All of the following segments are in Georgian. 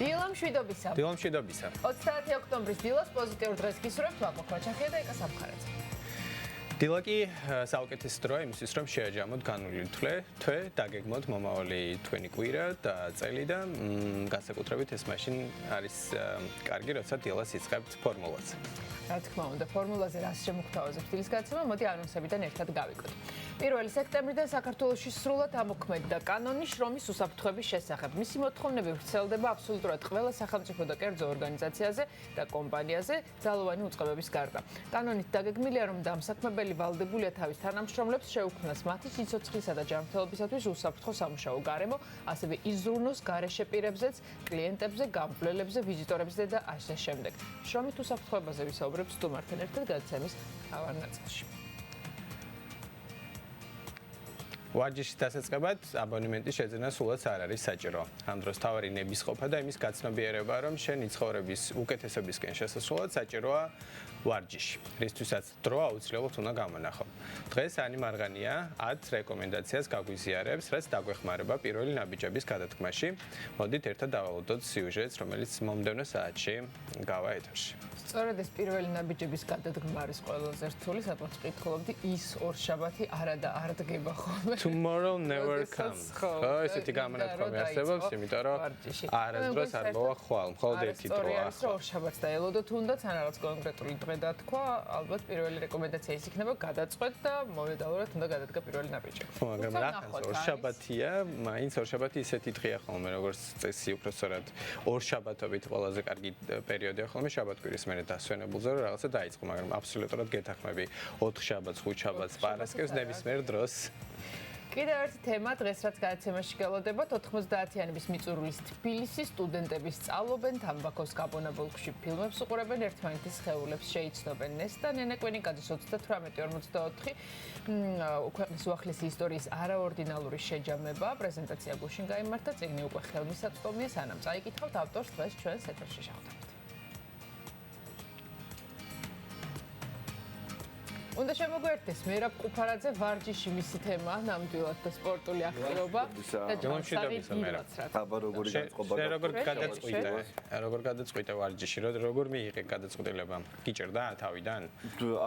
დილა მშვიდობისა. 30 ოქტომბრის დილას პოზიტიურ დღეს გისურვებთ ვაკო ქვაჩახია და ეკა სამხარაძე. დილა კი საუკეთესო დროა იმისთვის, რომ შეაჯამოთ განვლილი თვე, დაგეგმოთ მომავალი თქვენი კვირა და წელი და განსაკუთრებით ეს მაშინ არის კარგი, როცა დილას იწყებთ ფორმულაზე. რა თქმა უნდა, ფორმულაზე რას შემოგთავაზებთ დილის გადაცემა, მოდი ანონსებიდან ერთად გავიკოთ. 1 სექტემბრიდან საქართველოში სრულად ამოქმედდა კანონი შრომის უსაფრთხოების შესახებ. მისი მოთხოვნები ვრცელდება აბსოლუტურად ყველა სახელმწიფო და კერძო ორგანიზაციაზე და კომპანიაზე ძალოვანი უწყებების გარდა. კანონით დაგეგმილია, რომ დამსაქმებელი ვალდებულია თავის თანამშრომლებს შეუქმნას მათი სიცოცხლისა და ჯანმრთელობისათვის უსაფრთხო სამუშაო გარემო, ასევე იზრუნოს გარეშე პირებზეც, კლიენტებზე, გამკვლელებზე, ვიზიტორებზე და ასე შემდეგ. შრომით უსაფრთხოებაზე ვისაუბრებთ სტუმართან ერთად გადაცემის მთავარ ნაწილში. ვარჯიშის დასაწყებად აბონემენტის შეძენა სულაც არ არის საჭირო. ამ დროს თავარი ნებისყოფა და იმის გაცნობიერება, რომ შენი ცხოვრების უკეთესობისკენ შესასვლელად საჭიროა ვარჯიში, რისთვისაც დრო აუცილებლად უნდა გამონახო. დღეს ანი მარღანია 10 რეკომენდაციას გაგვიზიარებს, რაც დაგვეხმარება პირველი ნაბიჯების გადათქმაში. მოდით ერთად დავალოდოთ სიუჟეტს, რომელიც მომდევნო საათში გავა ეთერში. სწორედ ეს პირველი ნაბიჯების გადადგმა არის ყველაზე რთული, სადღაც ვკითხულობდი, ის ორშაბათი არა და არ დგება ხოლმე. Tomorrow never comes. ხო, ესეთი გამონათქვამი არსებობს, იმიტომ რომ არასდროს არ მოვა ხვალ, მხოლოდ ერთი დროა. სწორია, რომ ორშაბათს დაელოდოთ თუნდაც ან რაღაც კონკრეტული დღე დათქვა, ალბათ პირველი რეკომენდაცია ის იქნება გადაწყვეტ და მომედალურად უნდა გადადგა პირველი ნაბიჯი. ხო, მაგრამ რახანს ორშაბათია, მაინც ორშაბათი ისეთი დღეა ხოლმე, როგორც წესი, უბრალოდ ორშაბათობით ყველაზე კარგი პერიოდია ხოლმე შაბათ-კვირის მერე დასვენებულზე, რომ რაღაცა დაიწყო, მაგრამ აბსოლუტურად გეთანხმები 4 შაბათს, 5 შაბათს, პარასკევს ნებისმიერ დროს. კიდევ ერთი თემა დღეს რაც გადაცემაში გელოდებათ 90-იანების მიწურულის თბილისის სტუდენტები სწავლობენ თამბაქოს გაბონებულში ფილმებს უყურებენ ერთმანეთის სხეულებს შეიცნობენ ნესტა ნენეკვენიკაძის 38-44 ქვეყნის უახლესი ისტორიის არაორდინალური შეჯამება პრეზენტაცია გუშინ გაიმართა წიგნი უკვე ხელმისაწვდომია სანამ წაიკითხავთ ავტორს დღეს ჩვენს ეთერში შევხვდებით. უნდა შემოგვერთდეს მერაბ ყუფარაძე ვარჯიში მისი თემაა ნამდვილად და სპორტული აქტივობა და ჯანმრთელობის მერაბ. აბა როგორი განწყობა როგორ გადაწყვიტე ვარჯიში, როგორ მიიღე გადაწყვეტილება? გიჭირდა თავიდან?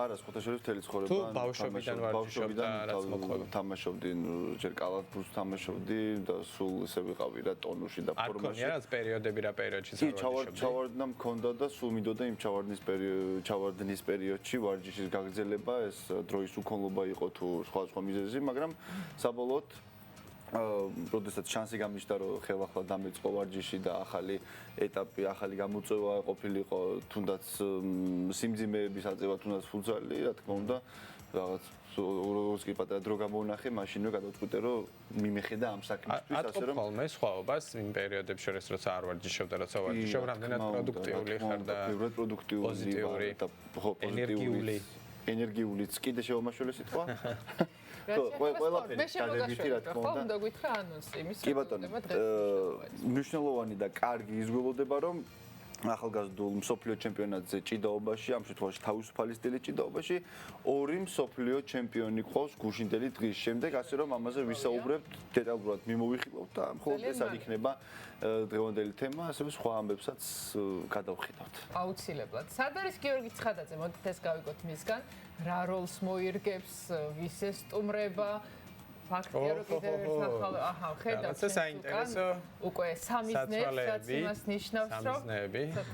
არა, სხვათა შორის მთელი ცხოვრება. თუ ბავშვობიდან ვარჯიშობდა, რაც მოყვება. თამაშობდი, ჯერ კალათბურთს თამაშობდი და სულ ისე ვიყავი რა ტონუში და ფორმაში. არ ქონია რაც პერიოდები რა პერიოდში ვარჯიშობდი? ჩავარდნა მქონდა და სულ მინდოდა იმ ჩავარდნის პერიოდში ვარჯიშის გაგრძელება ეს დროის უქონლობა იყო თუ სხვა მიზეზი, მაგრამ საბოლოოდ როდესაც შანსი გამიშთა რომ ხელახლა დამეწყო ვარჯიში და ახალი ეტაპი, ახალი გამოწვევა ყოფილიყო, თუნდაც სიმძიმეების აწევა, თუნდაც ფუტზალი, რა თქმა უნდა, რაღაც როგორც კი პატარა დრო გამოვნახე, მაშინვე გადავწყვიტე რომ მიმეხედა ამ საქმისთვის, ასე რომ ხოლმე სხვაობას იმ პერიოდებში შორის როცა არ ვარჯიშობდა, როცა ვარჯიშობ, რამდენად პროდუქტიული ხარ და პოზიტიური და ენერგიულიც კიდე შევამაშველე სიტყვა? ყველაფერი დადებითი რა თქმა უნდა. უნდა გითხრა ანონსი იმის. კი ბატონო, მნიშვნელოვანი და კარგი იზღველოდება რომ ახალგაზრდულ მსოფლიო ჩემპიონატზე ჭიდაობაში, ამ შემთხვევაში თავისუფალი სტილის ჭიდაობაში, 2 მსოფლიო ჩემპიონი ყავს გუშინდელი დღის შემდეგ, ასე რომ ამაზე ვისაუბრებთ დეტალურად მიმოვიხილავთ და მხოლოდ ეს არ იქნება დღევანდელი თემა, ასევე სხვა ამბებსაც გადავხედავთ. აუცილებლად. სად არის გიორგი ცხადაძე? მოდით ეს გავიგოთ მისგან. რა როლს მოირგებს, ვის ესტუმრება? ფაქტია რომ კიდევ ერთ ახალ ხედავთ საინტერესო უკვე სამიზნეებს რაც იმას ნიშნავს რომ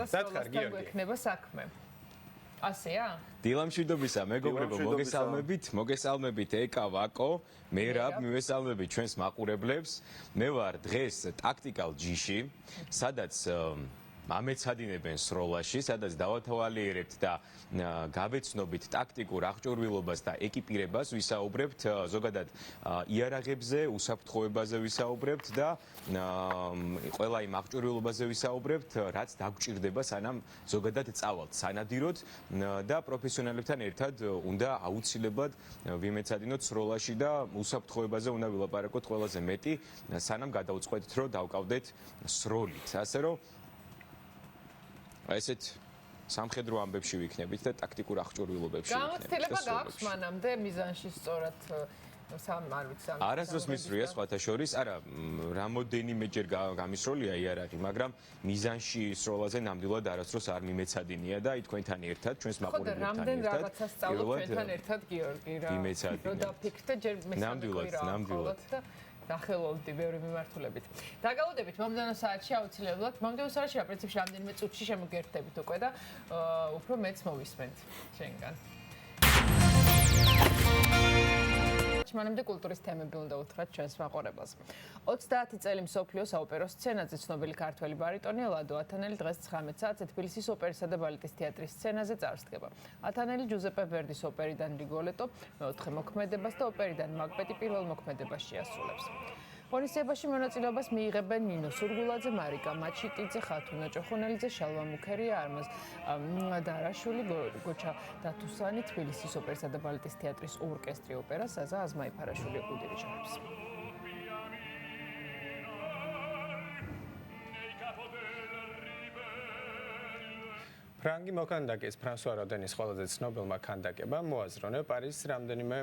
სათხარ გიორგი ექნება საქმე ასეა დილა მშვიდობისა მეგობრებო მოგესალმებით ეკა ვაკო მერაბ მივესალმებით ჩვენს მაყურებლებს მე ვარ დღეს ტაქტიკალ ჯიში სადაც ამეცადინებენ სროლაში, სადაც დავათვალიერებთ და გავეცნობით ტაქტიკურ აღჭურვილობას და ეკიპირებას ვისაუბრებთ, ზოგადად იარაღებზე, უსაფრთხოებაზე ვისაუბრებთ და ყველა იმ აღჭურვილობაზე ვისაუბრებთ, რაც დაგვჭირდება სანამ ზოგადად წავალთ სანადიროდ და პროფესიონალებთან ერთად უნდა აუცილებლად ვიმეცადინოთ სროლაში და უსაფრთხოებაზე უნდა ვილაპარაკოთ ყველაზე მეტი, სანამ გადავწყვეტთ, რომ დავკავდეთ სროლით. ასე რომ ესეთ სამხედრო ამბებში ვიქნებით და ტაქტიკურ აღჭურვილობებში ვიქნებით. გამოცდილება გაქვს მანამდე მიზანში სწორად არ ვიცი. არასდროს მისვრია სხვათა შორის, არა, რამოდენიმეჯერ გამისროლია იარაღი, მაგრამ მიზანში სროლაზე ნამდვილად არასდროს არ მიმეცადინია და აი თქვენთან ერთად, ჩვენს მაყურებლებთან ერთად. რამდენ რაღაცა სწავლობ ჩვენთან ერთად გიორგი რა. მიმეცადინეთ. რომ დაფიქრდე ჯერ ნამდვილად. დახელოვდი ბევრი მიმართულებით. დაგალოდებით მომდევნო საათში აუცილებლად. მომდევნო საათში რა პრინციპში რამდენიმე წუთში შემოგერთებით უკვე და უფრო მეც მოვისმენთ შენგან. მანამდე კულტურის თემები უნდა უთხრათ ჩვენს მაყურებელს. 30 წელი მსოფლიო საოპერო სცენაზე ცნობილი ქართველი ბარიტონი ლადო ათანელი დღეს 19 საათზე თბილისის ოპერისა და ბალეტის თეატრის სცენაზე წარსდგება. ათანელი ჯუზეპე ვერდის ოპერიდან რიგოლეტო მეოთხე მოქმედებას და ოპერიდან მაკბეტი პირველ მოქმედებას შეასრულებს. ღონისძიებაში მონაწილეობას მიიღებენ ნინო სურგულაძე, მარიკა მაჩიტიძე, ხათუნა ჭოხონელიძე, შალვა მუქერია, არმაზ დარაშვილი, გოჩა დათუსანი, თბილისის ოპერისა და ბალეტის თეატრის ორკესტრი ოპერა, საზა აზმაიფარაშვილი უდირიჟორებს. ფრანგი მოქანდაკის ფრანსუა როდენის ყველაზე ცნობილმა ქანდაკებამ მოაზრონა პარიზის რამდენიმე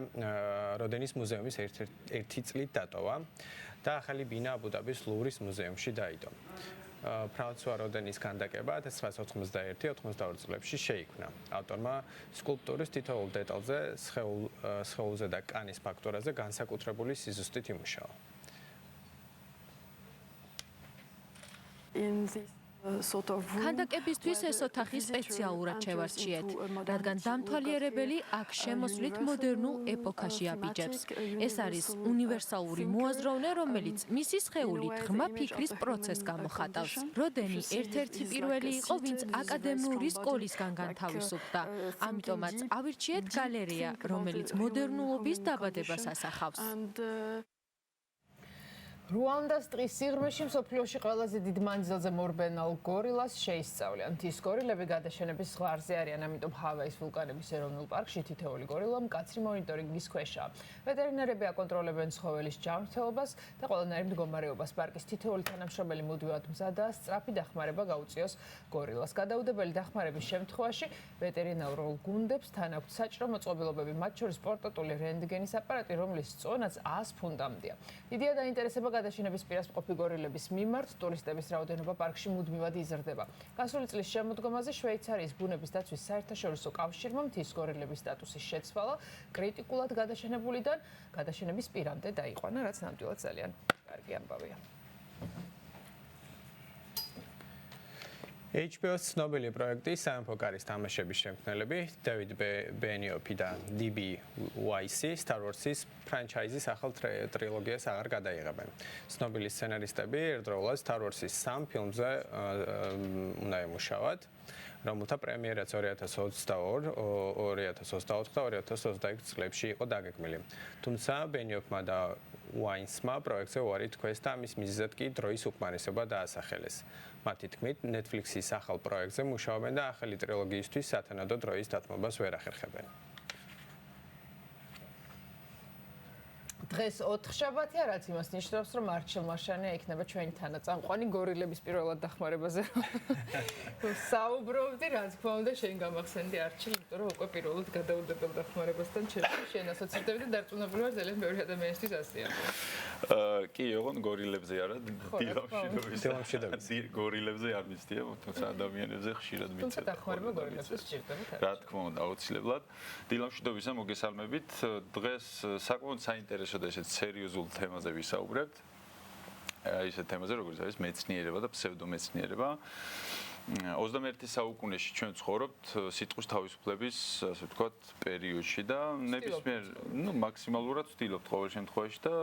როდენის მუზეუმის ერთი წლით დატოვა და ახალი ბინა აბუ-დაბის ლუვრის მუზეუმში დაიდო. ფრანსუა როდენის ქანდაკება 1991-92 წლებში შეიქმნა. ავტორმა სკულპტურის თითოეულ დეტალზე, სხეულზე და კანის ფაქტურაზე განსაკუთრებული სიზუსტით იმუშავა. ქანდაკებისთვის ეს ოთახი სპეციალურად შევარჩიეთ, რადგან დამთვალიერებელი აქ შემოსვლით მოდერნულ ეპოქაში აბიჯებს. ეს არის უნივერსალური მოაზროვნე, რომელიც მისი სხეულით ღრმა ფიქრის პროცესს გამოხატავს. როდენი ერთ-ერთი პირველი იყო, ვინც აკადემიური სკოლისგან განთავისუფლდა. ამიტომაც ავირჩიეთ გალერეა, რომელიც მოდერნულობის დაბადებას ასახავს. რუანდას ტყის სიღრმეში მსოფლიოში ყველაზე დიდ მანძილზე მორბენალ გორილას შეისწავლიან. მთის გორილები გადაშენების ზღვარზე არიან, ამიტომ ჰავაის ვულკანების ეროვნულ პარკში თითოეული გორილა მკაცრი მონიტორინგის ქვეშაა. ვეტერინარები აკონტროლებენ ცხოველის ჯანმრთელობას და ყველანაირ მდგომარეობას. პარკის თითოეული თანამშრომელი მუდმივად მზადაა სწრაფი დახმარება გაუწიოს გორილას. გადაუდებელი დახმარების შემთხვევაში ვეტერინარულ გუნდებს თან აქვთ საჭირო მოწყობილობები, მათ შორის პორტატული რენტგენის აპარატი, რომლის წონაც 100 ფუნტამდეა. დიდია დაინტერესება გადაშენების პირას მყოფი გორილების მიმართ ტურისტების რაოდენობა პარკში მუდმივად იზრდება. გასული წლის შემოდგომაზე შვეიცარიის ბუნების დაცვის საერთაშორისო კავშირმა მთის გორილების სტატუსის შეცვალა კრიტიკულად გადაშენებულიდან გადაშენების პირამდე დაიყვანა, რაც ნამდვილად ძალიან კარგი ამბავია. HBO-ს ცნობილი პროექტი სამეფო კარის თამაშების შემქმნელები დევიდ ბენიოფი და DB-YC Star Wars-ის ფრანჩაიზის ახალ ტრილოგიას აღარ გადაიღებენ. ცნობილი სცენარისტები ერთდროულად Star Wars-ის 3 ფილმზე უნდა ემუშავათ, რომელთა პრემიერაც 2022, 2024 და 2026 წლებში იყო დაგეგმილი. თუმცა ბენიოფმა და Wines-მა პროექტზე უარი თქვეს და მის მიზეზად კი დროის უკმარისობა დაასახელეს. მათი თქმით, Netflix-ის ახალ პროექტზე მუშაობენ და ახალი ტრილოგიისთვის სათანადო დროის დათმობას ვერ ახერხებენ. დღეს 4 შაბათია, რაც იმას ნიშნავს, რომ მარჩელ მარშანია იქნება ჩვენი თანაწამყვანი გორილების პირველად დახმარებაზე. საუბრობდი, რა თქმა უნდა, შენ გამახსენდი არჩილ, იმიტომ რომ უკვე პირველად გადაუდებელ დახმარებასთან შენ ასოცირდები და დარწმუნებული ვარ, ძალიან ბევრი ადამიანისთვის ასეა. კი, ოღონდ გორილებზე არა, დილამშვიდობის გორილებზე არ მისდია, თუმცა ადამიანებზე ხშირად მიცემა. თუმცა დახმარება გორილებს სჭირდება. რა თქმა უნდა, აუცილებლად. დილამშვიდობისა მოგესალმებით. დღეს საკმაოდ საინტერესო და ესეთ სერიოზულ თემაზე ვისაუბრებთ. ისეთ თემაზე, როგორც არის მეცნიერება და ფსევდომეცნიერება. 21 საუკუნეში ჩვენ ცხოვრობთ სიტყვის თავისუფლების, ასე ვთქვათ, პერიოდში და ნებისმიერ, მაქსიმალურად ვცდილობთ ყოველ შემთხვევაში და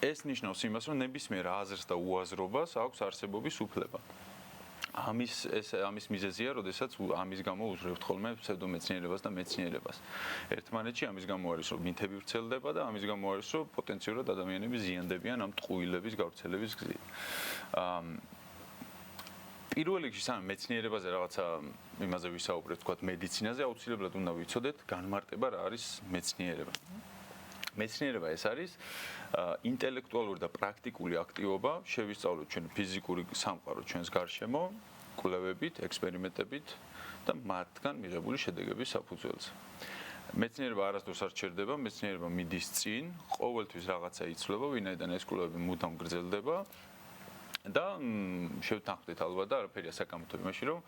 ეს ნიშნავს იმას, რომ ნებისმიერ აზრს და უაზრობას აქვს არსებობის უფლება. ამის მიზეზია, როდესაც ამის გამო უძღვევთ ხოლმე ფსევდომეცნიერებას და მეცნიერებას. ერთმანეთში ამის გამო არის, რომ მითები ვრცელდება და ამის გამო არის, რომ პოტენციურად ადამიანები ზიანდებიან ამ ტყუილების გავრცელების გზით. პირველ რიგში სამ მეცნიერებაზე რაღაცა იმაზე ვისაუბრეთ, თქვათ მედიცინაზე, აუცილებლად უნდა ვიცოდეთ განმარტება რა არის მეცნიერება. მეცნიერება ეს არის ინტელექტუალური და პრაქტიკული აქტივობა, შევისწავლოთ ჩვენ ფიზიკური სამყარო ჩვენს გარშემო, კვლევებით, ექსპერიმენტებით და მათგან მიღებული შედეგების საფუძველზე. მეცნიერება არასდროს არ ჩერდება, მეცნიერება მიდის წინ, ყოველთვის რაღაცა იცვლება, ვინაიდან ეს კვლევები მუდამ გრძელდება და შევთანხმდით ალბათ და არაფერია საკამათო იმაში, რომ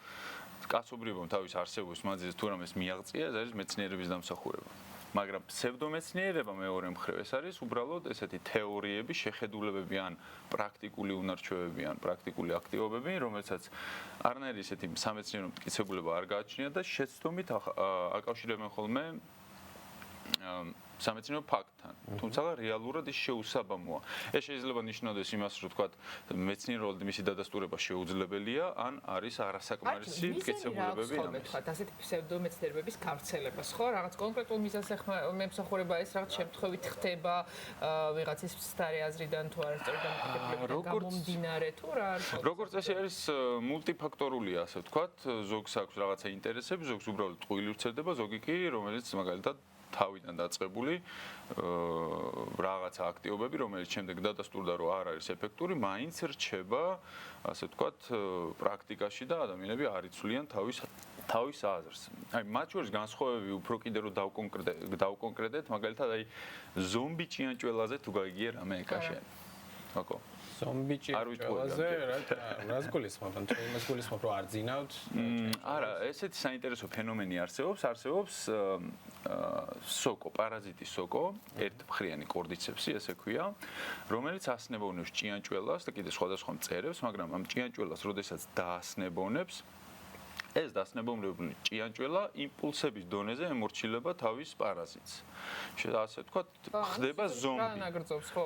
კაცობრიობამ თავის არსებობის მანძილზე თუ რამეს მიაღწია, ეს არის მეცნიერების დამსახურება. მაგრამ ფსევდომეცნიერება მეორე მხრივ ეს არის უბრალოდ ესეთი თეორიები, შეხედულებები ან პრაქტიკული უნარჩვევები ან პრაქტიკული აქტივობები, რომელსაც არანაირი ესეთი სამეცნიერო მტკიცებულება არ გააჩნია და შეცდომით აკავშირებენ ხოლმე სამეცნიერო ფაქტთან. თუმცა რეალურად ის შეუსაბამოა. ეს შეიძლება ნიშნავდეს იმას, რომ თქვა მეცნიერულად მისი დადასტურება შეუძლებელია, ან არის არასაკმარისი მტკიცებულებები ამის. თქვა ასეთი ფსევდომეცნიერების გავრცელებას, ხო? რაღაც კონკრეტულ მიზანს ემსახურება ეს რაღაც შემთხვევით ხდება ვიღაცის მცდარი აზრიდან თუ არა სწორედ გამომდინარე თუ რა არის? როგორც წესი არის მულტიფაქტორულია, ასე ვთქვათ, ზოგს აქვს რაღაცა ინტერესები, ზოგს უბრალოდ ტყუილი ვრცელდება, ზოგი კი რომელიც მაგალითად თავიდან დაწყებული რაღაცა აქტივობები, რომელიც შემდეგ დადასტურდა, რომ არ არის ეფექტური, მაინც რჩება, ასე ვთქვათ, პრაქტიკაში და ადამიანები არ იცვლიან თავის აზრს. აი, მათ შორის განსხვავებები უფრო კიდე რომ დავკონკრეტეთ, მაგალითად, აი, ზომბი ჭიანჭველაზე თუ გაიგია რამე ეკაშენ. ოკო. ზომბი ჭიანჭველაზე რას გულისხმობ? თუ იმას გულისხმობ, რომ არ ძინავთ? არა, ესეთი საინტერესო ფენომენი არსებობს სოკო, პარაზიტი სოკო, ერთმხრიანი კორდიცეპსი, ესე ქვია, რომელიც ასნებოვნებს ჭიანჭველას და კიდე სხვადასხვა მწერებს, მაგრამ ამ ჭიანჭველას, როდესაც დაასნებოვნებს, ეს დასნებოვნებული ჭიანჭველა იმპულსების დონეზე ემორჩილება თავის პარაზიტს. ასე ვთქვათ, ხდება ზომბი. განაგრძობს ხო?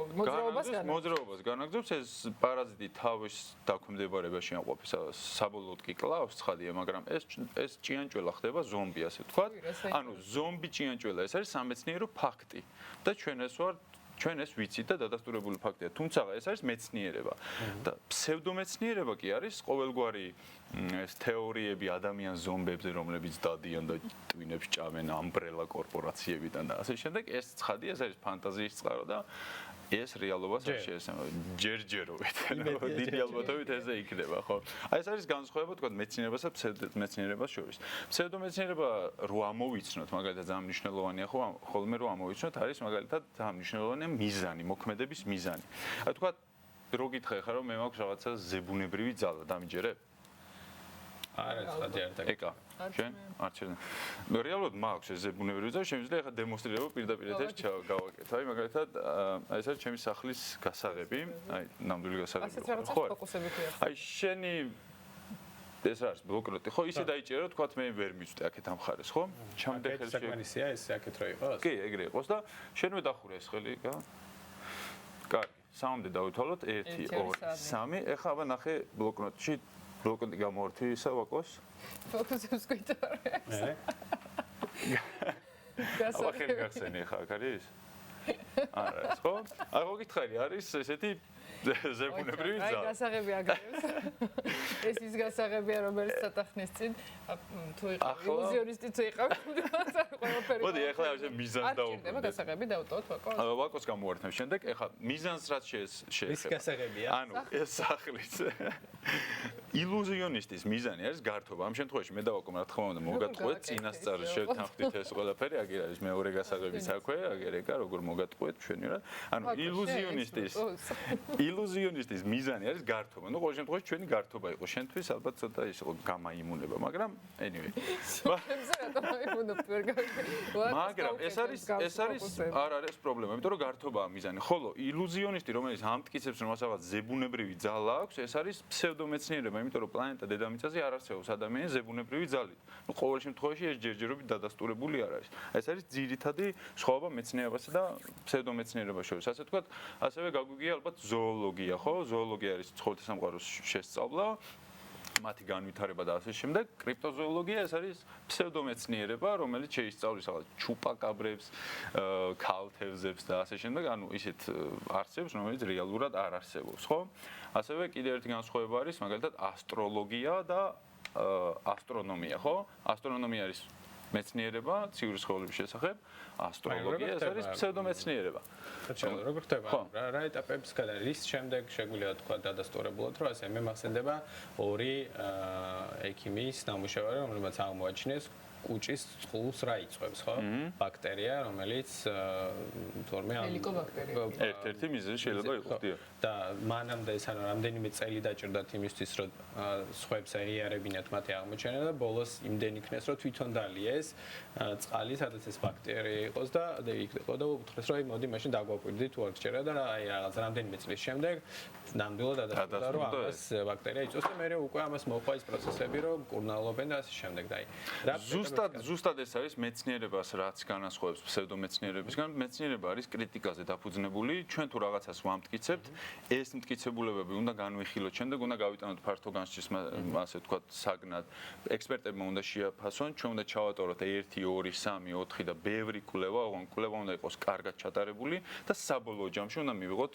მოძრაობას განაგრძობს, ეს პარაზიტი თავის დაქვემდებარებაში ამყოფის, საბოლოოდ კი კლავს ცხადია, მაგრამ ეს ჭიანჭველა ხდება ზომბი, ასე ვთქვათ. ანუ ზომბი ჭიანჭველა, ეს არის სამეცნიერო ფაქტი და ჩვენ ეს ვიცით და დადასტურებული ფაქტია. თუმცა ეს არის მეცნიერება. და ფსევდომეცნიერება კი არის ყოველგვარი ეს თეორიები ადამიან ზომბებზე, რომლებიც დადიან და ტვინებს ჭამენ ამბრელა კორპორაციებიდან და ასე შემდეგ. ეს ცხადია, ეს არის ფანტაზიის წყარო და ეს რეალობას არ შეესაბამება. ჯერჯერობით, დიდი ალბათობით ესე იქნება, ხო? აი ეს არის განსხვავება, თქვა მეცნიერებასა და ფსევდომეცნიერებას შორის. ფსევდომეცნიერება რო ამოვიცნოთ, მაგალითად, ძალიან მნიშვნელოვანია ხოლმე რო ამოვიცნოთ, არის მაგალითად ძალიან მნიშვნელოვანია მიზანი, მოქმედების მიზანი. აი თქვა რო გითხრე ხარ, რომ მე მაქვს რაღაცა ზებუნებრივი ძალა, დამიჯერებ? არა, ცხადია არ დაგეკ. ეკა. შენ? არ შეიძლება. რეალურად მაქვს ეს ზებუნებრივი ძალა, შემიძლია ახლა დემონსტრირება პირდაპირ ეთერში გავაკეთო. აი მაგალითად, აი ეს არის ჩემი სახლის გასაღები, აი ნამდვილი გასაღები. ხო, აი შენი ეს არის ბლოკნოტი, ხო, ისე დაიჭერა, თქვათ მე ვერ მივწვდე აქეთ ამ ხარეს, ხო? ჩამდე ხელში. საკმარისია ეს აქეთ რო იყოს? კი, ეგრე იყოს და შენვე დახურე ეს ხელი, გა? კარგი, 3-მდე დავითვალოთ, 1, 2, 3. ეხლა აბა ნახე ბლოკნოტში ბლოკნოტი გამოვართი სავაკოს. ფოტოებს გვიწერე. აბა ხელი გახსენი ახლა აქ არის? არა, ხო? აი ხო გითხარი, არის ესეთი ზებუნებრივი ძალა. აი გასაღები აგებს. ეს ის გასაღებია, რომელიც ცოტახნის წინ თუ იყავ ილუზიონისტი თუ იყავ, ყველაფერი. მოდი ახლა ამ მიზანს დაუბრუნდეთ. არ გასაღები დავუტოვოთ ვაკოს. ვაკოს გამოვართნებ შემდეგ, ახლა მიზანს რაც შეეხება. ის გასაღებია. ანუ ეს სახლის ილუზიონისტის მიზანი არის გართობა. ამ შემთხვევაში მე დავაკომ რა თქმა უნდა მოგატყუეთ წინასწარ შევთანხმდით ეს ყველაფერი, აგერ არის მეორე გასაღების საქმე, აგერ ეკა როგორ მოგატყუეთ ჩვენივრად. ანუ ილუზიონისტის მიზანი არის გართობა. ნუ ყოველ შემთხვევაში ჩვენი გართობა იყო. შენთვის ალბათ ცოტა ის იყო გამაიმუნება, მაგრამ anyway. მაგრამ ეს არის არ არის პრობლემა, იმიტომ რომ გართობაა მიზანი. ხოლო ილუზიონისტი, რომელიც ამტკიცებს, რომ მას რაღაც ზებუნებრივი ძალა აქვს, ეს არის ფსევდომეცნიერება, იმიტომ რომ პლანეტა დედამიწაზე არ არსებობს ადამიანის ზებუნებრივი ძალით. ნუ ყოველ შემთხვევაში ეს ჯერჯერობით დადასტურებული არ არის. ეს არის ძირითადი სხვაობა მეცნიერებასა და ფსევდომეცნიერებას შორის. ასე ვთქვათ, ასევე გაგვიგია ალბათ ზოოლოგია, ხო? ზოოლოგია არის ცხოველთა სამყაროს შესწავლა, მათი განვითარება და ასე შემდეგ. კრიპტოზოოლოგია ეს არის ფსევდომეცნიერება, რომელიც შეისწავლის რაღაც ჩუპაკაბრებს, ქალთევზებს და ასე შემდეგ, ანუ ისეთ არსებს, რომელიც რეალურად არ არსებობს, ხო? ასევე კიდევ ერთი განსხვავება არის, მაგალითად, ასტროლოგია და ასტრონომია, ხო? ასტრონომია არის მეცნიერება ციური ცხოველების შესახებ, ასტროლოგია ეს არის ფსევდომეცნიერება. როგორ ხდება? რა ეტაპებს გადა? რის შემდეგ შეგვიძლია თქვა დადასტურებულად, რომ ასე მე მახსენდება ორი ექიმის ნამუშევარი, რომელმაც აღმოაჩინეს კუჭის წყულს რა იწვევს, ხო? ბაქტერია, რომელიც თორმე ერთ-ერთი მიზეზი შეიძლება იყოს, დიახ. და მანამდე ეს ანუ რამდენიმე წელი დაჭირდათ იმისთვის, რომ სხვებს აღიარებინათ მათი აღმოჩენა და ბოლოს იმდენ იქნეს, რომ თვითონ დალიეს წყალი, სადაც ეს ბაქტერია იყოს და იყო და უთხრეს, რომ აი მოდი მაშინ დაგვაკვირდით თუ არ გჭირდა და აი რაღაც რამდენიმე წლის შემდეგ ნამდვილად ადასტურდა, რომ ამას ბაქტერია იწვევს და მე უკვე ამას მოხდა ის პროცესები, რომ კურნალობენ და ასე შემდეგ და აი ზუსტად ეს არის მეცნიერებას რაც განასხვავებს ფსევდომეცნიერებისგან. მეცნიერება არის კრიტიკაზე დაფუძნებული. ჩვენ თუ რაღაცას ვამტკიცებთ, ეს მტკიცებულებები უნდა განვიხილოთ, შემდეგ უნდა გავიტანოთ ფართო განსჯის, ასე ვთქვათ, საგნად. ექსპერტებმა უნდა შეაფასონ, ჩვენ უნდა ჩავატაროთ 1, 2, 3, 4 და ბევრი კვლევა, ოღონდ კვლევა უნდა იყოს კარგად ჩატარებული და საბოლოო ჯამში უნდა მივიღოთ,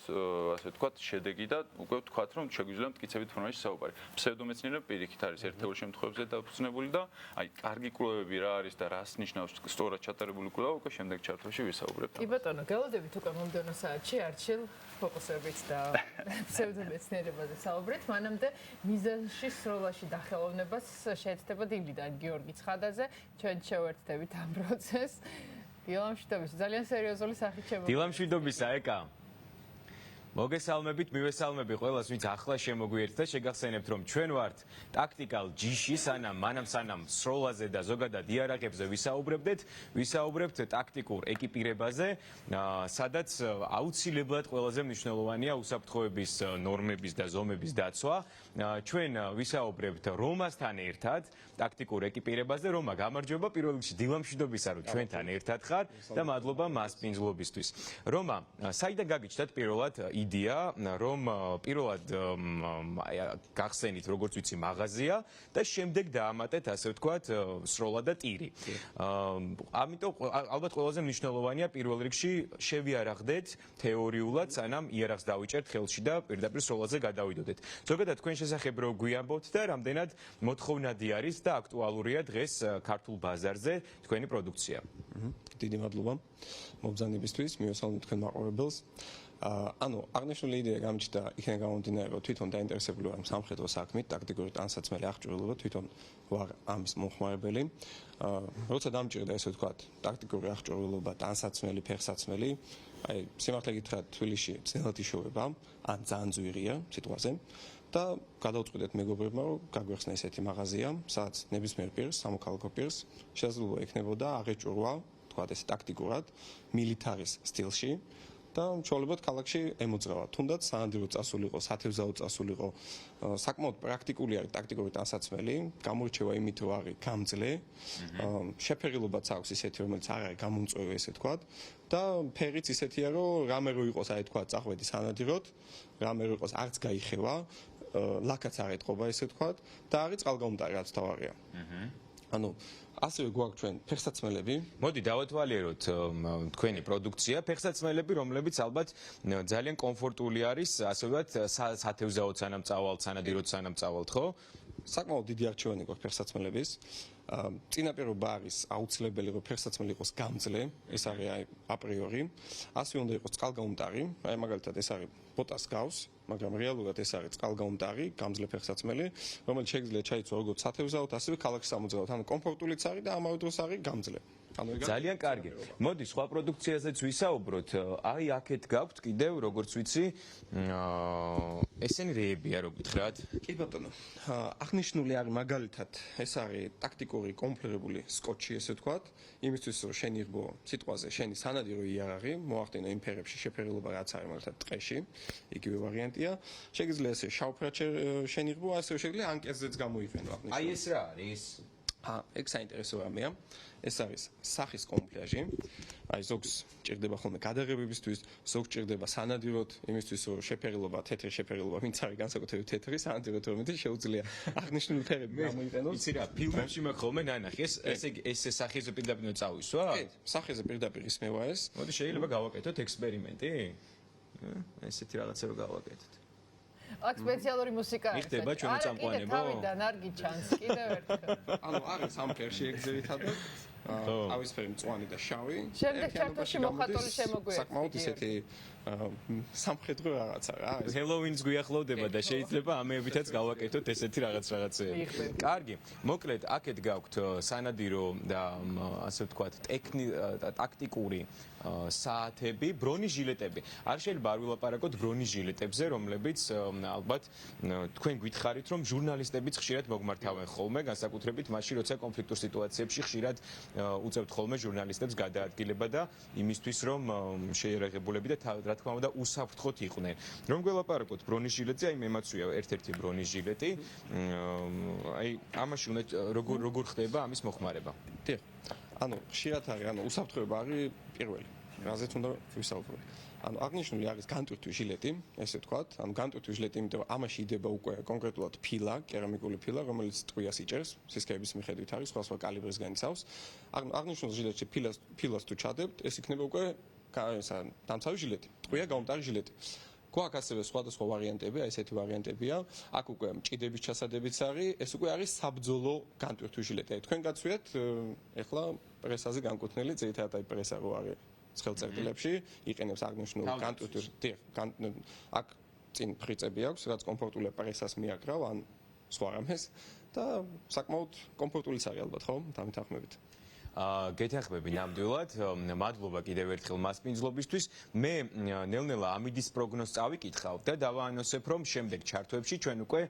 ასე ვთქვათ, შედეგი და უკვე ვთქვათ, რომ შეგვიძლია მტკიცებით ფორმაში საუბარი. ფსევდომეცნიერება პირიქით არის ერთ-ერთ შემთხვევებზე დაფუძნებული და აი კარგი კვლევები რა არის და რას ნიშნავს სწორად ჩატარებული კვლევა, უკვე შემდეგ ჩართვაში ვისაუბრებთ. კი ბატონო, გელოდებით უკვე მომდევნო საათში არჩილ ფოკუსებით და ფსევდომეცნიერებაზე საუბრით. მანამდე მიზანში სროლაში დახელოვნებას შეეცდება დილიდან გიორგი ცხადაძე. ჩვენ შევერთდებით ამ პროცესს. დილა მშვიდობისა, ძალიან სერიოზული სახით შემოგვიყვება. დილა მშვიდობისა, ეკა. მოგესალმებით, მივესალმები ყველას, ვინც ახლა შემოგვიერთდა, შეგახსენებთ, რომ ჩვენ ვართ ტაქტიკალ ჯიში, სანამ სროლაზე და ზოგადად იარაღებზე ვისაუბრებთ ტაქტიკურ ეკიპირებაზე, სადაც აუცილებლად ყველაზე მნიშვნელოვანია უსაფრთხოების ნორმების და ზომების დაცვა. ჩვენ ვისაუბრებთ რომასთან ერთად ტაქტიკურ ეკიპირებაზე. რომა, გამარჯობა პირველ რიგში დილა მშვიდობისა, რომ ჩვენთან ერთად ხარ და მადლობა მასპინძლობისთვის. რომა, საიდან გაგიჩნდათ პირველად იდეა, რომ პირველად გახსენით, როგორც ვიცი, მაღაზია და შემდეგ დაამატეთ, ასე ვთქვათ, სროლა და ტირი. ამიტომ ალბათ ყველაზე მნიშვნელოვანია პირველ რიგში შევიარაღდეთ თეორიულად, სანამ იარაღს დავიჭერთ ხელში და პირდაპირ სროლაზე გადავიდოდეთ. ზოგადად თქვენ შესახებ რო გვიამბობთ და რამდენად მოთხოვნადი არის და აქტუალურია დღეს ქართულ ბაზარზე თქვენი პროდუქცია. დიდი მადლობა მობრძანებისთვის, მივესალმებით თქვენ მაყურებელს. აღნიშნული იდეა გამიჩნდა იქიდან გამომდინარე, რომ თვითონ დაინტერესებული ვარ სამხედრო საქმით, ტაქტიკური ტანსაცმელი აღჭურვილობა, თვითონ ვარ ამის მომხმარებელი. როცა დამჭირდა ესე ვთქვათ, ტაქტიკური აღჭურვილობა, ტანსაცმელი, ფეხსაცმელი, აი სიმართლე გითხრათ, თბილისში ძნელად იშოვება, ან ძალიან ძვირია სიტყვაზე. და გადავწყვიტეთ მეგობრებმა, რომ გაგვეხსნა ესეთი მაღაზია, სადაც ნებისმიერ პირს, სამოქალაქო პირს შესაძლოა ექნებოდა აღეჭურვა, თქვათ ესე ტაქტიკურად, მილიტარის სტილში და ჩვეულებრივ ქალაქში ემოძრავა. თუნდაც სანადირო წასულიყო, სათევზაო წასულიყო, საკმაოდ პრაქტიკული არის ტაქტიკური ტანსაცმელი, გამოირჩევა იმით, რომ არის გამძლე, შეფერილობაც აქვს ისეთი, რომელიც არ არის გამომწვევი, ესე ვთქვათ, და ფერიც ისეთია, რომ რამე რო იყოს, აი თქვა, წახვედი სანადიროდ, რამე რო იყოს, არც გაიხევა, ლაკაც არ ეთყობა, ესე ვთქვათ, და არის წყალგაუმტარი, რაც თავარია. ანუ ასევე გვაქვს ჩვენ ფეხსაცმელები. მოდი დავათვალიეროთ თქვენი პროდუქცია, ფეხსაცმელები, რომლებიც ალბათ ძალიან კომფორტული არის, ასევევად სათევზაოდ სანამ წავალთ, სანადიროდ სანამ წავალთ, ხო? საკმაოდ დიდი არჩევანი გვაქვს ფეხსაცმელების. წინაპირობა არის აუცილებელი, რომ ფეხსაცმელი იყოს გამძლე, ეს არის აი აპრიორი. ასევე უნდა იყოს წყალგაუმტარი, აი მაგალითად ეს არის ბოტას გავს, მაგრამ რეალურად ეს არის წყალგაუმტარი, გამძლე ფეხსაცმელი, რომელიც შეიძლება ჩაიცვა როგორც სათევზაოდ, ასევე ქალაქში სამოძრაოდ. ანუ კომფორტულიც არის და ამავე დროს არის გამძლე. ძალიან კარგი. მოდი სხვა პროდუქციაზეც ვისაუბროთ. აი აქეთ გაქვთ კიდევ, როგორც ვიცი, ესენი რეებია, რო გითხრათ. კი ბატონო. აღნიშნული არის მაგალითად, ეს არის ტაქტიკური კონფლირებული სკოტჩი, ესე ვთქვათ, იმისთვის რომ შენიღბო სიტყვაზე შენი სანადირო იარაღი, მოახდინო იმ ფერებში შეფერილობა, რაც არის მაგალითად ტყეში, იგივე ვარიანტია. შეგიძლია ესე შავფრად შენიღბო, ასევე შეგიძლია ანკეზეც გამოიყენო აღნიშნული. აი ეს რა არის? ეგ საინტერესო რამეა. ეს არის სახის კომპლეაჟი. აი ზოგს ჭირდება ხოლმე გადაღებებისთვის, ზოგს ჭირდება სანადიროდ, იმისთვის რომ შეფერილობა, თეთრი შეფერილობა, ვინც არის განსაკუთრებით თეთრი, სანადიროდ რომ შეუძლია აღნიშნული ფერები გამოიყენოს. იცი რა, ფილმებში მაქვს ხოლმე ნანახი, ეს სახეზე პირდაპირ წავისვა? კი, სახეზე პირდაპირ ისმევა ეს. მოდი შეიძლება გავაკეთოთ ექსპერიმენტი. ესეთი რაღაცა რომ გავაკეთოთ. აქ სპეციალური მუსიკა არის. მიხდება ჩვენი წამყვანებო? თავიდან არ გიჩანს, კიდევ ერთხელ. ანუ არის ამ ფერში ეგ ძირითადად. ავისფერი მწვანე და შავი. შემდეგ ჩარტოში მოხატული შემოგვიერთდა. საკმაოდ ისეთი სამხედრო რაღაცა რა. ჰელოვინს გვიახლოვდება და შეიძლება ამეებითაც გავაკეთოთ ესეთი რაღაცეები. კარგი, მოკლედ აქეთ გაქვთ სანადირო და ასე ვთქვათ, ტაქტიკური საათები, ბრონიჟილეტები. არ შეიძლება არ ვილაპარაკოთ ბრონიჟილეტებზე, რომლებიც ალბათ თქვენ გითხარით, რომ ჟურნალისტებიც ხშირად მოგმართავენ ხოლმე, განსაკუთრებით მაშინ, როცა კონფლიქტურ სიტუაციებში ხშირად უწევთ ხოლმე ჟურნალისტებს გადაადგილება და იმისთვის, რომ შეიარაღებულები და რა თქმა უნდა უსაფრთხოდ იყვნენ. რომ გველაპარაკოთ ბრონიჟილეტზე, აი მემაცვია ერთ-ერთი ბრონიჟილეტი. აი ამაში უნდა როგორ ხდება ამის მოხმარება? დიახ. ანუ ხშირად არის, ანუ უსაფრთხოება არის პირველი. რაზეც უნდა ვისაუბროთ. ანუ აღნიშნული არის განტვირთვი ჟილეტი, ესე ვთქვათ. ანუ განტვირთვი ჟილეტი, იმიტომ რომ ამაში იდება უკვე კონკრეტულად ფილა, კერამიკული ფილა, რომელიც ტყვიას იჭერს, სისქეების მიხედვით არის, სხვა კალიბრს განიცავს. აღნიშნულ ჟილეტში ფილას თუ ჩადებთ, ეს იქნება უკვე დამცავი ჟილეტი, ტყვია გამომტარი ჟილეტი. გვაქვს ასევე სხვადასხვა ვარიანტები, აი ესეთი ვარიანტებია. აქ უკვე მჭიდების ჩასადებიც არის, ეს უკვე არის საბრძოლო განტვირთვი ჟილეტი. აი თქვენ გაცვიათ ახლა პრესაზე განკუთვნილი, ძირითადად აი პრესა რო არის ცხელწერტილებში, იყენებს აღნიშნულ განტვირთვს. დიახ, აქ წინ ფრიცები აქვს, რაც კომფორტულია პრესას მიაკრავ, ან სხვა რამეს და საკმაოდ კომფორტულიც არის ალბათ, ხო? დამითანხმებით. გეთანხმები ნამდვილად. მადლობა კიდევ ერთხელ მასპინძლობისთვის. მე ნელ-ნელა ამიდის პროგნოზს წავიკითხავ და დავაანონსებ, რომ შემდეგ ჩართვებში ჩვენ უკვე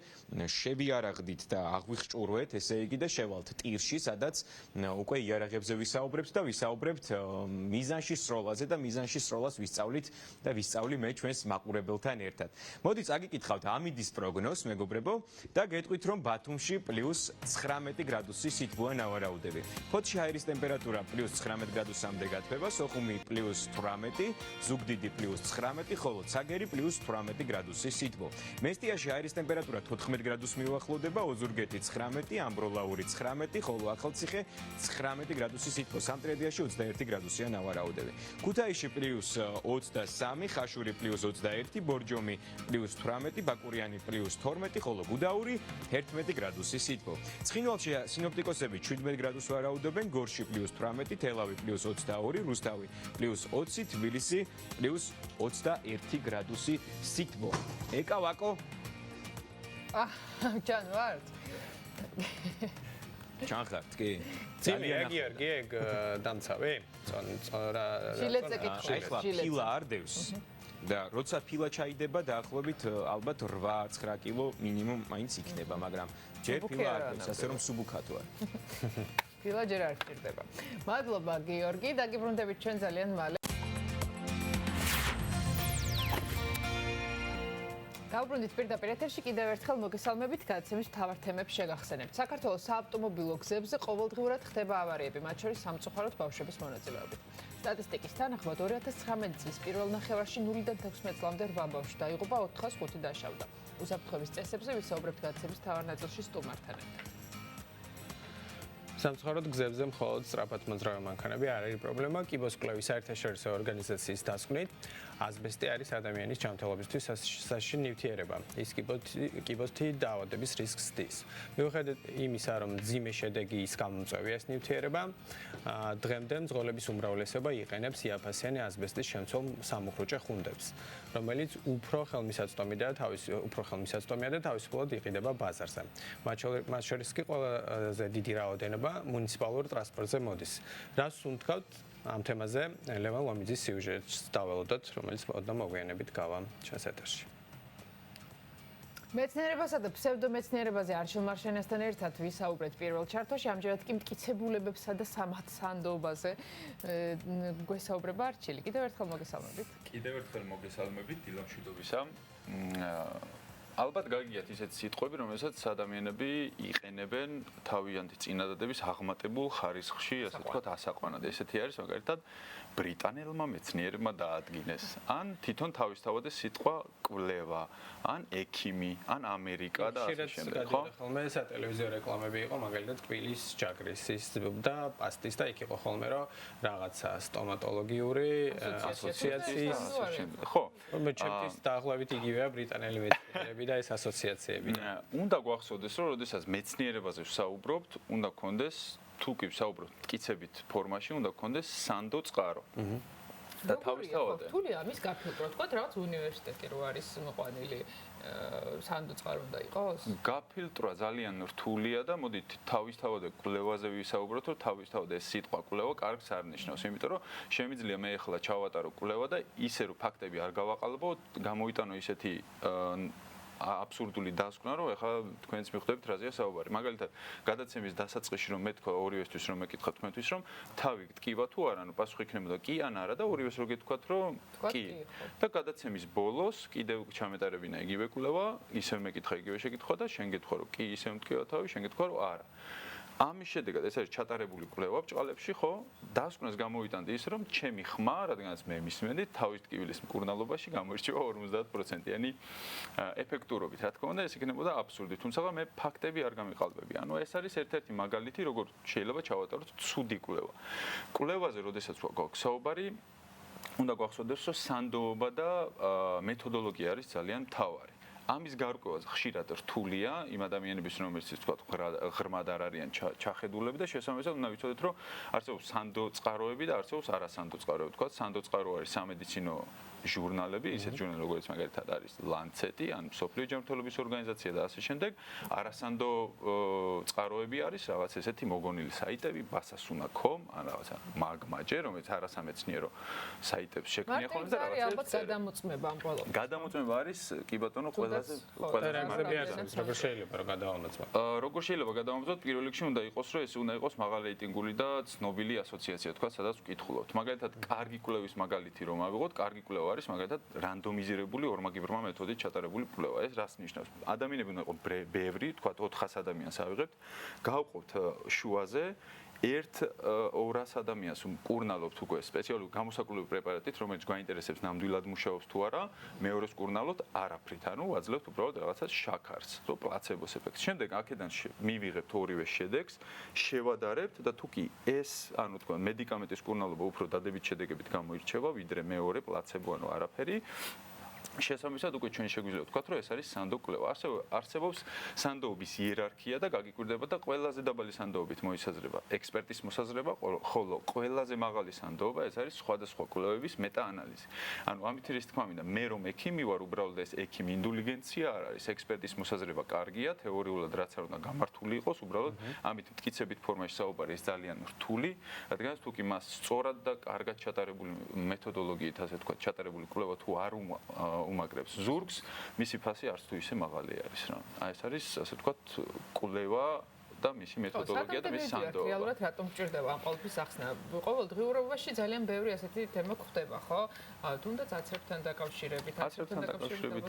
შევიარაღდით და აღვიხჭურვეთ, ესე იგი და შევალთ ტირში, სადაც უკვე იარაღებზე ვისაუბრებთ და ვისაუბრებთ მიზანში სროლაზე და მიზანში სროლას ვისწავლით და ვისწავლი მე ჩვენს მაყურებელთან ერთად. მოდით წაგიკითხავთ ამიდის პროგნოზს, მეგობრებო, და გეტყვით, რომ ბათუმში +19 გრადუსი სითბოა ნავარაუდები. ფოთში ჰაერის ტემპერატურა +19 გრადუსამდე გათბება, სოხუმი +18, ზუგდიდი +19, ხოლო ცაგერი +18 გრადუსი სითბო. მესტიაში ჰაერის ტემპერატურა 14 გრადუსს მიუახლოვდება, ოზურგეთი 19, ამბროლაური 19, ხოლო ახალციხე 19 გრადუსი სითბო. სამტრედიაში 21 გრადუსია ნავარაუდები. ქუთაისში +23, ხაშური +21, ბორჯომი +18, ბაკურიანი +12, ხოლო გუდაური 11 გრადუსი სითბო. ცხინვალში სინოპტიკოსები 17 გრადუსს ვარაუდობენ, გორში +18, თელავი +22, რუსთავი +20, თბილისი +21 გრადუსი სითბო. ეკა ვაკო? ჩან ვარ. ჩან ხართ, კი? ძალიან გიორგი, ეგ დამცავი? ჟილეტზე კითხავ. ახლა ფილა არ დევს. და როცა ფილა ჩაიდება დაახლოებით ალბათ 8-9 კილო მინიმუმ მაინც იქნება, მაგრამ ჯერ ფილა არ დევს, ასე რომ სუბუქატოა. ფილა ჯერ არ ხდება. მადლობა გიორგი, დაგიბრუნდებით ჩვენ ძალიან მალე. გავბრუნდით პირდაპირ ეთერში, კიდევ ერთხელ მოგესალმებით, გადაცემის მთავარ თემებს შეგახსენებთ. საქართველოს საავტომობილო გზებზე ყოველდღიურად ხდება ავარიები, მათ შორის სამწუხაროდ ბავშვების მონაწილეობით. სტატისტიკის თანახმად 2019 წლის პირველ ნახევარში 0-დან 16 წლამდე 8 ბავშვი დაიღუპა, 405 დაშავდა. უსაფრთხოების წესებზე ვისაუბრებთ გადაცემის მთავარ ნაწილში სტუმართან ერთად. სამწუხაროდ გზებზე მხოლოდ სწრაფად მოძრავი მანქანები არ არის პრობლემა. კიბოს კლევის საერთაშორისო ორგანიზაციის დასკვნით, ასბესტი არის ადამიანის ჯანმრთელობისთვის საშიში ნივთიერება. ის კიბოთი დაავადების რისკს ზრდის. მიუხედავად იმისა, რომ მძიმე შედეგი ის გამომწვევია ეს ნივთიერება, დღემდე მძღოლების უმრავლესობა იყენებს იაფასიანი ასბესტის შემცველ სამუხრუჭე ხუნდებს, რომელიც უფრო ხელმისაწვდომია და თავისუფლად იყიდება ბაზარზე. მათ შორის კი ყველაზე დიდი რაოდენობა მუნიციპალურ ტრანსპორტზე მოდის. რას უნდათ ამ თემაზე ლევან ლომიძის სიუჟეტს დაველოდოთ, რომელიც მოგვიანებით გავა ჩვენს ეთერში. მეცნიერებასა და ფსევდომეცნიერებაზე არჩილ მარშენესთან ერთად ვისაუბრეთ პირველ ჩართვაში, ამჯერად კი მტკიცებულებებსა და სამათსანდობაზე გვესაუბრება არჩილი. კიდევ ერთხელ მოგესალმებით. კიდევ ერთხელ მოგესალმებით, დილა მშვიდობისა. ალბათ გაგიგიათ ისეთი სიტყვები, რომელსაც ადამიანები იყენებენ თავიანთი წინადადების აღმატებულ ხარისხში, ასე ვთქვათ, ასაყვანად. ესეთი არის მაგალითად ბრიტანელმა მეცნიერებმა დაადგინეს, ან თვითონ თავისთავად ეს სიტყვა კვლევა, ან ექიმი, ან ამერიკა და ასე შემდეგ, ხო? ხოლმე სატელევიზიო რეკლამები იყო, მაგალითად კვილის ჯაგრისის და პასტის და იქ იყო ხოლმე რომ რაღაცა სტომატოლოგიური ასოციაციის, ხო? ჩემთვის დაახლოებით იგივეა ბრიტანელი მეცნიერები და ეს ასოციაციები. უნდა გვახსოვდეს, რომ როდესაც მეცნიერებაზე ვსაუბრობთ, უნდა გქონდეს თუ კი ვსაუბრობთ მტკიცებით ფორმაში, უნდა გქონდეს სანდო წყარო. და თავისთავად რთულია ამის გაფილტვრა, თქვა რაღაც უნივერსიტეტი რო არის მოყვანილი სანდო წყარო უნდა იყოს? გაფილტრა ძალიან რთულია და მოდით თავისთავად კვლევაზე ვისაუბროთ, რომ თავისთავად ეს სიტყვა კვლევა კარგს არ ნიშნავს, იმიტომ რომ შემიძლია მე ახლა ჩავატარო კვლევა და ისე რომ ფაქტები არ გავაყალბო, გამოვიტანო ისეთი აბსურდული დასკვნა, რომ ახლა თქვენც მიხვდებით რაზეა საუბარი. მაგალითად, გადაცემის დასაწყისში რომ მე თქვა ორივესთვის რომ მეკითხა თქვენთვის რომ თავი გტკივა თუ არა, ანუ პასუხი იქნებოდა კი ან არა და ორივეს რო გეთქვათ რომ კი. და გადაცემის ბოლოს კიდევ ჩამეტარებინა იგივე კვლევა, ისევ მეკითხა იგივე შეკითხვა და შენ გეთქვა რომ კი ისევ მტკივა თავი, შენ გეთქვა რომ არა. ამის შედეგად ეს არის ჩატარებული კვლევა ბჭყალებში, ხო? დასკვნას გამოვიტანდი ის, რომ ჩემი ხმა, რადგანაც მე მისმენდი, თავის ტკივილის მკურნალობაში გამოირჩევა 50%-იანი ეფექტურობით. რა თქმა უნდა, ეს იქნებოდა აბსურდი, თუმცა მე ფაქტები არ გამიყალბები. ანუ ეს არის ერთ-ერთი მაგალითი, როგორ შეიძლება ჩავატაროთ ცუდი კვლევა. კვლევაზე, როდესაც გვაქვს საუბარი, უნდა გვახსოვდეს, რომ სანდოობა და მეთოდოლოგია არის ძალიან მთავარი. ამის გარკვევაზე ხშირად რთულია იმ ადამიანების რომელსაც თქვა ღრმად არ არიან ჩახედულები და შესაბამისად უნდა ვიცოდეთ რომ არსებობს სანდო წყაროები და არსებობს არასანდო წყაროები თქვა სანდო წყარო არის სამედიცინო ჟურნალები ისეთ ჟურნალები როგორც მაგალითად არის ლანცეტი ან მსოფლიო ჯანმრთელობის ორგანიზაცია და ასე შემდეგ არასანდო წყაროები არის რაღაც ესეთი მოგონილი საიტები basasuna.com ან რაღაცა მაგმაჯე რომელიც არასამეცნიერო საიტებს შექმნიან ხოლმე და რაღაცა ალბათ გადამოწმება ამ ყველაფერს გადამოწმება არის კი ბატონო ყველაზე როგორ შეიძლება რომ გადავამოწმოთ? როგორ შეიძლება გადავამოწმოთ? პირველ რიგში უნდა იყოს, რომ ეს უნდა იყოს მაღალ რეიტინგული და ცნობილი ასოციაცია, თქვა, სადაც ვკითხულობთ. მაგალითად, კარგი კვლევის მაგალითი რომ ავიღოთ, კარგი კვლევა არის მაგალითად რანდომიზირებული ორმაგიბრმა მეთოდით ჩატარებული კვლევა. ეს რას ნიშნავს? ადამიანები უნდა იყოს ბევრი, თქვა 400 ადამიანს ავიღებთ, გავყავთ შუაზე 1-200 ადამიანს მკურნალობთ უკვე სპეციალური გამოსაკვლევი პრეპარატით, რომელიც გვაინტერესებს ნამდვილად მუშაობს თუ არა, მეორეს მკურნალობთ არაფრით, ანუ ვაძლევთ უბრალოდ რაღაცა შაქარს, რომ პლაცებოს ეფექტს. შემდეგ აქედან მივიღებთ ორივე შედეგს, შევადარებთ და თუ კი ეს, ანუ თქვა, მედიკამენტის მკურნალობა უფრო დადებით შედეგებით გამოირჩევა, ვიდრე მეორე პლაცებო, ანუ არაფერი. შესაბამისად უკვე ჩვენ შეგვიძლია ვთქვათ, რომ ეს არის სანდო კვლევა. ასევე არსებობს სანდოობის იერარქია და გაგიკვირდება და ყველაზე დაბალი სანდოობით მოისაზრება ექსპერტის მოსაზრება, ხოლო ყველაზე მაღალი სანდოობა ეს არის სხვადასხვა კვლევების მეტაანალიზი. ანუ ამით ის თქმა მინდა, მე რომ ექიმი ვარ, უბრალოდ ეს ექიმი ინდულიგენცია არ არის, ექსპერტის მოსაზრება კარგია, თეორიულად რაც არ უნდა გამართული იყოს, უბრალოდ ამით მტკიცებით ფორმაში საუბარი ეს ძალიან რთული, რადგან თუ კი მას სწორად და კარგად ჩატარებული მეთოდოლოგიით, ასე ვთქვათ, ჩატარებული კვლევა თუ არ უმაგრებს ზურგს, მისი ფასი არც თუ ისე მაღალი არის რა. აი ეს არის ასე ვთქვათ კვლევა და მისი მეთოდოლოგია და მისი სანდოობა. რეალურად რატომ გჭირდება ამ ყოველთვის ახსნა? ყოველ დღიურობაში ძალიან ბევრი ასეთი თემა გვხდება, ხო? თუნდაც აცერბთან დაკავშირებით,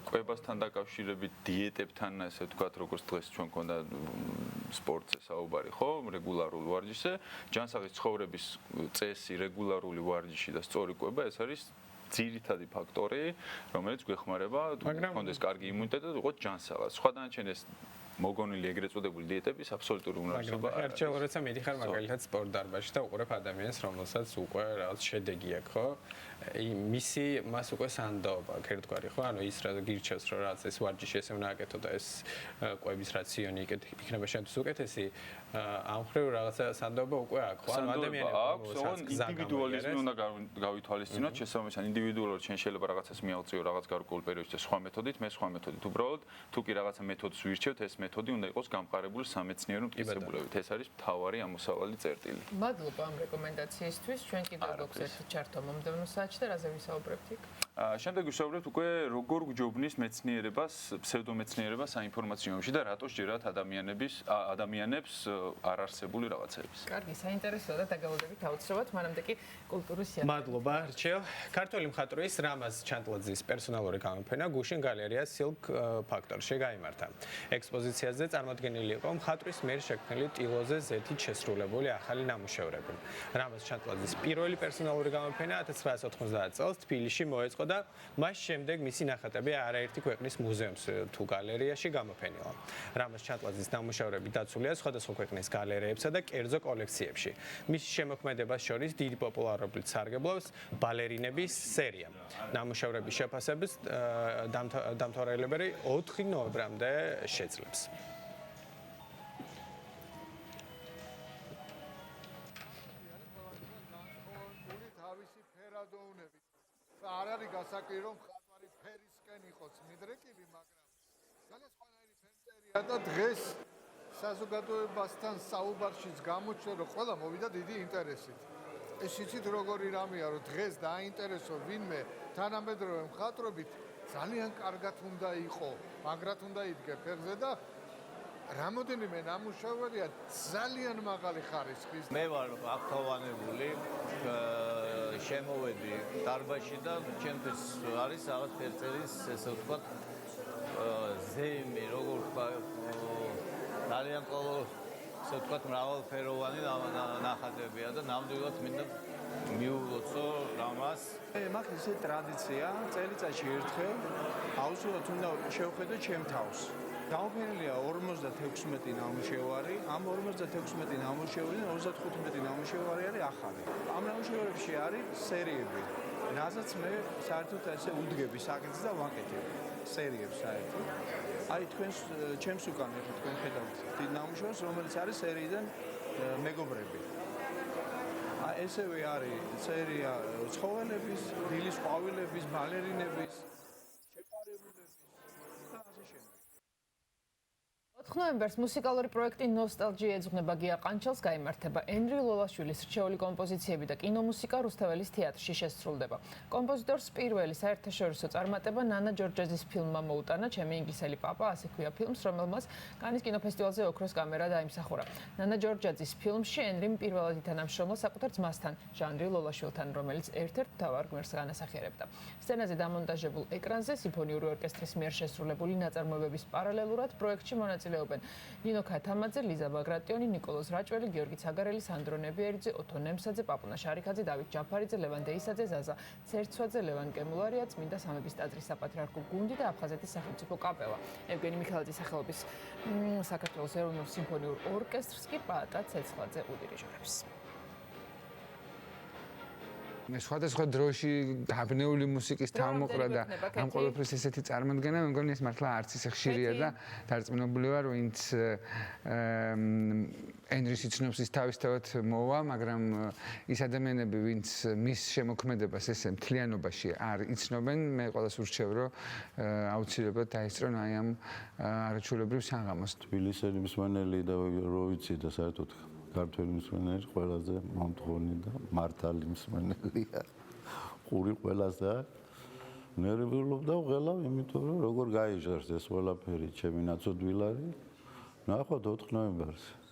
კვებასთან დაკავშირებით, დიეტებთან, ასე ვთქვათ, როგორც დღეს ჩვენ გქონდა სპორტზე საუბარი, ხო? რეგულარულ ვარჯიშზე, ჯანსაღის ცხოვრების წესი, რეგულარული ვარჯიში და სწორი კვება, ეს არის ძირითადი ფაქტორი, რომელიც გვეხმარება თუ გქონდეს კარგი იმუნიტეტი და ვიყოთ ჯანსაღად. სხვა დანარჩენ ეს მოგონილი ეგრეთ წოდებული დიეტების აბსოლუტური უმრავლესობა არის. ერთხელ როცა მიდიხარ მაგალითად სპორტ დარბაზში და უყურებ ადამიანს, რომელსაც უკვე რაღაც შედეგი აქვს, ხო? მისი მას უკვე სანდოობა აქვს, ერთგვარი, ხო? ანუ ის რა გირჩევს, რომ რაღაც ეს ვარჯიში ესე უნდა აკეთო და ეს კვების რაციონი იქნება შენთვის უკეთესი, ამ ხრივ რაღაცა სანდოობა უკვე აქვს, ხო? ანუ ადამიანებს აქვს, ინდივიდუალიზმი უნდა გავითვალისწინოთ, შესაბამისად ინდივიდუალურად შენ შეიძლება რაღაცას მიაღწიო რაღაც გარკვეულ პერიოდში სხვა მეთოდით, მე სხვა მეთოდით. უბრალოდ თუ კი რაღაცა მეთოდს ვირჩევთ, ეს მეთოდი უნდა იყოს გამყარებული სამეცნიერო მტკიცებულებით. ეს არის მთავარი ამოსავალი წერტილი. მადლობა ამ რეკომენდაციისთვის. ჩვენ კიდევ გვაქვს ერთი ჩართო მომდევნო საათში და რაზე ვისაუბრებთ იქ? შემდეგ ვისაუბრებთ უკვე როგორ გვჯობნის მეცნიერებას, ფსევდომეცნიერებას საინფორმაციო ომში და რატო სჯერათ ადამიანებს არარსებული რაღაცეების. კარგი, საინტერესოა და დაგავოდებით აუცილებლად, მანამდე კი კულტურის სიახლოვე. მადლობა, რჩევ. ქართული მხატვრის რამაზ ჩანტლაძის პერსონალური გამოფენა გუშინ გალერეა Silk Factor-ში გაიმართა. ექსპოზიციაზე წარმოდგენილი იყო მხატვრის მიერ შექმნილი ტილოზე ზეთით შესრულებული ახალი ნამუშევრები. რამაზ ჩანტლაძის პირველი პერსონალური გამოფენა 1990 წელს თბილისში მოეწყო და მას შემდეგ მისი ნახატები არაერთი ქვეყნის მუზეუმს თუ გალერეაში გამოფენილა. რამაზ ჩანტლაძის ნამუშევრები დაცულია სხვადასხვა ქვეყნის გალერეებსა და კერძო კოლექციებში. მისი შემოქმედებას შორის დიდი პოპულარობით სარგებლობს ბალერინების სერია. ნამუშევრების შეფასებას დამთავრებელი 4 ნოემბრამდე შეძლებს. თავისი ფერადოუნებით არ არის გასაკვირო მხატვარი ფერისკენ იყოს მიდრეკილი, მაგრამ ძალიან სხვანაირი ფერწერია და დღეს საზოგადოებასთან საუბარშიც გამოჩნდა, რომ ყველა მოვიდა დიდი ინტერესით. ეს იცით როგორი რამეა, რომ დღეს დააინტერესო ვინმე თანამედროვე მხატვრობით ძალიან კარგად უნდა იყო, მაგრად უნდა იდგე ფეხზე და რამოდენიმე ნამუშევრია ძალიან მაღალი ხარისხის. მე ვარ აქტოვანებული, შემოვედი დარბაზში და ჩემთვის არის რაღაც ფერწერის, ესე ვთქვათ, ზეიმი, როგორ ვთქვა, ძალიან ესე ვთქვათ, მრავალფეროვანი ნახატებია და ნამდვილად მინდა მიულოცო რამას. მაგ ისე ტრადიცია, წელიწადში ერთხელ აუცილებლად უნდა შევხედო ჩემ თავს. გამოფენილია 56 ნამუშევარი, ამ 56 ნამუშევრიდან 35 ნამუშევარი არის ახალი. ამ ნამუშევრებში არის სერიები, რასაც მე საერთოდ ესე უდგები საკითხს და ვაკეთებ სერიებს საერთოდ. აი თქვენს ჩემს უკან ეხლა თქვენ ხედავთ დიდ ნამუშევრს, რომელიც არის სერიიდან მეგობრები. ესევე არის სერია ცხოველების, დილის ყვავილების, ბალერინების, შეპარებულების და ასე შემდეგ. 4 ნოემბერს მუსიკალური პროექტი ნოსტალჯია ეძღვნება გია ყანჩელს გაიმართება. ენრი ლოლაშვილის რჩეული კომპოზიციები და კინომუსიკა რუსთაველის თეატრში შესრულდება. კომპოზიტორს პირველი საერთაშორისო წარმატება ნანა ჯორჯეზის ფილმმა მოუტანა ჩემი ინგლისელი პაპა, ასე ქვია ფილმს, რომელმაც კანის კინოფესტივალზე ოქროს კამერა დაიმსახურა. ნანა ჯორჯეზის ფილმში ენრიმ პირველად ითანამშრომლა საკუთარ ძმასთან, ჟანრი ლოლაშვილთან, რომელიც ერთ-ერთ მთავარ გმერს განასახიერებდა. სცენაზე დამონტაჟებულ ეკრანზე სიმფონიური ორკესტრის მიერ შესრულებული ნაწარმოებების პარალელურად პროექტში მონაწილეობენ ნინო ქათამაძე, ლიზა ბაგრატიონი, ნიკოლოზ რაჭველი, გიორგი ცაგარელი, სანდრო ნებიერიძე, ოთო ნემსაძე, პაპუნა შარიქაძე, დავით ჯაფარიძე, ლევან დეისაძე, ზაზა ცერცვაძე, ლევან კემულარია, წმინდა სამების ტაძრის საპატრიარქო გუნდი და აფხაზეთის სახელმწიფო კაპელა. ევგენი მიხელაძის სახელობის საქართველოს ეროვნულ სიმფონიურ ორკესტრს კი პაატა ცეცხლაძე უდირიჟორებს. მე სხვადასხვა დროში გაბნეული მუსიკის თავმოყრა და ამ ყველაფრის ესეთი წარმოდგენა მე მგონი ეს მართლა არც ისე ხშირია და დარწმუნებული ვარ ვინც ენრის იცნობს ის თავისთავად მოვა, მაგრამ ის ადამიანები ვინც მის შემოქმედებას ესე მთლიანობაში არ იცნობენ, მე ყველას ურჩევ რომ აუცილებლად დაესწრონ აი ამ არაჩვეულებრივ საღამოს. თბილისელი მსმენელი და რო ვიცი და საერთოდ ქართველი მსმენელი ყველაზე მომთხოვნი და მართალი მსმენელია. ყური ყველასა ნერვიულობ და ვღელავ, იმიტომ რომ როგორ გაიჟღერს ეს ყველაფერი ჩემი ნაცოდვილარი. ნახოთ 4 ნოემბერს.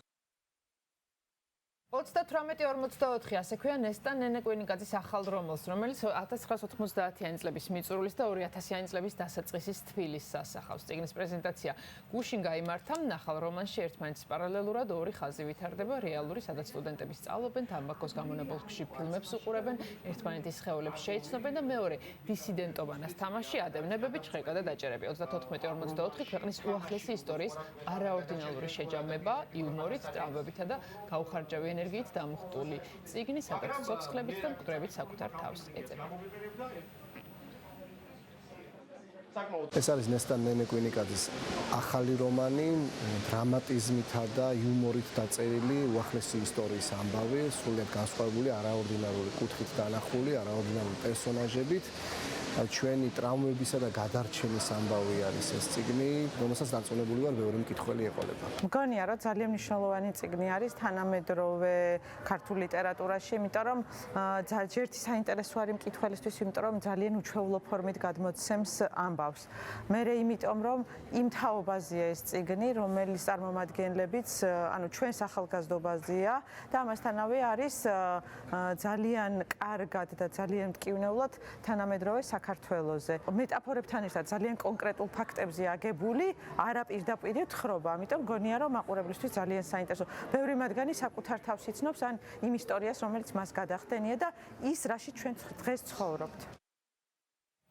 38-44 ასე ქვია ნესტა ნენეკვინიკაძის ახალ რომანს, რომელიც 1990-იანი წლების მიწურულის და 2000-იანი წლების დასაწყისის თბილისს ასახავს. წიგნის პრეზენტაცია გუშინ გაიმართა. ახალ რომანში ერთმანეთის პარალელურად ორი ხაზი ვითარდება, რეალური, სადაც სტუდენტები სწავლობენ, თამბაქოს გამონაბოლქვში ფილმებს უყურებენ, ერთმანეთის სხეულებს შეიცნობენ და მეორე დისიდენტობანას თამაში ადევნებები, ჩხერკა და დაჭერები. 34-44 ქვეყნის უახლესი ისტორიის არაორდინალური შეჯამება, იუმორით, ტრამვებითა და გაუხარჯავი ენერგიით დამუხტული წიგნი, სადაც ცოცხლებით და მკვდრებით საკუთარ თავს ეძება. ეს არის ნესტა ნენეკვინიკაძის ახალი რომანი, დრამატიზმითა და იუმორით დაწერილი უახლესი ისტორიის ამბავი, სრულიად განსხვავებული, არაორდინარული კუთხით დანახული, არაორდინარული პერსონაჟებით. ჩვენი ტრამვებისა და გადარჩენის ამბავი არის ეს წიგნი, რომელსაც დარწმუნებული ვარ, ბევრი მკითხველი ეყოლება. მგონია, რომ ძალიან მნიშვნელოვანი წიგნი არის თანამედროვე ქართულ ლიტერატურაში, იმიტომ რომ ერთი საინტერესო არის მკითხველისთვის, იმიტომ რომ ძალიან უჩვეულო ფორმით გადმოცემს ამბავს. მერე იმიტომ რომ იმ თაობაზეა ეს წიგნი, რომელიც წარმომადგენლებიც, ანუ ჩვენს ახალგაზრდობაზეა და ამასთანავე არის ძალიან კარგად და ძალიან მტკივნეულად თანამედროვე საქართველოზე. მეტაფორებთან ერთად ძალიან კონკრეტულ ფაქტებზე აგებული, არა პირდაპირ თხრობა, ამიტომ გონია რომ მაყურებლისთვის ძალიან საინტერესო. ბევრი მათგანი საკუთარ თავს იცნობს ან იმ ისტორიას, რომელიც მას გადახდენია და ის, რაში ჩვენ დღეს ცხოვრობთ.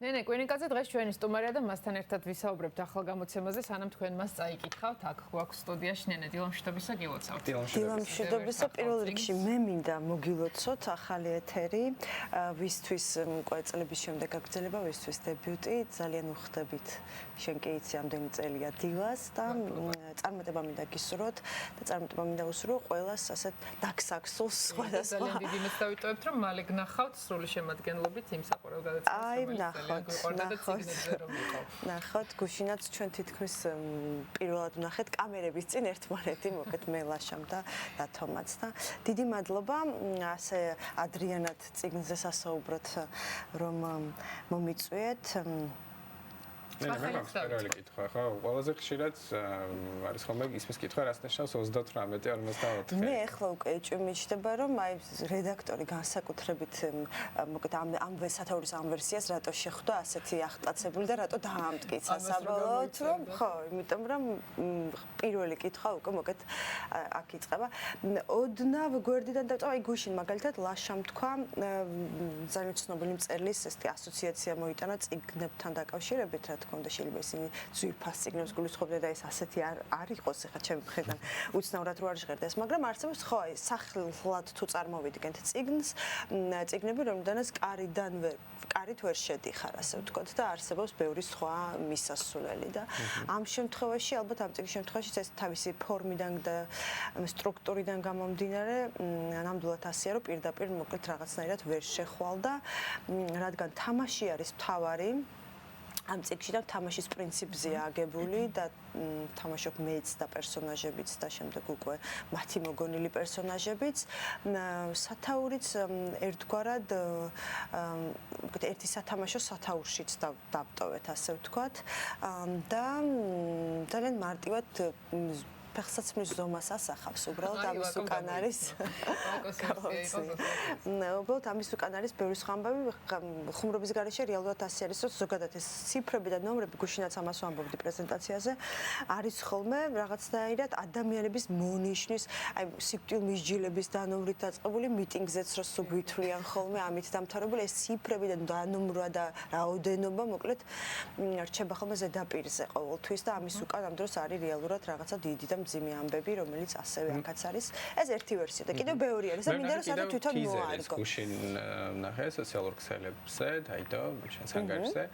ნენეკვინიკაძე დღეს ჩვენი სტუმარია და მასთან ერთად ვისაუბრებთ ახალ გამოცემაზე, სანამ თქვენ მას წაიკითხავთ. აქ გვაქვს სტუდიაში ნენე, დილამშვიდობისა გილოცავთ. დილამშვიდობისა, პირველ რიგში მე მინდა მოგილოცოთ ახალი ეთერი, ვისთვის წლების შემდეგ გაგრძელება, ვისთვის დებიუტი, ძალიან უხდებით. შენ კი იცი, ამდენი წელია დილას და წარმატება მინდა გისურვოთ და წარმატება მინდა უსურვო ყველას ასეთ დაგსაქსულს სხვადასხვა. ძალიან დიდი იმედს დავიტოვებთ, რომ მალე გნახავთ სრული შემადგენლობით იმ საყურებლო საყვარელ გადაცემას აი, რომელიც ძალიან გვიყვარდა და ციგნებზე რომ იყო. ნახოთ, გუშინაც ჩვენ თითქმის პირველად ვნახეთ კამერების წინ ერთმანეთი, მოკეთ მე ლაშამ და თომაც და დიდი მადლობა ასე ადრიანად ციგნზე სასაუბროთ რომ მომიწვიეთ. პირველი კითხვა, ხო? ყველაზე ხშირად არის ხოლმე ისმის კითხვა, რას ნიშნავს 38-54? მე ახლა უკვე ეჭვმიჩნდება, რომ აი რედაქტორი განსაკუთრებით მოკეთ ამ სათაურის ამ ვერსიას რატო შეხვდა ასეთი აღტაცებული და რატო დაამტკიცა საბოლოოდ, რომ ხო, იმიტომ რომ პირველი კითხვა უკვე მოკეთ აქ იწყება. ოდნავ გვერდიდან დავწვა, აი გუშინ მაგალითად ლაშამ თქვა ძალიან ცნობილი მწერლის ესეთი ასოციაცია მოიტანა წიგნებთან დაკავშირებით, რა თქმა უნდა შეიძლება ისინი ძვირფას წიგნებს გულისხმობდნენ და ეს ასეთი არ იყოს ახლა ჩემი მხრიდან უცნაურად რო არ ჟღერდეს, მაგრამ არსებობს ხო აი სახლად თუ წარმოვიდგენთ წიგნები რომლიდანაც კარით ვერ შედიხარ ასე ვთქვათ და არსებობს ბევრი სხვა მისასვლელი და ამ შემთხვევაში ალბათ ამ წიგნის შემთხვევაში ეს თავისი ფორმიდან და სტრუქტურიდან გამომდინარე ნამდვილად ასეა რომ პირდაპირ მოკლედ რაღაცნაირად ვერ შეხვალ და რადგან თამაში არის მთავარი ამ წიგნში და თამაშის პრინციპზეა აგებული და თამაშობ მეც და პერსონაჟებიც და შემდეგ უკვე მათი მოგონილი პერსონაჟებიც სათაურიც ერთგვარად ერთი სათამაშო სათაურშიც დავტოვეთ ასე ვთქვათ და ძალიან მარტივად ფეხსაცმლის ზომას ასახავს უბრალოდ ამის უკან არის უბრალოდ ამის უკან არის ბევრი სხვა ამბავი ხუმრობის გარეშე რეალურად ასე არის რომ ზოგადად ეს ციფრები და ნომრები გუშინაც ამას ვამბობდი პრეზენტაციაზე არის ხოლმე რაღაცნაირად ადამიანების მონიშნის აი სიკვდილ მისჯილების დანომრით დაწყებული მიტინგზეც რო სულ გვითვლიან ხოლმე ამით დამთავრებული ეს ციფრები და დანომრვა და რაოდენობა მოკლედ რჩება ხოლმე ზედაპირზე ყოველთვის და ამის უკან ამ დროს არის რეალურად რაღაცა დიდი და მძიმე ამბები, რომელიც ასევე აქაც არის. ეს ერთი ვერსია და კიდევ ბევრი არის და მინდა რომ სადაც თვითონ მოარგო. გუშინ ნახე სოციალურ ქსელებზე, დაიდო შენს ანგარიშზე.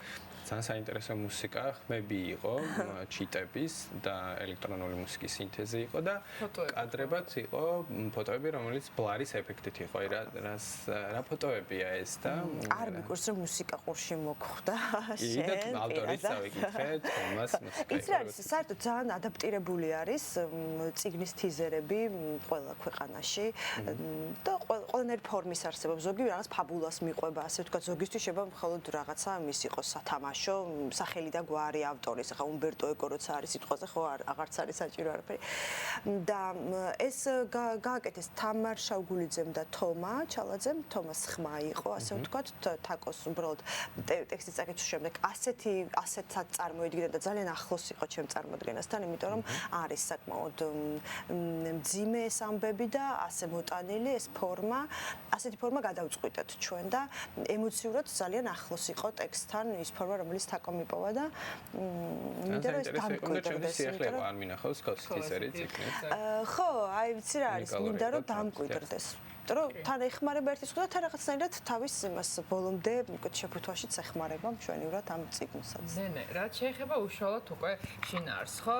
ძალიან საინტერესო მუსიკა, ხმები იყო, ჩიტების და ელექტრონული მუსიკის სინთეზი იყო და კადრებად იყო ფოტოები, რომელიც ბლარის ეფექტით იყო. რა ფოტოებია ეს და არ მიგურს რომ მუსიკა ყურში მოგხვდა შენ. და ავტორიც წავიკითხეთ, თომას მუსიკა. ის არის საერთოდ ძალიან ადაპტირებული არის წიგნის თიზერები ყველა ქვეყანაში და ყველანაირი ფორმის არსებობს. ზოგი რაღაც ფაბულას მიყვება, ასე ვთქვათ, ზოგისთვის შეიძლება მხოლოდ რაღაცა მის იყოს სათამაშო სახელი და გვარი ავტორის, ახლა უმბერტო ეკო როცა არის სიტყვაზე, ხო აღარც არის საჭირო არაფერი. და ეს გააკეთეს თამარ შავგულიძემ და თომა ჩალაძემ, თომას ხმა იყო, ასე ვთქვათ, თაკოს უბრალოდ ტექსტის წაკითხვის შემდეგ ასეთად წარმოედგინა და ძალიან ახლოს იყო ჩემ წარმოდგენასთან, იმიტომ რომ არის საკმაოდ მძიმე ეს ამბები და ასე მოტანილი ეს ფორმა, ასეთი ფორმა გადავწყვიტეთ ჩვენ და ემოციურად ძალიან ახლოს იყო ტექსტთან ის ფორმა რომელიც თაკომ იპოვა და მინდა რომ ეს დამკვიდრდეს. არ მინახავს კოსტისერი წიგნი. ხო, აი ვიცი რა არის, მინდა რომ დამკვიდრდეს. რომ თან ეხმარება ერთის ხოდა თან რაღაცნაირად თავის იმას ბოლომდე შეფუთვაშიც ეხმარება მშვენივრად ამ წიგნსაც. ნე, რაც შეეხება უშუალოდ უკვე შინაარსს, ხო?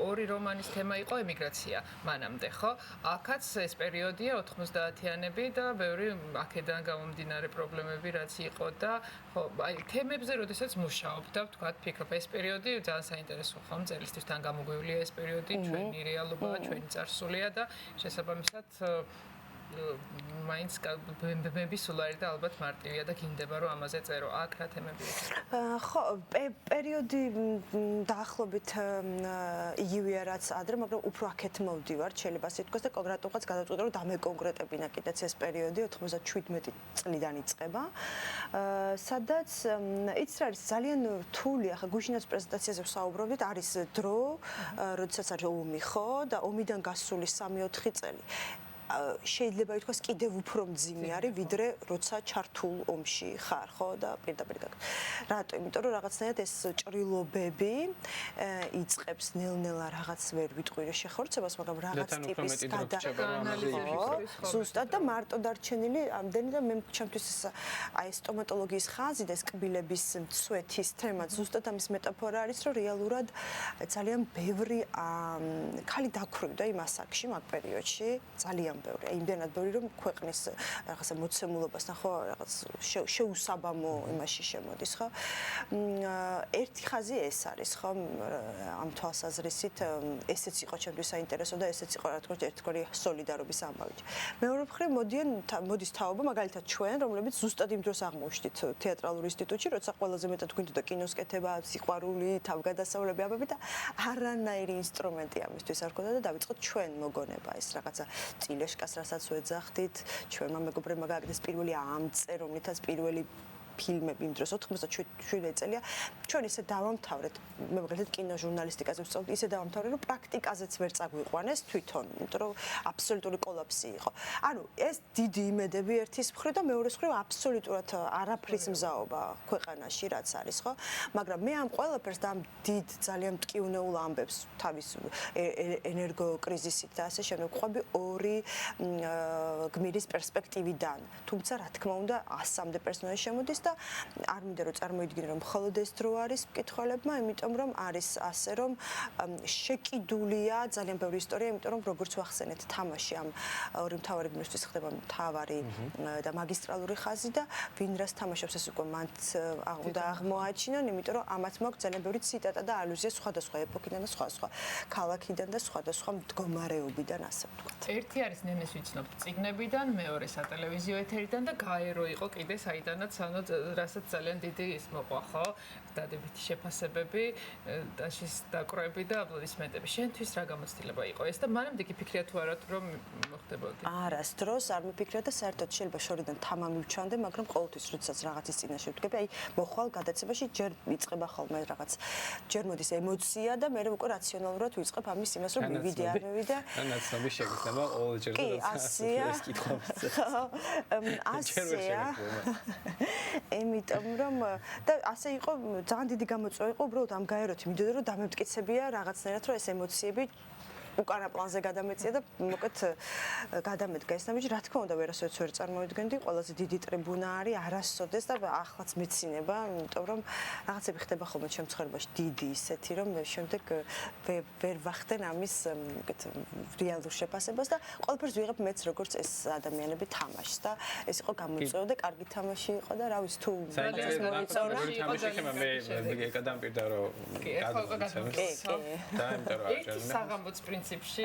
ორი რომანის თემა იყო ემიგრაცია მანამდე, ხო? აქაც ეს პერიოდია 90-იანები და ბევრი აქედან გამომდინარე პრობლემები რაც იყო და ხო, აი თემებზე როდესაც მუშაობ და ვთქვათ, ფიქრობ ეს პერიოდი ძალიან საინტერესო ხო, მწერლისთვის თან გამოგვივლია ეს პერიოდი, ჩვენი რეალობაა, ჩვენი წარსულია და შესაბამისად მაინც ბემბები სულ არის და ალბათ მარტივია და გინდება რომ ამაზე წერო აქ რა თემები იქნება. ხო, პერიოდი დაახლოებით იგივეა რაც ადრე, მაგრამ უფრო აქეთ მოვდივარ, შეიძლება ასე თქვას და კონკრეტულად გადავწყვიტე რომ დამეკონკრეტებინა კიდეც ეს პერიოდი 97 წლიდან იწყება. სადაც იც არის ძალიან რთული, ახლა გუშინაც პრეზენტაციაზე ვსაუბრობდით, არის დრო, როდესაც არის ომი, ხო, და ომიდან გასული 3-4 წელი. შეიძლება ითქვას კიდევ უფრო მძიმე არის ვიდრე როცა ჩართულ ომში ხარ ხო და პირდაპირ რატო? იმიტომ რომ რაღაცნაირად ეს ჭრილობები იწყებს ნელ-ნელა რაღაც ვერ ვიტყვირი შეხორცებას, მაგრამ რაღაც ტიპის ზუსტად და მარტო დარჩენილი ამდენი და მე ჩემთვის აი სტომატოლოგიის ხაზი და ეს კბილების მცვეთის თემა ზუსტად ამის მეტაფორა არის, რომ რეალურად ძალიან ბევრი ქალი დაქრუვდა იმ ასაკში, მაგ პერიოდში ძალიან ბევრი. იმდენად ბევრი, რომ ქვეყნის რაღაცა მოცემულობასთან ხო რაღაც შეუსაბამო იმაში შემოდის, ხო? ერთი ხაზი ეს არის, ხო? ამ თვალსაზრისით ესეც იყო ჩემთვის საინტერესო და ესეც იყო რა თქმა უნდა ერთგვარი სოლიდარობის ამბავი. მეორე მხრივ მოდის თაობა, მაგალითად ჩვენ, რომლებიც ზუსტად იმ დროს აღმოვჩნდით თეატრალურ ინსტიტუტში, როცა ყველაზე მეტად გვინდოდა კინოს კეთება, სიყვარული, თავგადასავლები აბები და არანაირი ინსტრუმენტი ამისთვის არ ქონდა და დავიწყოთ ჩვენ მოგონება ეს რაღაცა წილეშკას, რასაც ვეძახდით, ჩვენმა მეგობრებმა გააკეთეს პირველი ამწე, რომლითაც პირველი ფილმები იმ დროს 97 წელია ჩვენ ისე დავამთავრეთ მე მაგალითად კინოჟურნალისტიკაზე ვსწავლდი ისე დავამთავრე რომ პრაქტიკაზეც ვერ წაგვიყვანეს თვითონ იმიტომ რომ აბსოლუტური კოლაფსი იყო ანუ ეს დიდი იმედები ერთის მხრივ და მეორეს მხრივ აბსოლუტურად არაფრის მზაობა ქვეყანაში რაც არის ხო მაგრამ მე ამ ყველაფერს და ამ დიდ ძალიან მტკივნეულ ამბებს თავის ენერგოკრიზისით და ასე შემდეგ ყვები ორი გმირის პერსპექტივიდან თუმცა რა თქმა უნდა 100-მდე პერსონაჟი შემოდის და არ მინდა რომ წარმოიდგინე რომ მხოლოდ ეს დრო არის მკითხველებმა, იმიტომ რომ არის ასე რომ შეკიდულია ძალიან ბევრი ისტორია, იმიტომ რომ როგორც ვახსენეთ, თამაში ამ ორი მთავარი გმირისთვის ხდება მთავარი და მაგისტრალური ხაზი და ვინ რას თამაშობს ეს უკვე მანდ უნდა აღმოაჩინონ, იმიტომ რომ ამათ მაქვს ძალიან ბევრი ციტატა და ალუზია სხვადასხვა ეპოქიდან და სხვადასხვა ქალაქიდან და სხვადასხვა მდგომარეობიდან ასე ვთქვათ. ერთი არის ნენეს ვიცნობთ წიგნებიდან, მეორე სატელევიზიო ეთერიდან და გაერო იყო კიდე საიდანაც ანუ რასაც ძალიან დიდი ის მოყვა ხო დადებითი შეფასებები დაშის დაკვრები და აპლოდისმენტები შენთვის რა გამოცდილება იყო ეს და მანამდე კი ფიქრია თუ არა რომ მოხდებოდა არასდროს არ მიფიქრია და საერთოდ შეიძლება შორიდან თამამივჩამდე მაგრამ ყოველთვის როდესაც რაღაცის წინაშე ვდგები აი მოხვალ გადაცემაში ჯერ იწყება ხოლმე რაღაც ჯერ მოდის ემოცია და მე უკვე რაციონალურად ვიწყებ ამის იმას რომ მივიდე არ მივიდე ნაცნობი შეგრძნება ყოველჯერ კი ასეა ასეა იმიტომ რომ და ასე იყო ძალიან დიდი გამოწვევა იყო უბრალოდ ამ გაეროთი მიდოდა რომ დამემტკიცებია რაღაცნაირად რომ ეს ემოციები უკანა პლანზე გადამეწია და მოკეთ გადამედგა ეს ნაბიჯი რა თქმა უნდა ვერასოდეს ვერ წარმოვიდგენდი ყველაზე დიდი ტრიბუნა არის არასოდეს და ახლაც მეცინება იმიტომ რომ რაღაცები ხდება ხოლმე ჩემ ცხოვრებაში დიდი ისეთი რომ მე შემდეგ ვერ ვახდენ ამის მოკეთ რეალურ შეფასებას და ყველაფერს ვიღებ მეც როგორც ეს ადამიანები თამაშს და ეს იყო გამოწვევა და კარგი თამაში იყო და რა ვიცი თუ მე გადამპირდა რომ პრინციპში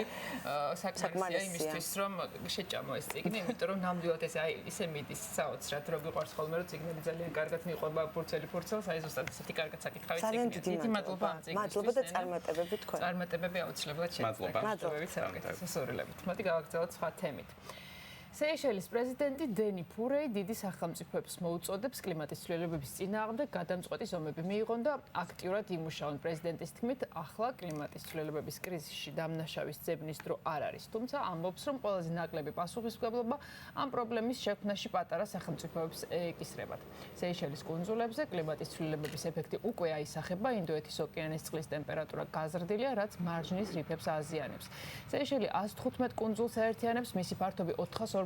საკმარისია იმისთვის რომ შეჭამო ეს წიგნი, იმიტომ რომ ნამდვილად ეს აი ისე მიდის საოცრად რომ გიყვარს ხოლმე რომ წიგნები ძალიან კარგად მიყვება ფურცელს, აი ზუსტად ესეთი კარგად საკითხავი წიგნი. დიდი მადლობა ამ წიგნისთვის. მადლობა და წარმატებები თქვენ. წარმატებები აუცილებლად შეგვიძლია. მადლობა. სასურველებით. მოდი გავაგრძელოთ სხვა თემით. სეიშელის პრეზიდენტი დენი ფურეი დიდი სახელმწიფოებს მოუწოდებს კლიმატის ცვლილებების წინააღმდეგ გადამწყვეტი ზომები მიიღონ და აქტიურად იმუშაონ. პრეზიდენტის თქმით, ახლა კლიმატის ცვლილებების კრიზისში დამნაშავის ძებნის დრო არ არის. თუმცა ამბობს, რომ ყველაზე ნაკლები პასუხისმგებლობა ამ პრობლემის შექმნაში პატარა სახელმწიფოებს ეკისრებათ. სეიშელის კუნძულებზე კლიმატის ცვლილებების ეფექტი უკვე აისახება, ინდოეთის ოკეანის წყლის ტემპერატურა გაზრდილია, რაც მარჯნის რიფებს აზიანებს. სეიშელი 115 კუნძულს აერთიანებს, მისი ფართობი 455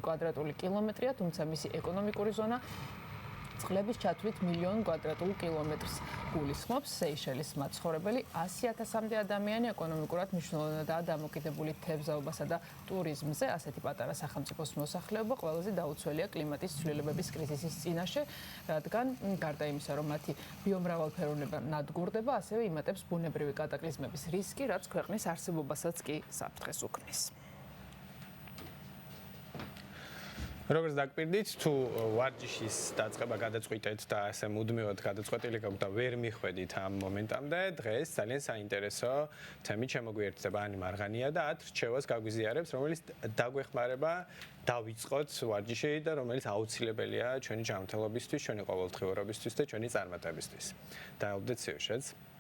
კვადრატული კილომეტრია, თუმცა მისი ეკონომიკური ზონა წყლების ჩათვლით 1,000,000 კვადრატულ კილომეტრს გულისხმობს. სეიშელის მაცხოვრებელი 100,000-მდე ადამიანი ეკონომიკურად მნიშვნელოვნადაა დამოკიდებული თევზაობასა და ტურიზმზე. ასეთი პატარა სახელმწიფოს მოსახლეობა ყველაზე დაუცველია კლიმატის ცვლილებების კრიზისის წინაშე, რადგან გარდა იმისა, რომ მათი ბიომრავალფეროვნება ნადგურდება, ასევე იმატებს ბუნებრივი კატაკლიზმების რისკი, რაც ქვეყნის არსებობასაც კი საფრთხეს უქმნის. როგორც დაგპირდით, თუ ვარჯიშის დაწყება გადაწყვიტეთ და ასე მუდმივად გადაწყვეტილი გაქვთ და ვერ მიხვედით ამ მომენტამდე, დღეს ძალიან საინტერესო თემით შემოგვიერთდება ანი მარღანია და 10 რჩევას გაგვიზიარებს, რომელიც დაგვეხმარება დავიწყოთ ვარჯიში და რომელიც აუცილებელია ჩვენი ჯანმრთელობისთვის, ჩვენი ყოველდღიურობისთვის და ჩვენი წარმატებისთვის. დაელოდეთ სიუჟეტს.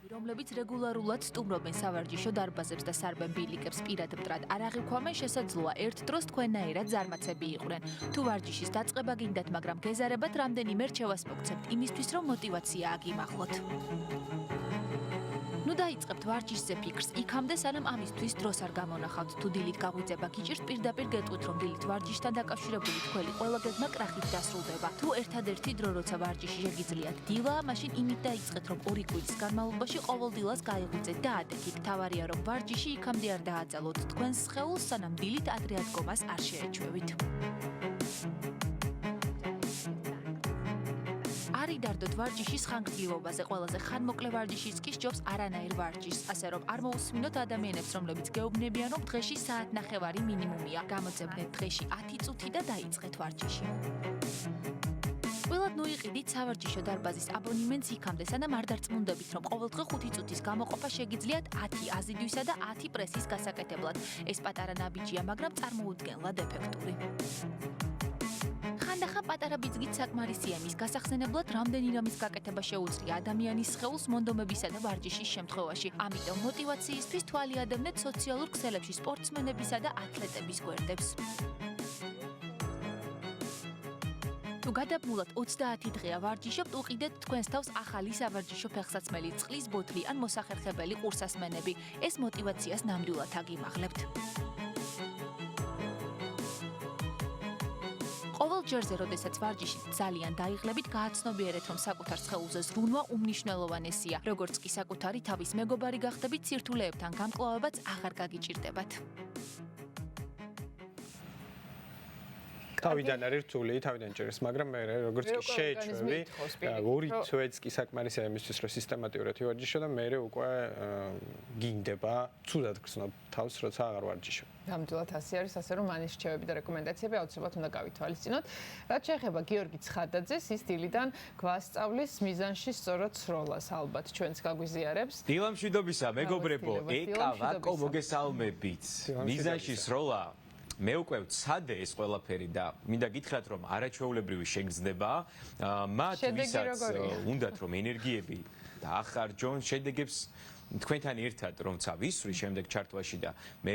რომლებიც რეგულარულად სტუმრობენ სავარჯიშო დარბაზებს და სარბენ ბილიკებს პირად მტრად არ აღიქვამენ, შესაძლოა ერთ დროს თქვენნაირად ზარმაცები იყვნენ. თუ ვარჯიშის დაწყება გინდათ, მაგრამ გეზარებათ რამდენიმე რჩევას მოგცემთ იმისთვის, რომ მოტივაცია აგიმახლოთ. ნუ დაიწყებთ ვარჯიშზე ფიქრს, იქამდე სანამ ამისთვის დროს არ გამონახავთ. თუ დილით გაღვიძება გიჭირთ, პირდაპირ გეტყვით, რომ დილით ვარჯიშთან დაკავშირებული თქვენი ყველა გეგმა კრახით დასრულდება. თუ ერთადერთი დრო, როცა ვარჯიში შეგიძლიათ დილა, მაშინ იმით დაიწყეთ, რომ 2 კვირის განმავლობაში ყოველ დილას გაიღვიძეთ და ადექით. თავარია, რომ ვარჯიში იქამდე არ დააძალოთ თქვენს სხეულს, სანამ დილით ადრე ადგომას არ შეეჩვევით. არი დარდოთ ვარჯიშის ხანგრძლივობაზე, ყველაზე ხანმოკლე ვარჯიშიც კი სჯობს არანაირ ვარჯიშს, ასე რომ არ მოусმინოთ ადამიანებს, რომლებიც გეუბნებიან, რომ დღეში საათნახევარი მინიმუმია. გამოძებნეთ დღეში 10 წუთი და დაიწყეთ ვარჯიში. ყველად ნუიყიდით სავარჯიშო დარბაზის აბონემენტს იქამდე, სანამ არ დარწმუნდებით, რომ ყოველდღე 5 წუთის გამოყოფა შეგიძლიათ 10 აზიდვისა და 10 პრესის გასაკეთებლად. ეს პატარა ნაბიჯია, მაგრამ წარმოუდგენლად ეფექტური. ხანდახან პატარა ბიძგით საკმარისია მის გასახსენებლად, რამდენი რამის გაკეთება შეუძლია ადამიანის სხეულს მონდომებისა და ვარჯიშის შემთხვევაში. ამიტომ მოტივაციისთვის თვალი ადევნეთ სოციალურ ქსელებში სპორტსმენებისა და ათლეტების გვერდებს. თუ გადაბმულად 30 დღეა ვარჯიშობთ, უყიდეთ თქვენს თავს ახალი სავარჯიშო ფეხსაცმელი, წყლის ბოთლი ან მოსახერხებელი ყურსასმენები. ეს მოტივაციას ნამდვილად აგიმაღლებთ. ყოველ ჯერზე, როდესაც ვარჯიში ძალიან დაიღლებით, გააცნობიერეთ, რომ საკუთარ სხეულზე ზრუნვა უმნიშვნელოვანესია. როგორც კი საკუთარი თავის მეგობარი გახდებით, სირთულეებთან გამკლავებაც აღარ გაგიჭირდებათ. თავიდან არის რთული, თავიდან ჭირს, მაგრამ მე როგორც კი შეეჩვევი, 2 თვეც კი საკმარისია იმისთვის, რომ სისტემატურად ივარჯიშო და მე უკვე გინდება ცუდად გრძნობ თავს, როცა აღარ ვარჯიშობ. ნამდვილად ასე არის, ასე რომ მანის რჩევები და რეკომენდაციები აუცილებლად უნდა გავითვალისწინოთ. რაც შეეხება გიორგი ცხადაძეს, ის დილიდან გვასწავლის მიზანში სწორად სროლას, ალბათ ჩვენც გაგვიზიარებს. დილა მშვიდობისა, მეგობრებო, ეკა ვაკო მოგესალმებით. მიზანში სროლა მე უკვე ვცადე ეს ყველაფერი და მინდა გითხრათ, რომ არაჩვეულებრივი შეგრძნება, მათ ვისაც უნდათ რომ ენერგიები დაახარჯონ, შედეგებს თქვენთან ერთად რომცა ვისვრი შემდეგ ჩართვაში და მე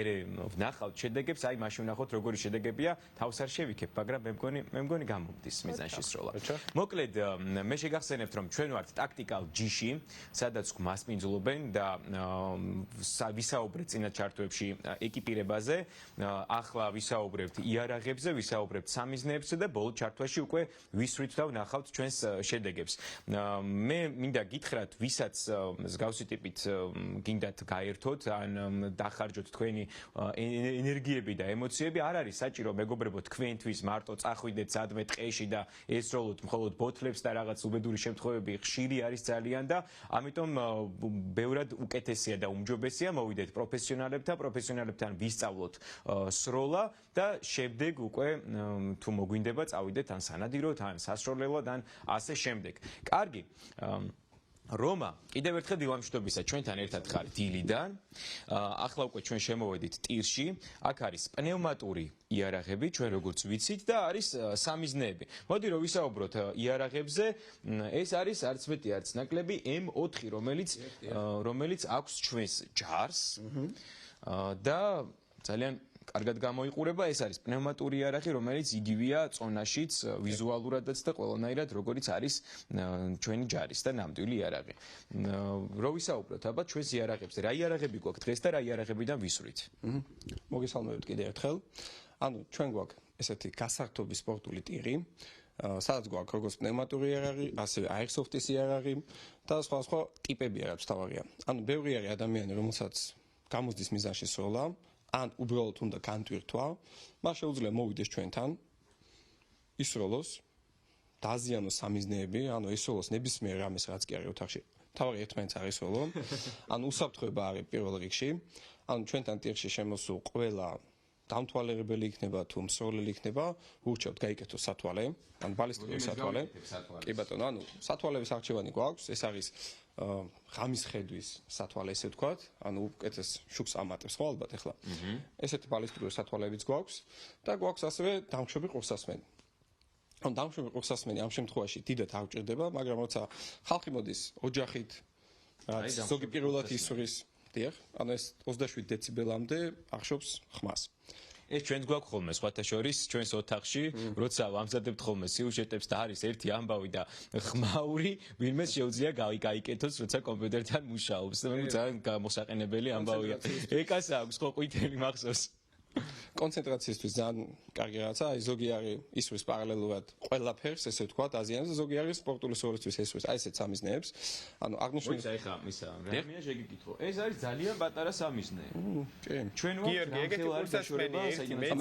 ვნახავთ შედეგებს, აი მაშინ ვნახოთ როგორი შედეგებია, თავს არ შევიქებ, მაგრამ მე მგონი გამომდის მიზანში სროლა. მოკლედ, მე შეგახსენებთ, რომ ჩვენ ვართ ტაქტიკალ ჯიში, სადაც მასპინძლობენ და ვისაუბრეთ წინა ჩართვებში ეკიპირებაზე, ახლა ვისაუბრებთ იარაღებზე, ვისაუბრებთ სამიზნეებზე და ბოლო ჩართვაში უკვე ვისვრით და ვნახავთ ჩვენს შედეგებს. მე მინდა გითხრათ, ვისაც მსგავსი ტიპით გინდათ გაერთოთ ან დახარჯოთ თქვენი ენერგიები და ემოციები, არ არის საჭირო მეგობრებო თქვენთვის მარტო წახვიდეთ სადმე ტყეში და ესროლოთ მხოლოდ ბოთლებს და რაღაც უბედური შემთხვევები ხშირი არის ძალიან და ამიტომ ბევრად უკეთესია და უმჯობესია მოვიდეთ პროფესიონალებთან ვისწავლოთ სროლა და შემდეგ უკვე თუ მოგვინდება წავიდეთ ან სანადიროდ ან სასროლელად ან ასე შემდეგ. კარგი. რომა, კიდევ ერთხელ დილამშვიდობისა, ჩვენთან ერთად ხარ დილიდან. ახლა უკვე ჩვენ შემოვედით ტირში. აქ არის პნევმატური იარაღები, ჩვენ როგორც ვიცით და არის სამიზნეები. მოდი რომ ვისაუბროთ იარაღებზე. ეს არის არც მეტი არც ნაკლები M4, რომელიც აქვს ჩვენს ჯარს და ძალიან კარგად გამოიყურება. ეს არის პნევმატური იარაღი, რომელიც იგივეა წონაშიც, ვიზუალურადაც და ყველანაირად, როგორც არის ჩვენი ჯარის და ნამდვილი იარაღი. რო ვისაუბროთ აბა ჩვენს იარაღებზე, რა იარაღები გვაქვს დღეს და რა იარაღებიდან ვისვრით? მოგესალმებით კიდევ ერთხელ. ანუ ჩვენ გვაქვს ესეთი გასართობი სპორტული ტირი, სადაც გვაქვს როგორც პნევმატური იარაღი, ასევე აირსოფტის იარაღი და სხვა ტიპები აქვს თავარია. ანუ ბევრი არის ადამიანი, რომელსაც გამოსდის მიზანში სროლა, ან უბრალოდ უნდა განტვირთვა, მას შეუძლია მოვიდეს ჩვენთან, ისროლოს, დააზიანოს სამიზნეები, ანუ ისროლოს ნებისმიერ რამეს, რაც კი არის ოთახში. თავი ერთმანეთს არ ისროლო, ანუ უსაფრთხოება არის პირველ რიგში, ანუ ჩვენთან ტირში შემოსულ ყველა დამთვალიერებელი იქნება თუ მსროლელი იქნება, ურჩევთ გაიკეთოს სათვალე, ანუ ბალისტიკური სათვალე. კი ბატონო, ანუ სათვალების არჩევანი გვაქვს, ეს არის ღამის ხედვის სათვალე, ესე ვთქვათ, ანუ უკეთეს შუქს ამატებს ხო ალბათ ახლა. ესეთი ბალისტიკური სათვალებიც გვაქვს და გვაქვს ასევე დამხშვები ყურსასმენი. ანუ დამხშვები ყურსასმენი ამ შემთხვევაში დიდად არ ვჭირდება, მაგრამ როცა ხალხი მოდის ოჯახით, რაც ზოგი პირველად ისვრის, დიახ, ანუ ეს 27 დეციბელამდე ახშობს ხმას. ეს ჩვენს გვაქვს ხოლმე სხვათა შორის ჩვენს ოთახში, როცა ვამზადებთ ხოლმე სიუჟეტებს და არის ერთი ამბავი და ხმაური, ვინმე შეუძლია გაიკეთოს, როცა კომპიუტერთან მუშაობს. და მე ძალიან გამოსაყენებელი ამბავია. ეკას აქვს ხო ყვითელი მახსოვს. კონცენტრაციისთვის ძალიან კარგი რაღაცა, აი ზოგი არის ისვრის პარალელურად ყველაფერს, ესე ვთქვათ, აზიანზე, ზოგი არის სპორტული სურვილისთვის ესვრის, აი ესეც სამიზნეებს. ანუ აღნიშნული მოიცა ეხა მისა, რამეა შეგიკითხო. ეს არის ძალიან პატარა სამიზნე. კი. ჩვენ ვართ ეგეთი კურსაშორება,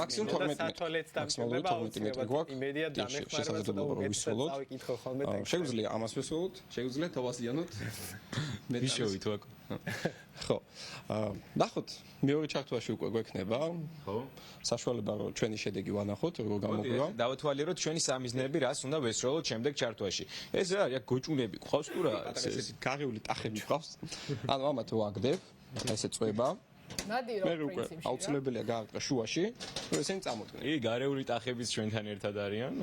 მაქსიმუმ 12 მეტრი გვაქვს. იმედია დამეხმარება ვისწავლოთ. შეგვიძლია ამას ვისწავლოთ, შეგვიძლია თავაზიანოთ. ვიშოვით ვაკ. ხო. ნახოთ, მეორე ჩართვაში უკვე გვექნება. ხო. საშუალება რომ ჩვენი შედეგი ვანახოთ, როგორ გამოგვივა. დავათვალიეროთ ჩვენი სამიზნეები, რას უნდა ვესროლოთ შემდეგ ჩართვაში. ეს რა არის, გოჭუნები ყავს თუ რა? ეს გარეული ტახები ყავს. ანუ ამათ ვაგდებ, ესე წვება. ნადირო პრინციპში. აუცილებელია გააკრა შუაში, რომ ესენი წამოდგნენ. კი, გარეული ტახებიც ჩვენთან ერთად არიან.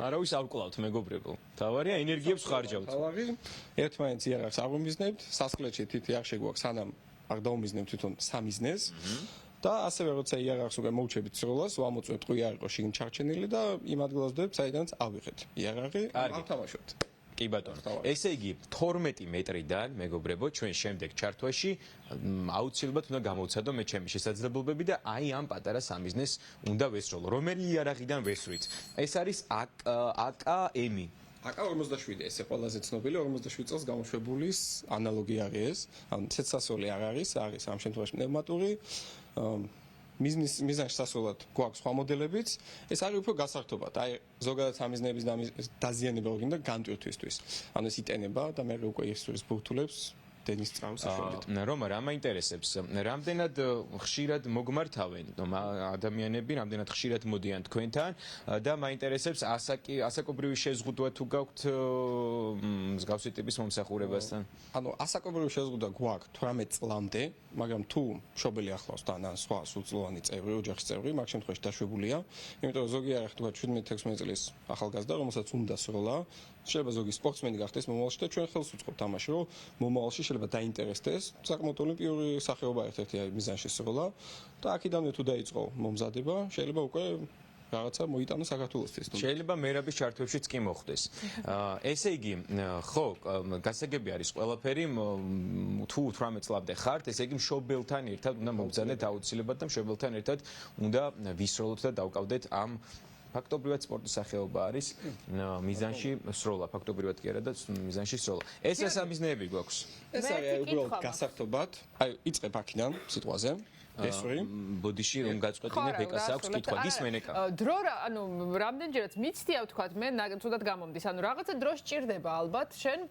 არავის არ ვკლავთ, მეგობრებო. თავარია ენერგიებს ხარჯავთ. თავარი ერთმანეთს იარაღს არ ვიმიზნებთ, სასკლეთში თითი არ შეგვაქვს, სანამ არ დავუმიზნებთ თვითონ სამიზნეს. და ასევე როცა იარაღს უკვე მოვჩებით სროლას, ვამოწმებთ ყო იარაღი შიგნ ჩარჩენილი და იმ ადგილას ვდებ, საიდანაც ავიღეთ. იარაღი ავთამაშოთ. კი ბატონო. ესე იგი 12 მეტრიდან, მეგობრებო, ჩვენ შემდეგ ჩართვაში აუცილებლად უნდა გამოვცადო მე ჩემი შესაძლებლობები და აი ამ პატარა სამიზნეს უნდა ვესროლო. რომელი იარაღიდან ვესვრით? ეს არის აკ-მ. აკ-47 ესე ყველაზე ცნობილი 47 წელს გამოშვებული ანალოგი არის ეს. ანუ ცეცასოლი არ არის ამ შემთხვევაში პნევმატური. მიზანში სასრულად გვაქვს სხვა მოდელებიც. ეს არის უფრო გასართობად. აი ზოგადად სამიზნეების დაზიანება რო გინდა განტვირთვისთვის. ანუ ეს იტენება და მე უკვე ისვრის ბურთულებს დენის წამს საშუალებით. რომა რა მაინტერესებს? რამდენად ხშირად მოგმართავენ ადამიანები, რამდენად ხშირად მოდიან თქვენთან და მაინტერესებს ასაკობრივი შეზღუდვა თუ გაქვთ მსგავსი ტიპის მომსახურებასთან? ანუ ასაკობრივი შეზღუდვა გვაქვს 18 წლამდე, მაგრამ თუ მშობელი ახლავს თან ან სხვა სრულწლოვანი წევრი, ოჯახის წევრი, მაგ შემთხვევაში დაშვებულია, იმიტომ რომ ზოგი არის თქვა 17-16 წლის ახალგაზრდა, რომელსაც უნდა სროლა, შეიძლება ზოგი სპორტსმენი გახდეს მომავალში და ჩვენ ხელს უწყობთ ამაში, რომ მომავალში შეიძლება დაინტერესდეს, საკმაოდ ოლიმპიური სახეობა ერთ-ერთი მიზანში სროლა და აქედანვე თუ დაიწყო მომზადება, შეიძლება უკვე რაღაცა მოიტანო საქართველოსთვის. შეიძლება მერაბის ჩართვებშიც კი მოხდეს. ესე იგი, ხო, გასაგები არის ყველაფერი, თუ 18 წლამდე ხართ, ესე იგი მშობელთან ერთად უნდა მობრძანეთ აუცილებლად და მშობელთან ერთად უნდა ვისროლოთ და დავკავდეთ ამ ფაქტობრივად სპორტის სახეობა არის მიზანში სროლა, ფაქტობრივად კი არა და მიზანში სროლა. ეს სამიზნეები გვაქვს. ეს არის უბრალოდ გასართობად. აი, იწყებ აქედან სიტყვაზე. ესვრი ბოდიში რომ გაწყვეტინებ ეკას აქვს კითხვა გისმენ ეკა დრო ანუ რამდენჯერაც მიცდია ვთქვათ მე თუდად გამომდის ანუ რაღაცა დრო სჭირდება ალბათ შენ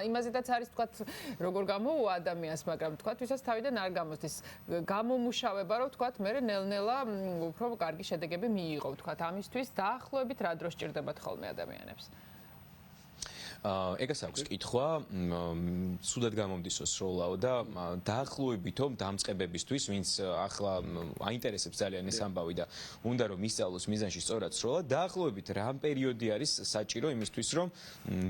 იმაზედაც არის ვთქვათ როგორ გამოუვა ადამიანს მაგრამ ვთქვათ ვისაც თავიდან არ გამოსდის გამომუშავება რომ ვთქვათ მე ნელ-ნელა უფრო კარგი შედეგები მიიღო ვთქვათ ამისთვის დაახლოებით რა დრო სჭირდებათ ხოლმე ადამიანებს ეგას აქვს კითხვა, სულად გამომდისო სროლაო და დაახლოებითო დამწყებებისთვის, ვინც ახლა აინტერესებს ძალიან ეს ამბავი და უნდა რომ ისწავლოს მიზანში სწორად სროლა, დაახლოებით რა პერიოდი არის საჭირო იმისთვის, რომ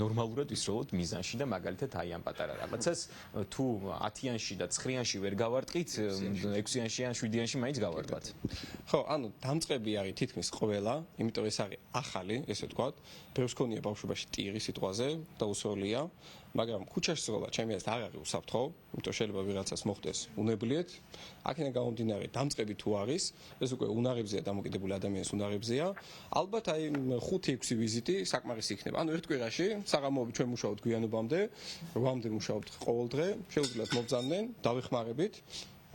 ნორმალურად ვისროლოთ მიზანში და მაგალითად აი ამ პატარა რაღაცას თუ 10-იანში და 9-იანში ვერ გავარტყით, 6-იანში ან 7-იანში მაინც გავარტყათ. ხო, ანუ დამწყები არის თითქმის ყველა, იმიტომ ეს არის ახალი, ესე ვთქვათ, ბევრს ქონია ბავშვობაში ტირი სიტყვაზე და უსროლია, მაგრამ ქუჩაში სროლა ჩემი აზრით არ არის უსაფრთხო, იმიტომ შეიძლება ვიღაცას მოხდეს უნებლიეთ. აქედან გამომდინარე, დამწყები თუ არის, ეს უკვე უნარებზეა დამოკიდებული ადამიანის უნარებზეა. ალბათ აი 5-6 ვიზიტი საკმარისი იქნება. ანუ ერთ კვირაში საღამოობით ჩვენ მუშაობთ გვიანობამდე, 8-მდე მუშაობთ ყოველ დღე, შეუძლიათ მობრძანდნენ, დავეხმარებით,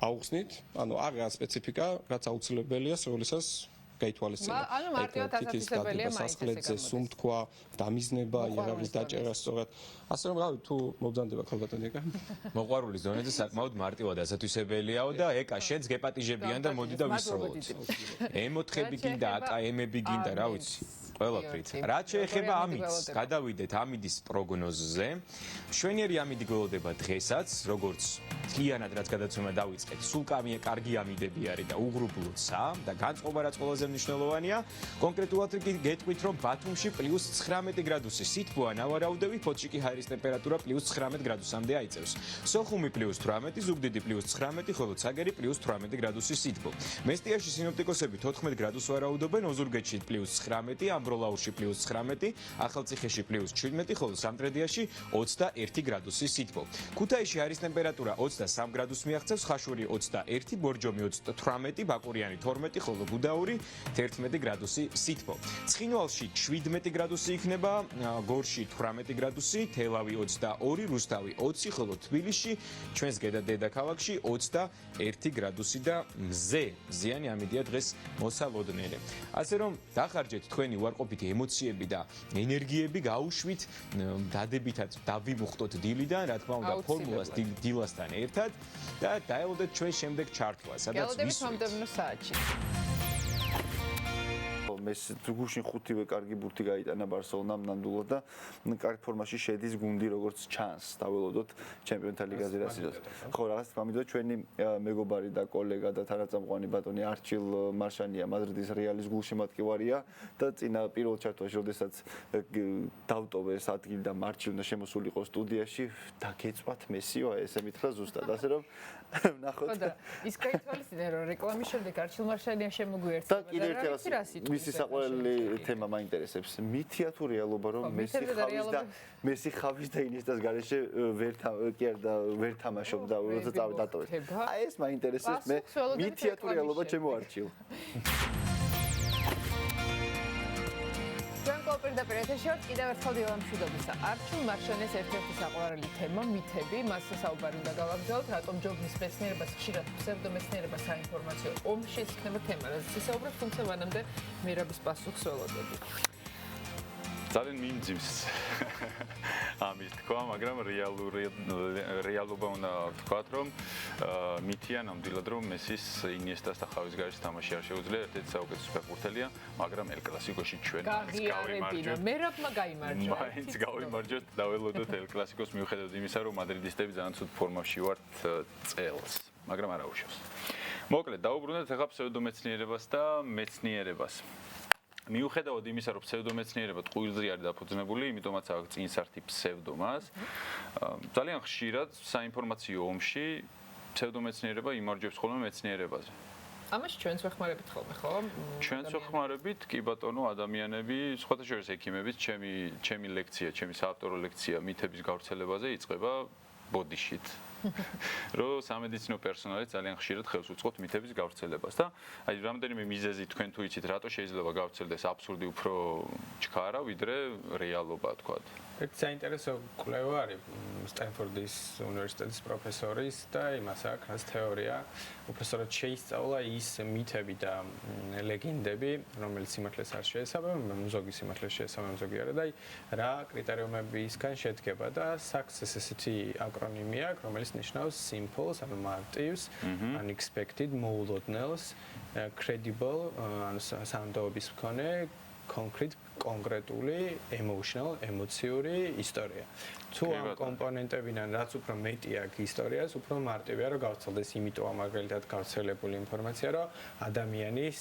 აუხსნით, ანუ არა სპეციფიკა, რაც აუცილებელია სროლისას გაითვალისწინოთ. ანუ მარტივად ასაფისებელია სასახლეზე სუმთქვა, დამიზნება, იარაღის დაჭერა სწორად. ასე რომ რავი, თუ მობრძანდება ქალბატონი ეკა. მოყვარულის დონეზე საკმაოდ მარტივად ასათვისებელიაო და ეკა შენს გეპატიჟებიან და მოდი და ვისროლოთ. ემოთხები გინდა, აკ-მები გინდა, რა ვიცი. ყველაფრით. რაც შეეხება ამიდს, გადავიდეთ ამიდის პროგნოზზე. მშვენიერი ამიდი გველოდება დღესაც, როგორც მთლიანად რაც გადაცემა დავიწყეთ, სულ კარგი ამიდები არის და უღრუბლოცა და განწყობა რაც ყველაზე მნიშვნელოვანია, კონკრეტულად გეტყვით, რომ ბათუმში +19 გრადუსი სითბოა, ნავარაუდები, ფოთში კი ჰაერის ტემპერატურა +19 გრადუსამდე აიწევს. სოხუმი +18, ზუგდიდი +19, ხოლო ცაგერი +18 გრადუსი სითბო. მესტიაში სინოპტიკოსები 14 გრადუსს ვარაუდობენ, ოზურგეთში +19, ამბროლაურში +19, ახალციხეში +17, ხოლო სამტრედიაში 21 გრადუსი სითბო. ქუთაისში ჰაერის ტემპერატურა 23 გრადუსს მიაღწევს, ხაშური 21, ბორჯომი 28, ბაკურიანი 12, ხოლო გუდაური 11 გრადუსი სითბო. ცხინვალში 17 გრადუსი იქნება, გორში 18 გრადუსი, თელავი 22, რუსთავი 20, ხოლო თბილისში, ჩვენს დედაქალაქში 21 გრადუსი და მზიანი ამიდია დღეს მოსალოდნელი. ასე რომ დახარჯეთ თქვენი უარყოფითი ემოციები და ენერგიები, გაუშვით დადებითად დავიმუხტოთ დილიდან, რა თქმა უნდა, ფორმულას დილასთან ერთად და დაელოდეთ ჩვენ შემდეგ ჩართვას, სადაც გელოდებით მომდევნო საათში. მეს გუშინ 5-ვე კარგი ბურთი გაიტანა ბარსელონამ ნამდვილად და კარგ ფორმაში შედის გუნდი როგორც ჩანს დაველოდოთ ჩემპიონთა ლიგაზე რა სიტყვას. ხო, რაღაც თქმა მინდოდა ჩვენი მეგობარი და კოლეგა და თანაწამყვანი ბატონი არჩილ მარშანია მადრიდის რეალის გულშემატკივარია და წინა პირველ ჩართვაში, როდესაც დავტოვე ეს ადგილი და მარჩილ უნდა შემოსულიყო სტუდიაში, დაგეწვათ მესიო, ესე მითხრა ზუსტად, ასე რომ ნახოთ. ხო და ის გაითვალისწინე რომ რეკლამის შემდეგ არჩილ მარშანია შემოგვიერთდა და კიდევ ერთი მისი საყვარელი თემა მაინტერესებს. მითია თუ რეალობა რომ მესი ხავის და ინესტას გარეშე ვერ თამაშობდა, როცა დატოვეს. აი ეს მაინტერესებს მე. მითია თუ რეალობა ჩემო არჩილ. პირდაპირ ეთერში ვართ, კიდევ ერთხელ დილა მშვიდობისა. არჩილ მარშანეს ერთ-ერთი საყვარელი თემა მითები, მას საუბარი უნდა გავაგრძელოთ, რატომ ჯობნის მეცნიერებას ხშირად ფსევდომეცნიერება საინფორმაციო ომში ეს იქნება თემა, რაზეც ისაუბრებთ, თუმცა მანამდე მირაბის პასუხს ველოდები. ძალიან მიმძიმს ამის თქვა, მაგრამ რეალობა უნდა ვთქვათ, რომ მითია ნამდვილად, რომ მესის ინიესტას და ხავის გარეშე თამაში არ შეუძლია, ერთ-ერთი საუკეთესო ფეხბურთელია, მაგრამ ელ კლასიკოში ჩვენ გავიმარჯვებთ. მერაბმა გაიმარჯვა. მაინც გავიმარჯვეთ, დაველოდოთ ელ კლასიკოს მიუხედავად იმისა, რომ მადრიდისტები ძალიან ცუდ ფორმაში ვართ წელს, მაგრამ არ აუშავს. მოკლედ, დაუბრუნდეთ ახლა ფსევდომეცნიერებას და მეცნიერებას. მიუხედავად იმისა, რომ ფსევდომეცნიერება ტყუილზე არის დაფუძნებული, იმიტომაც აქვს წინსართი ფსევდომას. ძალიან ხშირად საინფორმაციო ომში ფსევდომეცნიერება იმარჯვებს ხოლმე მეცნიერებაზე. ამაში ჩვენც ვეხმარებით ხოლმე, ხო? ჩვენც ვეხმარებით, კი ბატონო, ადამიანები, სხვათა შორის ექიმების, ჩემი ლექცია, ჩემი საავტორო ლექცია მითების გავრცელებაზე იწყება ბოდიშით. რომ სამედიცინო პერსონალი ძალიან ხშირად ხელს უწყობთ მითების გავრცელებას და აი რამდენიმე მიზეზი თქვენ თუ იცით რატო შეიძლება გავრცელდეს აბსურდი უფრო ჩქარა ვიდრე რეალობა თქვა. ერთი საინტერესო კვლევა არის სტენფორდის უნივერსიტეტის პროფესორის და იმას აქვს რაც თეორია უბრალოდ შეისწავლა ის მითები და ლეგენდები რომელიც სიმართლეს არ შეესაბამება, ზოგი სიმართლეს შეესაბამება, ზოგი არა და აი რა კრიტერიუმებისგან შედგება და success ესეთი აკრონიმი აქვს რომელიც ნიშნავს simples, ანუ მარტივს, unexpected, მოულოდნელს, credible, ანუ სანდოობის მქონე, concrete, კონკრეტული, emotional, ემოციური ისტორია. თუ ამ კომპონენტებიდან რაც უფრო მეტი აქვს ისტორიას, უფრო მარტივია რომ გავრცელდეს, იმიტომ მაგალითად გავრცელებული ინფორმაცია, რომ ადამიანის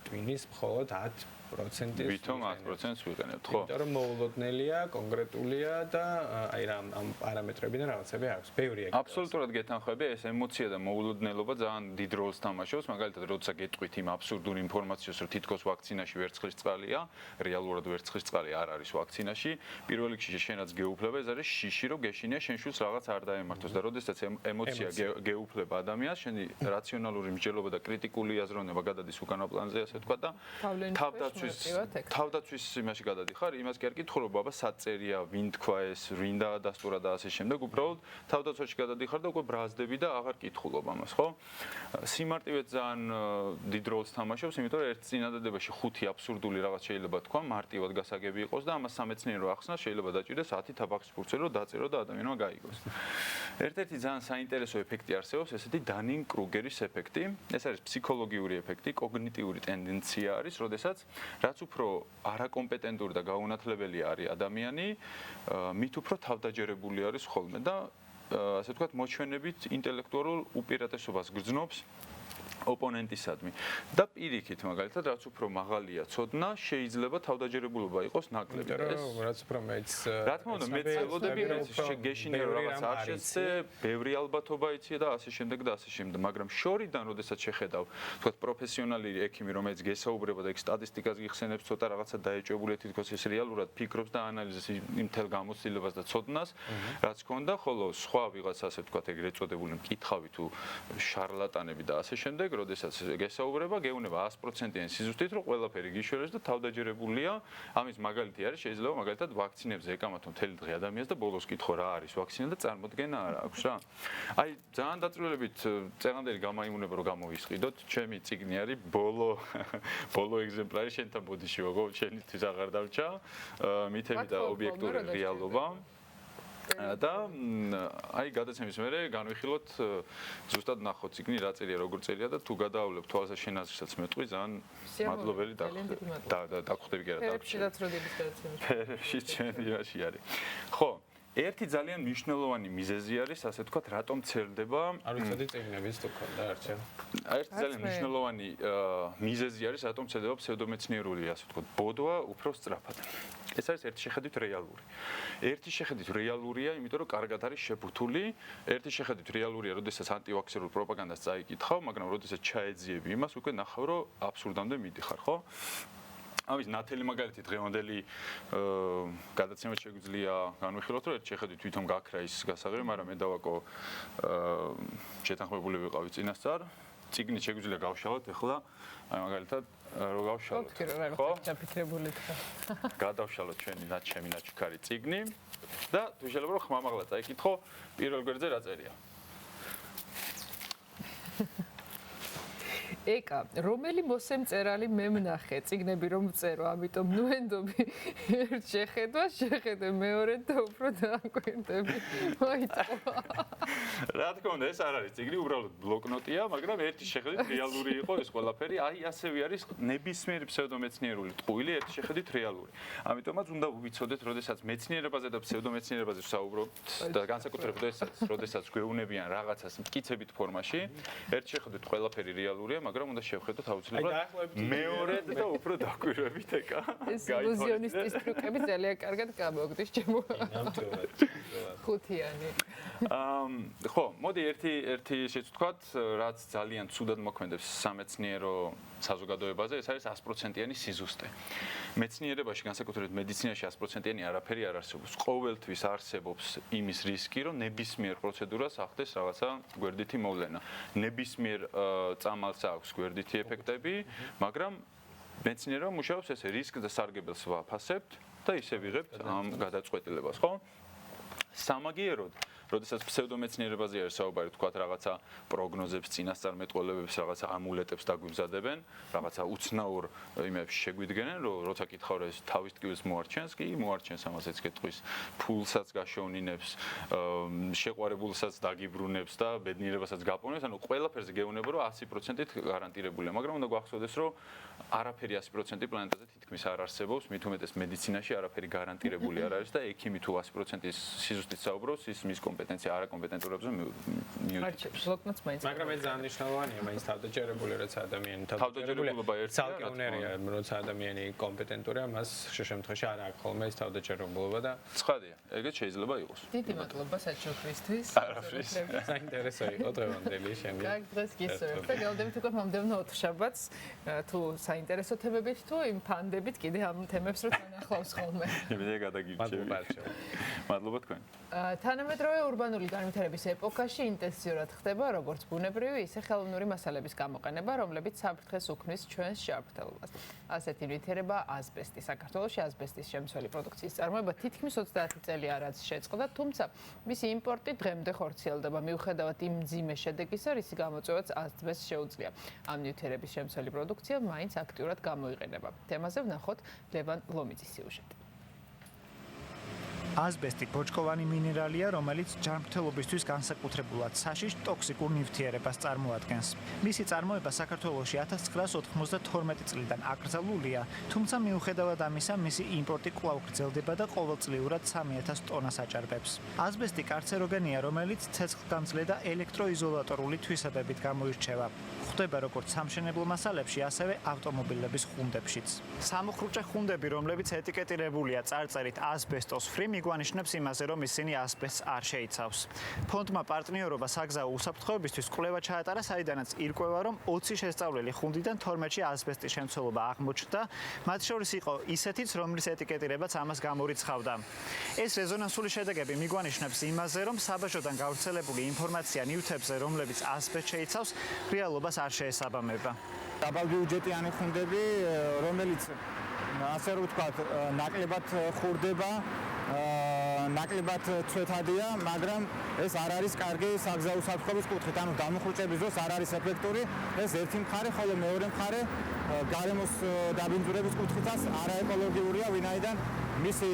ტვინის მხოლოდ 10% ვითომ 10%-ს ვიყენებთ, ხო? იმიტომ რომ მოულოდნელია, კონკრეტულია და აი რა ამ პარამეტრებიდან რაღაცები აქვს. ბევრია. აბსოლუტურად გეთანხმები, ეს ემოცია და მოულოდნელობა ძალიან დიდ როლს თამაშობს, მაგალითად, როცა გეტყვით იმ აბსურდულ ინფორმაციას, რომ თითქოს ვაქცინაში ვერცხლის წყალია, რეალურად ვერცხლის წყალი არ არის ვაქცინაში, პირველ რიგში შენაც გეუფლება, ეს არის შიში, რომ გეშინია შენ შვილს რაღაც არ დაემართოს და როდესაც ემოცია გეუფლება ადამიანს, შენი რაციონალური მსჯელობა და კრიტიკული აზროვნება გადადის უკანა პლანზე, ასე ვთქვა და თავდაცვის იმაში გადადიხარ, იმას კი არ კითხულობ, ბაბა, სად წერია, ვინ თქვა ეს, ვინ დაადასტურა და ასე შემდეგ, უბრალოდ თავდაცვაში გადადიხარ და უკვე ბრაზდები და აღარ კითხულობ ამას, ხო? სიმარტივე ძალიან დიდ როლს თამაშობს, იმიტომ რომ ერთ წინადადებაში 5 აბსურდული რაღაც შეიძლება თქვა, მარტივად გასაგები იყოს და ამას სამეცნიერო ახსნა შეიძლება დაჭირდეს 10 თაბახის ფურცელი, რომ დაწერო და ადამიანმა გაიგოს. ერთ-ერთი ძალიან საინტერესო ეფექტი არსებობს, ესეთი დანინგ-კრუგერის ეფექტი. ეს არის ფსიქოლოგიური ეფექტი, კოგნიტიური ტენდენცია არის, როდესაც რაც უფრო არაკომპეტენტური და გაუნათლებელი არის ადამიანი, მით უფრო თავდაჯერებული არის ხოლმე და ასე ვთქვათ, მოჩვენებით ინტელექტუალურ უპირატესობას გრძნობს ოპონენტისადმი და პირიქით მაგალითად რაც უფრო მაღალია ცოდნა შეიძლება თავდაჯერებულობა იყოს ნაკლები და ეს რაც უფრო მეც რა თქმა უნდა მეც ელოდები გეშინია რომ რაღაც არ შეცდე ბევრი ალბათობა იცი და ასე შემდეგ და ასე შემდეგ მაგრამ შორიდან როდესაც შეხედავ თქვათ პროფესიონალი ექიმი რომელიც გესაუბრება და ეგ სტატისტიკას გიხსენებს ცოტა რაღაცა დაეჭვებული თითქოს ეს რეალურად ფიქრობს და ანალიზებს იმ თელ გამოცდილებას და ცოდნას რაც ქონდა ხოლო სხვა ვიღაც ასე ვთქვათ ეგრეთ წოდებული მკითხავი თუ შარლატანები და ასე შემდეგ როდესაც გესაუბრება, გეუბნება 100%-იანი სიზუსტით, რომ ყველაფერი გიშვერეს და თავდაჯერებულია. ამის მაგალითი არის, შეიძლება მაგალითად ვაქცინებზე ეკამათო მთელი დღე ადამიანს და ბოლოს კითხო რა არის ვაქცინა და წარმოდგენა არ აქვს რა. აი, ძალიან დაწვრილებით წეღანდელი გამაიმუნება რომ გამოვისყიდოთ. ჩემი წიგნი არის ბოლო ეგზემპლარი შენთან ბოდიში ვაგო, შენთვის აღარ დავჭა. მითები და ობიექტური რეალობა. და აი გადაცემის მერე განვიხილოთ ზუსტად ნახოთ ციგნი რა წერია როგორ წერია და თუ გადაავლებ თვალსა შენაზრსაც მეტყვი ძალიან მადლობელი დაგვხდები კი არა ფერებში ჩემი რაში არის ხო ერთი ძალიან მნიშვნელოვანი მიზეზი არის, ასე ვთქვათ, რატომ ცერდება არ ვიცოდი წიგნების თუ ქონდა არჩევ. ერთი ძალიან მნიშვნელოვანი მიზეზი არის, რატომ ცერდება ფსევდომეცნიერული, ასე ვთქვათ, ბოდვა უფრო სწრაფად. ეს არის ერთი შეხედვით რეალური. ერთი შეხედვით რეალურია, იმიტომ რომ კარგად არის შეფუთული, ერთი შეხედვით რეალურია, როდესაც ანტივაქსერულ პროპაგანდას წაიკითხავ, მაგრამ როდესაც ჩაეძიები იმას, უკვე ნახავ, რომ აბსურდამდე მიდიხარ, ხო? ამის ნათელი მაგალითი დღევანდელი გადაცემად შეგვიძლია განვიხილოთ, რომ ერთ შეხედვით თვითონ გაქრა ის გასაღები, მაგრამ მე დავაკო შეთანხმებული ვიყავი წინასწარ. წიგნი შეგვიძლია გავშალოთ ახლა, აი მაგალითად რო გავშალოთ. ხო? ჩაფიქრებული ხარ. გადავშალოთ ჩვენი ნაჩემი ნაჩქარი წიგნი და თუ შეიძლება რომ ხმამაღლა წაიკითხო პირველ გვერდზე რა წერია. ეკა, რომელი მოსემწერალი მე ვნახე, წიგნები რომ წერო, ამიტომ ნუენდობი ერთ შეხედე მეორედ და უფრო დააკვირდები. მოიტყვა. რა თქმა უნდა, ეს არ არის წიგნი, უბრალოდ ბლოკნოტია, მაგრამ ერთი შეხედვით რეალური იყო ეს ყველაფერი. აი ასევე არის ნებისმიერი ფსევდომეცნიერული ტყუილი, ერთი შეხედვით რეალური. ამიტომაც უნდა ვიცოდეთ, როდესაც მეცნიერებაზე და ფსევდომეცნიერებაზე ვსაუბრობთ და განსაკუთრებით როდესაც გვეუბნებიან რაღაცას მტკიცებით ფორმაში, ერთ შეხედვით ყველაფერი რეალურია, მაგრამ უნდა შევხედოთ აუცილებლად მეორედ და უფრო დაკვირვებით ეკა. ეს ილუზიონისტის ტრიუკები ძალიან კარგად გამოგდის ჩემო. ხუთიანი. ხო, მოდი ერთი შეცვთქვათ, რაც ძალიან ცუდად მოქმედებს სამეცნიერო საზოგადოებაზე, ეს არის 100%-იანი სიზუსტე. მეცნიერებაში, განსაკუთრებით მედიცინაში 100%-იანი არაფერი არ არსებობს. ყოველთვის არსებობს იმის რისკი, რომ ნებისმიერ პროცედურას ახდეს რაღაცა გვერდითი მოვლენა. ნებისმიერ წამალს აქვს გვერდითი ეფექტები, მაგრამ მეცნიერება მუშაობს ესე რისკ და სარგებელს ვაფასებთ და ისე ვიღებთ ამ გადაწყვეტილებას, ხო? სამაგიეროდ როდესაც ფსევდომეცნიერებაზე არის საუბარი, თქვათ რაღაცა პროგნოზებს, წინასწარმეტყველებებს, რაღაცა ამულეტებს დაგვიმზადებენ, რაღაცა უცნაურ იმებში შეგვიდგენენ, რომ როცა კითხავ რა ეს თავის ტკივილს მოარჩენს, კი მოარჩენს ამასაც კითხვის, ფულსაც გაშოვნინებს, შეყვარებულსაც დაგიბრუნებს და ბედნიერებასაც გაპოვნებს, ანუ ყველაფერზე გეუბნება, რომ 100%-ით გარანტირებულია, მაგრამ უნდა გვახსოვდეს, რომ არაფერი 100% პლანეტაზე თითქმის არ არსებობს, მით უმეტეს მედიცინაში არაფერი გარანტირებული არ არის და ექიმი თუ 100%-ის სიზუსტით საუბრობს, ის მის კომპეტენცია არაკომპეტენტურებზე მიუთითებს. მაგრამ ეს ძალიან მნიშვნელოვანია, მაინც თავდაჯერებული როცა ადამიანი თავდაჯერებულობა ერთია, ცალკე უნერია, როცა ადამიანი კომპეტენტურია, მას შემთხვევაში არ აქვს ხოლმე ეს თავდაჯერებულობა და ცხადია, ეგეც შეიძლება იყოს. დიდი მადლობა საჩუქრისთვის. არაფრის. საინტერესო იყო დღევანდელი შენი. კარგ დღეს გისურვებთ და გავდებით უკვე მომდევნო ოთხშაბათს, თუ საინტერესო თემებით თუ იმ ფანდებით კიდე ამ თემებს რო თანახლავს ხოლმე. მე გადაგიჭირე. მადლობა თქვენ. თანამედროვე ურბანული განვითარების ეპოქაში ინტენსიურად ხდება როგორც ბუნებრივი, ისე ხელოვნური მასალების გამოყენება, რომლებიც საფრთხეს უქმნის ჩვენს შეფრთხილებას. ასეთი ნივთიერება ასბესტი. საქართველოში ასბესტის შემცველი პროდუქციის წარმოება თითქმის 30 წელი არაც შეწყდა, თუმცა მისი იმპორტი დღემდე ხორციელდება. მიუხედავად იმ მძიმე შედეგისა, რისი გამოწვევაც ასბესტს შეუძლია. ამ ნივთიერების შემცველი პროდუქცია მაინც აქტიურად გამოიყენება. თემაზე ვნახოთ ლევან ლომიძის სიუჟეტი. ასბესტი ბოჭკოვანი მინერალია, რომელიც ჯანმრთელობისთვის განსაკუთრებულად საშიშ ტოქსიკურ ნივთიერებას წარმოადგენს. მისი წარმოება საქართველოში 1992 წლიდან აკრძალულია, თუმცა მიუხედავად ამისა, მისი იმპორტი კვლავ გრძელდება და ყოველწლიურად 3000 ტონას აჭარბებს. ასბესტი კარცეროგენია, რომელიც ცეცხლგამძლე და ელექტროიზოლატორული თვისებებით გამოირჩევა. გვხვდება როგორც სამშენებლო მასალებში, ასევე ავტომობილების ხუნდებშიც. სამუხრუჭე ხუნდები, რომლებიც ეტიკეტირებულია წარწერით ასბესტოს free, მიგუანიშნებს იმაზე, რომ ისინი ასბესტს არ შეიცავს. ფონდმა პარტნიორობა საგზაო უსაფრთხოებისთვის კვლევა ჩაატარა, საიდანაც ირკვევა, რომ 20 შესწავლილი ხუნდიდან 12-ში ასბესტის შემცველობა აღმოჩნდა, მათ შორის იყო ისეთიც, რომლის ეტიკეტირებაც ამას გამორიცხავდა. ეს რეზონანსული შედეგები მიგუანიშნებს იმაზე, რომ საბაჟოდან გავრცელებული ინფორმაცია ნივთებზე, რომლებიც ასბესტს შეიცავს, რეალობას არ შეესაბამება. დაბალბიუჯეტიანი ხუნდები, რომელიც ასე რომ ვთქვათ, ნაკლებად ხურდება, ნაკლებად ცვეთადია, მაგრამ ეს არ არის კარგი საგზაო უსაფრთხოების კუთხით, ანუ დამუხრუჭების დროს არ არის ეფექტური. ეს ერთი მხარე, ხოლო მეორე მხარე გარემოს დაბინძურების კუთხითაც არაეკოლოგიურია, ვინაიდან მისი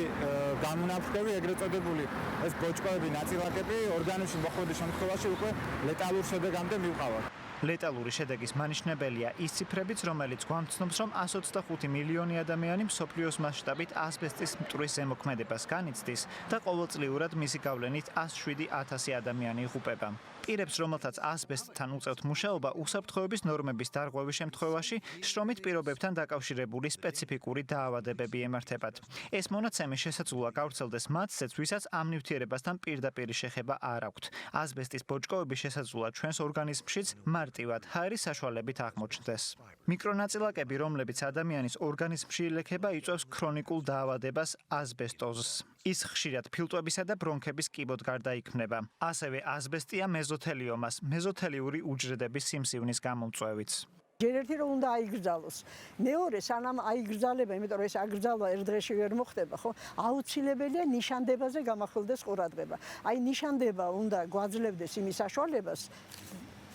გამონაფრქვევი, ეგრეთ წოდებული ეს ბოჭკოები, ნაწილაკები ორგანიზმში მოხვედრის შემთხვევაში უკვე ლეტალურ შედეგამდე მივყავართ. ლეტალური შედეგის მანიშნებელია ის ციფრებიც, რომელიც გვამცნობს, რომ 125 მილიონი ადამიანი მსოფლიოს მასშტაბით ასბესტის მტვრის ზემოქმედებას განიცდის და ყოველწლიურად მისი გავლენით 107,000 ადამიანი იღუპება. პირებს, რომელთაც ასბესტთან უწევთ მუშაობა, უსაფრთხოების ნორმების დარღვევის შემთხვევაში შრომით პირობებთან დაკავშირებული სპეციფიკური დაავადებები ემართებათ. ეს მონაცემი შესაძლოა გავრცელდეს მათზეც, ვისაც ამ ნივთიერებასთან პირდაპირი შეხება არ აქვთ. ასბესტის ბოჭკოები შესაძლოა ჩვენს ორგანიზმშიც მარტივად ჰაერის საშუალებით აღმოჩნდეს. მიკრონაწილაკები, რომლებიც ადამიანის ორგანიზმში ილექება, იწვევს ქრონიკულ დაავადებას ასბესტოზს. ის ხშირად ფილტვებისა და ბრონქების კიბოდ გარდაიქმნება. ასევე ასბესტია მეზოთელიომას, მეზოთელიური უჯრედების სიმსივნის გამომწვევიც. ჯერ ერთი რომ უნდა აიგრძალოს. მეორე, სანამ აიგრძალება, იმიტომ რომ ეს აგრძალვა ერთ დღეში ვერ მოხდება, ხო? აუცილებელია ნიშანდებაზე გამახვილდეს ყურადღება. აი ნიშანდება უნდა გვაძლევდეს იმის საშუალებას,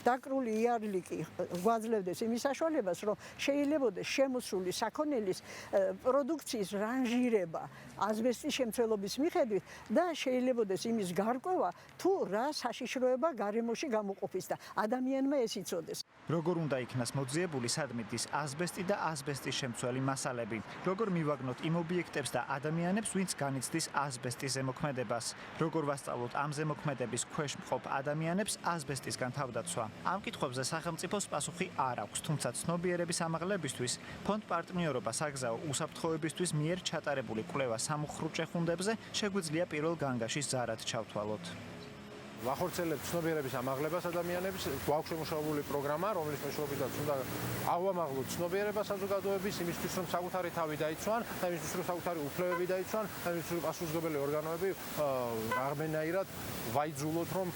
დაკრული იარლიკი გვაძლევდეს იმის საშუალებას, რომ შეიძლებოდეს შემოსული საქონელის პროდუქციის რანჟირება ასბესტის შემცველობის მიხედვით და შეიძლებოდეს იმის გარკვევა, თუ რა საშიშროება გარემოში გამოყოფის და ადამიანმა ეს იცოდეს. როგორ უნდა იქნას მოძიებული სადმიდის ასბესტი და ასბესტის შემცველი მასალები, როგორ მივაგნოთ იმ ობიექტებს და ადამიანებს, ვინც განიცდის ასბესტის ზემოქმედებას, როგორ ვასწავლოთ ამ ზემოქმედების ქვეშ მყოფ ადამიანებს ასბესტისგან თავდაცვა. ამ კითხვებზე სახელმწიფოს პასუხი არ აქვს, თუმცა ცნობიერების ამაღლებისთვის ფონდ პარტნიორობა საგზაო უსაფრთხოებისთვის მიერ ჩატარებული კვლევა სამუხრუჭე ხუნდებზე შეგვიძლია პირველ განგაშის ზარად ჩავთვალოთ. ვახორციელებთ ცნობიერების ამაღლებას ადამიანების, გვაქვს შემუშავებული პროგრამა, რომლის მეშვეობითაც უნდა ავამაღლოთ ცნობიერება საზოგადოების იმისთვის, რომ საკუთარი თავი დაიცვან და იმისთვის, რომ საკუთარი უფლებები დაიცვან და იმისთვის, რომ პასუხისმგებელი ორგანოები აღმენაირად ვაიძულოთ, რომ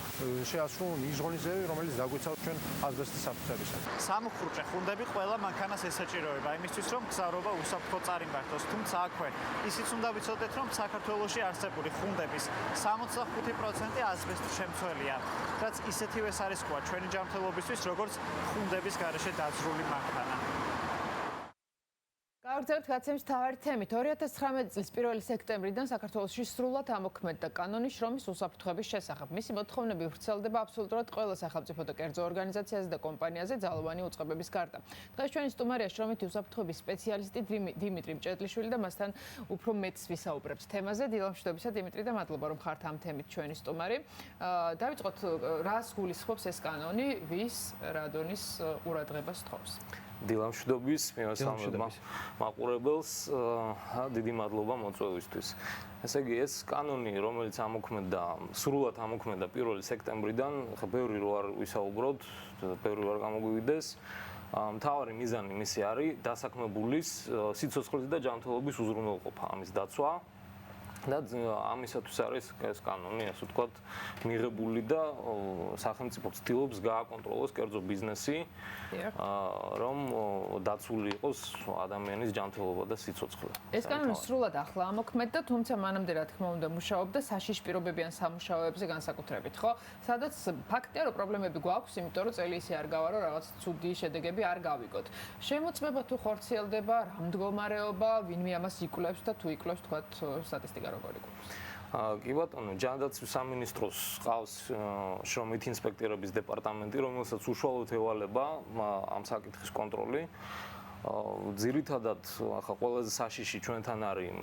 შეასრულონ ის ღონისძიებები, რომელიც დაგვიცავს ჩვენ ასბესტის საფრთხებისას. სამუხრუჭე ხუნდები ყველა მანქანას ესაჭიროება იმისთვის, რომ გზავრობა უსაფრთხოდ წარიმართოს, თუმცა აქვე ისიც უნდა ვიცოდეთ, რომ საქართველოში არსებული ხუნდების 65% ასბესტის შემცველია, რაც ისეთივე სარისკოა ჩვენი ჯანმრთელობისთვის, როგორც ხუნდების გარეშე დაძრული მანქანა. გავაგრძელებთ გადაცემის მთავარი თემით. 2019 წლის 1 სექტემბრიდან საქართველოში სრულად ამოქმედდა კანონი შრომის უსაფრთხოების შესახებ. მისი მოთხოვნები ვრცელდება აბსოლუტურად ყველა სახელმწიფო და კერძო ორგანიზაციაზე და კომპანიაზე ძალოვანი უწყებების გარდა. დღეს ჩვენი სტუმარია შრომითი უსაფრთხოების სპეციალისტი დიმიტრი მჭედლიშვილი და მასთან უფრო მეტს ვისაუბრებთ თემაზე. დილა მშვიდობისა დიმიტრი და მადლობა რომ ხართ ამ თემით ჩვენი სტუმარი. დავიწყოთ, რას გულისხმობს ეს კანონი, ვის რადონის ყურადღებას თხოვს? დილა მშვიდობის, მივესალმებ მაყურებელს, დიდი მადლობა მოწვევისთვის. ესე იგი, ეს კანონი, რომელიც ამოქმედდა, სრულად ამოქმედდა 1 სექტემბრიდან, ხა ბევრი რო არ ვისაუბროთ, ბევრი არ გამოგვივიდეს. მთავარი მიზანი მისი არის დასაქმებულის სიცოცხლის და ჯანმრთელობის უზრუნველყოფა, ამის დაცვა. და ამისათვის არის ეს კანონი, ასე ვთქვათ, მიღებული და სახელმწიფო ცდილობს გააკონტროლოს კერძო ბიზნესი, რომ დაცული იყოს ადამიანის ჯანმრთელობა და სიცოცხლე. ეს კანონი სრულად ახლა ამოქმედდა, თუმცა მანამდე რა თქმა უნდა მუშაობდა საშიშ პირობებიან სამუშაოებზე განსაკუთრებით, ხო? სადაც ფაქტია, რომ პრობლემები გვაქვს, იმიტომ რომ წელი ისე არ გავა, რომ რაღაც ცუდი შედეგები არ გავიგოთ. შემოწმება თუ ხორციელდება, რა მდგომარეობა, ვინმე ამას იკვლევს და თუ იკვლევს, თქვათ, სტატისტიკა როგორი გვაქვს? კი ბატონო, ჯანდაცვის სამინისტროს ყავს შრომით ინსპექტორების დეპარტამენტი, რომელსაც უშუალოდ ევალება ამ საკითხის კონტროლი. ძირითადად ახლა ყველაზე საშიში ჩვენთან არის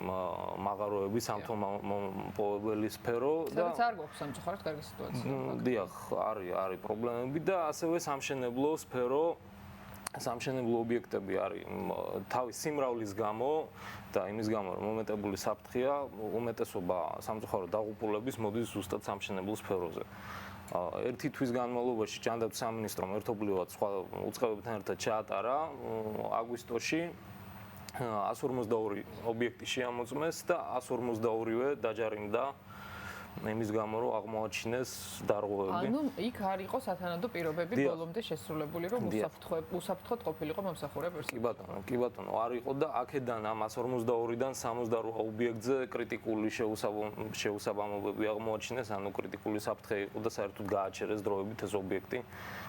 მაღაროები, სამთო-მოპოვებელი სფერო და არ გვაქვს სამწუხაროდ კარგი სიტუაცია. დიახ, არის პრობლემები და ასევე სამშენებლო სფერო, სამშენებლო ობიექტები არის თავის სიმრავლის გამო და იმის გამო რომ მომეტებული საფრთხეა, უმეტესობა სამწუხაროდ დაღუპულების მოდის ზუსტად სამშენებლო სფეროზე. ერთი თვის განმავლობაში ჯანდაცვის სამინისტრომ ერთობლივად სხვა უწყებებთან ერთად ჩაატარა აგვისტოში 152 ობიექტი შეამოწმეს და 152-ვე დაჯარიმდა იმის გამო რომ აღმოაჩინეს დარღვევები. ანუ იქ არ იყო სათანადო პირობები ბოლომდე შესრულებული რომ უსაფრთხოდ ყოფილიყო მომსახურე პერსონალი. კი ბატონო, არ იყო და აქედან ამ 152-დან 68 ობიექტზე კრიტიკული შეუსაბამობები აღმოაჩინეს, ანუ კრიტიკული საფრთხე იყო და საერთოდ გააჩერეს დროებით ეს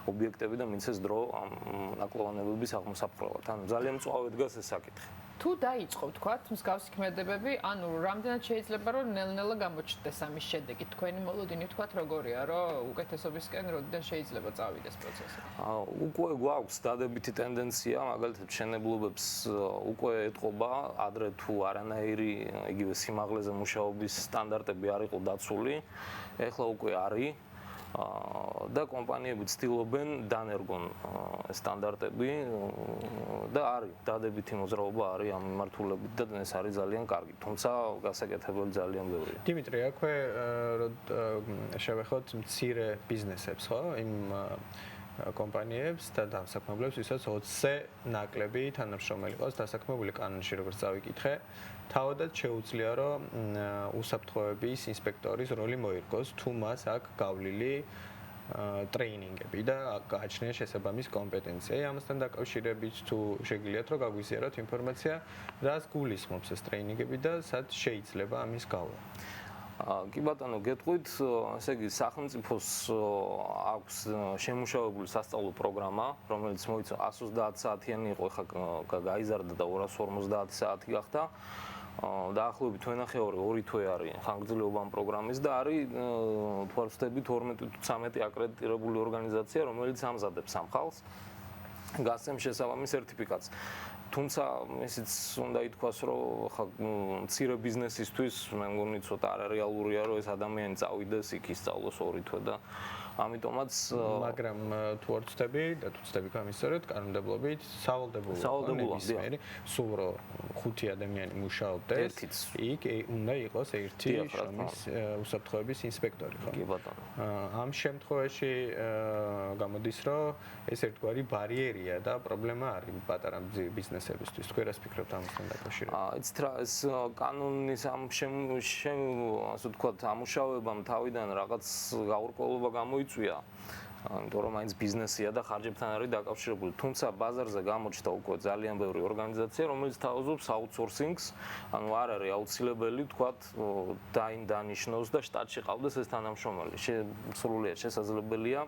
ობიექტები და მიცეს დრო ამ ნაკლოვანებების აღმოსაფრთხებლად. ანუ ძალიან მწვავედ დგას ეს საკითხი. თუ დაიწყო თქვათ მსგავსი ქმედებები, ანუ რამდენად შეიძლება რომ ნელ-ნელა გამოჩნდეს ამის შედეგი? თქვენი მოლოდინი თქვათ როგორია, რომ უკეთესობისკენ როდიდან შეიძლება წავიდეს პროცესი? უკვე გვაქვს დადებითი ტენდენცია, მაგალითად მშენებლობებს უკვე ეტყობა ადრე თუ არანაირი იგივე სიმაღლეზე მუშაობის სტანდარტები არ იყო დაცული, ეხლა უკვე არის. და კომპანიები ცდილობენ დანერგონ სტანდარტები და არის დადებითი მოძრაობა არის ამ მიმართულებით და ეს არის ძალიან კარგი, თუმცა გასაკეთებელი ძალიან ბევრია. დიმიტრი, აქვე შევეხოთ მცირე ბიზნესებს, ხო? იმ კომპანიებს და დასაქმებლებს, ვისაც 20-ზე ნაკლები თანამშრომელი ყავს დასაქმებული კანონში, როგორც წავიკითხე. თავადაც შეუძლია, რომ უსაფრთხოების ინსპექტორის როლი მოირგოს, თუ მას აქვს გავლილი ტრეინინგები და გააჩნია შესაბამის კომპეტენცია. ამასთან დაკავშირებით თუ შეგიძლიათ რომ გაგვიზიაროთ ინფორმაცია, რას გულისხმობს ეს ტრეინინგები და სად შეიძლება ამის გავლა? კი ბატონო, გეტყვით, ესე იგი სახელმწიფოს აქვს შემუშავებული სასწავლო პროგრამა, რომელიც მოიცვა 130 საათიანი იყო, ახლა გაიზარდა და 250 საათი გახდა. დაახლოებით თვენახევარი 2 თვე არის ხანგრძლივობა ამ პროგრამის და არის თუ არ ვცდები 12 თუ 13 აკრედიტირებული ორგანიზაცია, რომელიც ამზადებს ამ ხალხს გასცემს შესაბამის სერტიფიკატს. თუმცა ისიც უნდა ითქვას, რომ ხა მცირე ბიზნესისთვის მე მგონი ცოტა არარეალურია, რომ ეს ადამიანი წავიდეს იქ ისწავლოს 2 თვე და ამიტომაც მაგრამ თუ არ ვცდები და თუ ვცდები გამისწორეთ, კანონმდებლობით სავალდებულოა ნებისმიერი, სულ რომ 5 ადამიანი მუშაობდეს, იქ უნდა იყოს ერთი შრომის უსაფრთხოების ინსპექტორი, ხო? კი ბატონო. ამ შემთხვევაში გამოდის, რომ ეს ერთგვარი ბარიერია და პრობლემა არის პატარა ბიზნესებისთვის. თქვენ რას ფიქრობთ ამასთან დაკავშირებით? იცით რა, ეს კანონის ამ ასე ვთქვათ, ამუშავებამ თავიდან რაღაც გაურკვევლობა გამოიწვია. იმიტომ რომ მაინც ბიზნესია და ხარჯებთან არის დაკავშირებული. თუმცა ბაზარზე გამოჩნდა უკვე ძალიან ბევრი ორგანიზაცია, რომელიც თავაზობს აუთსორსინგს, ანუ არ არის აუცილებელი, ვთქვათ, დანიშნოს და შტატში ყავდეს ეს თანამშრომელი. სრულიად შესაძლებელია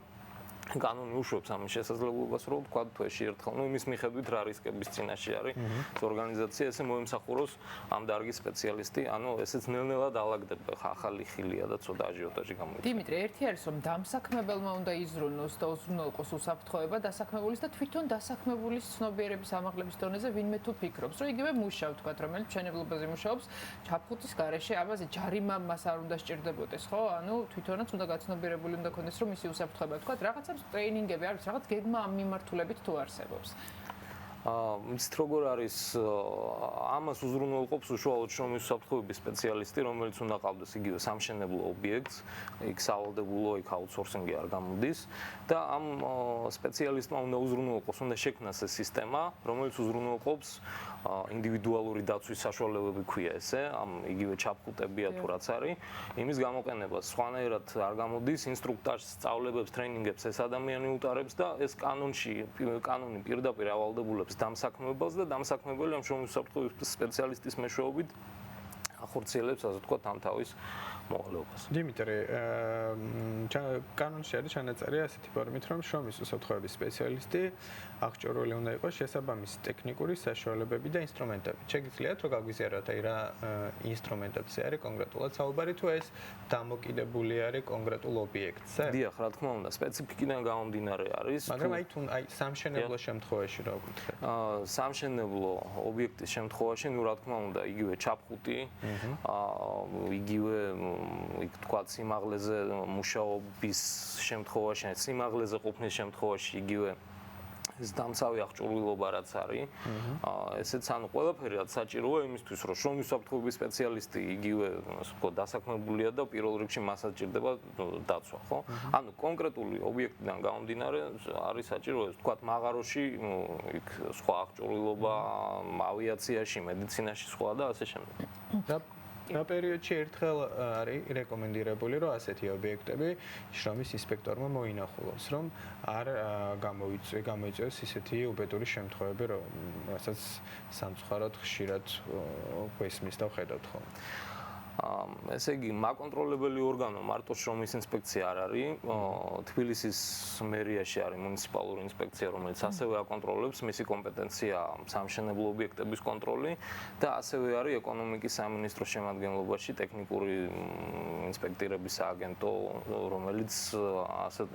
კანონი უშვებს ამის შესაძლებლობას, რომ თქვა თვეში ერთხელ, ну იმის მიხედვით რა რისკების წინაშე არის ეს ორგანიზაცია, ესე მოემსახუროს ამ დარგის სპეციალისტი, ანუ ესეც ნელ-ნელა დაალაგდება, ახალი ხილია და ცოტა აჟიოტაჟი გამოიწვია. დიმიტრი, ერთი არის რომ დამსაქმებელმა უნდა იზრუნოს და უზრუნველყოს უსაფრთხოება დასაქმებულის და თვითონ დასაქმებულის ცნობიერების ამაღლების დონეზე ვინმე თუ ფიქრობს, რომ იგივე მუშაობ, თქვა, რომელიც მშენებლობაზე მუშაობს, ჩაფხუტის გარეშე, აბაზე ჯარიმა მას არ უნდა სჭირდებოდეს, ხო? ანუ თვითონაც უნდა გაცნობიერებული უნდა ქონდეს, რომ მისი უსაფრთხოება, თქვა, რაღაცა ტრეინინგები არის, რაღაც გეგმა ამ მიმართულებით თუ არსებობს. იცით როგორ არის, ამას უზრუნველყოფს უშუალოდ შრომის უსაფრთხოების სპეციალისტი, რომელიც უნდა ყავდეს იგივე სამშენებლო ობიექტს, იქ სავალდებულო, იქ აუთსორსინგი არ გამოდის და ამ სპეციალისტმა უნდა უზრუნველყოს, უნდა შექმნას ეს სისტემა, რომელიც უზრუნველყოფს ინდივიდუალური დაცვის საშუალებები ქვია ესე, ამ იგივე ჩაფხუტებია თუ რაც არის, იმის გამოყენებას. სხვანაირად არ გამოდის, ინსტრუქტაჟს, სწავლებებს, ტრეინინგებს ეს ადამიანი უტარებს და ეს კანონი პირდაპირ ავალდებულებს დამსაქმებელს და დამსაქმებელი ამ შრომის უსაფრთხოების სპეციალისტის მეშვეობით ახორციელებს, ასე ვთქვათ, ამ თავის მოვალეობას. დიმიტრი, კანონში არის ჩანაწერი ასეთი ფორმით, რომ შრომის უსაფრთხოების სპეციალისტი აღჭურვილი უნდა იყოს შესაბამისი ტექნიკური საშუალებები და ინსტრუმენტები. შეგიძლიათ რომ გაგვიზიაროთ აი რა ინსტრუმენტებზე არის კონკრეტულად საუბარი თუ ეს დამოკიდებული არის კონკრეტულ ობიექტზე? დიახ, რა თქმა უნდა, სპეციფიკიდან გამომდინარე არის. მაგრამ აი სამშენებლო შემთხვევაში რა ვკითხე? სამშენებლო ობიექტის შემთხვევაში, რა თქმა უნდა, იგივე ჩაფხუტი, იგივე იქ თქვა სიმაღლეზე მუშაობის შემთხვევაში, სიმაღლეზე ყოფნის შემთხვევაში იგივე ეს დამცავი აღჭურვილობა რაც არის, ესეც ანუ ყველაფერი რაც საჭიროა იმისთვის, რომ შრომის უსაფრთხოების სპეციალისტი იგივე ასე ვთქვათ დასაქმებულია და პირველ რიგში მასაც ჭირდება დაცვა, ხო? ანუ კონკრეტული ობიექტიდან გამომდინარე არის საჭირო ეს ვთქვათ მაღაროში იქ სხვა აღჭურვილობა, ავიაციაში, მედიცინაში სხვა და ასე შემდეგ. რა პერიოდში ერთხელ არის რეკომენდირებული, რომ ასეთი ობიექტები შრომის ინსპექტორმა მოინახულოს, რომ არ გამოიწვიოს ისეთი უბედური შემთხვევები, რასაც სამწუხაროდ ხშირად გვესმის და ვხედავთ ხოლმე. ესე იგი, მაკონტროლებელი ორგანო მარტო შრომის ინსპექცია არ არის, თბილისის მერიაში არის მუნიციპალური ინსპექცია, რომელიც ასევე აკონტროლებს, მისი კომპეტენცია სამშენებლო ობიექტების კონტროლი და ასევე არის ეკონომიკის სამინისტროს შემადგენლობაში ტექნიკური ინსპექტირების სააგენტო, რომელიც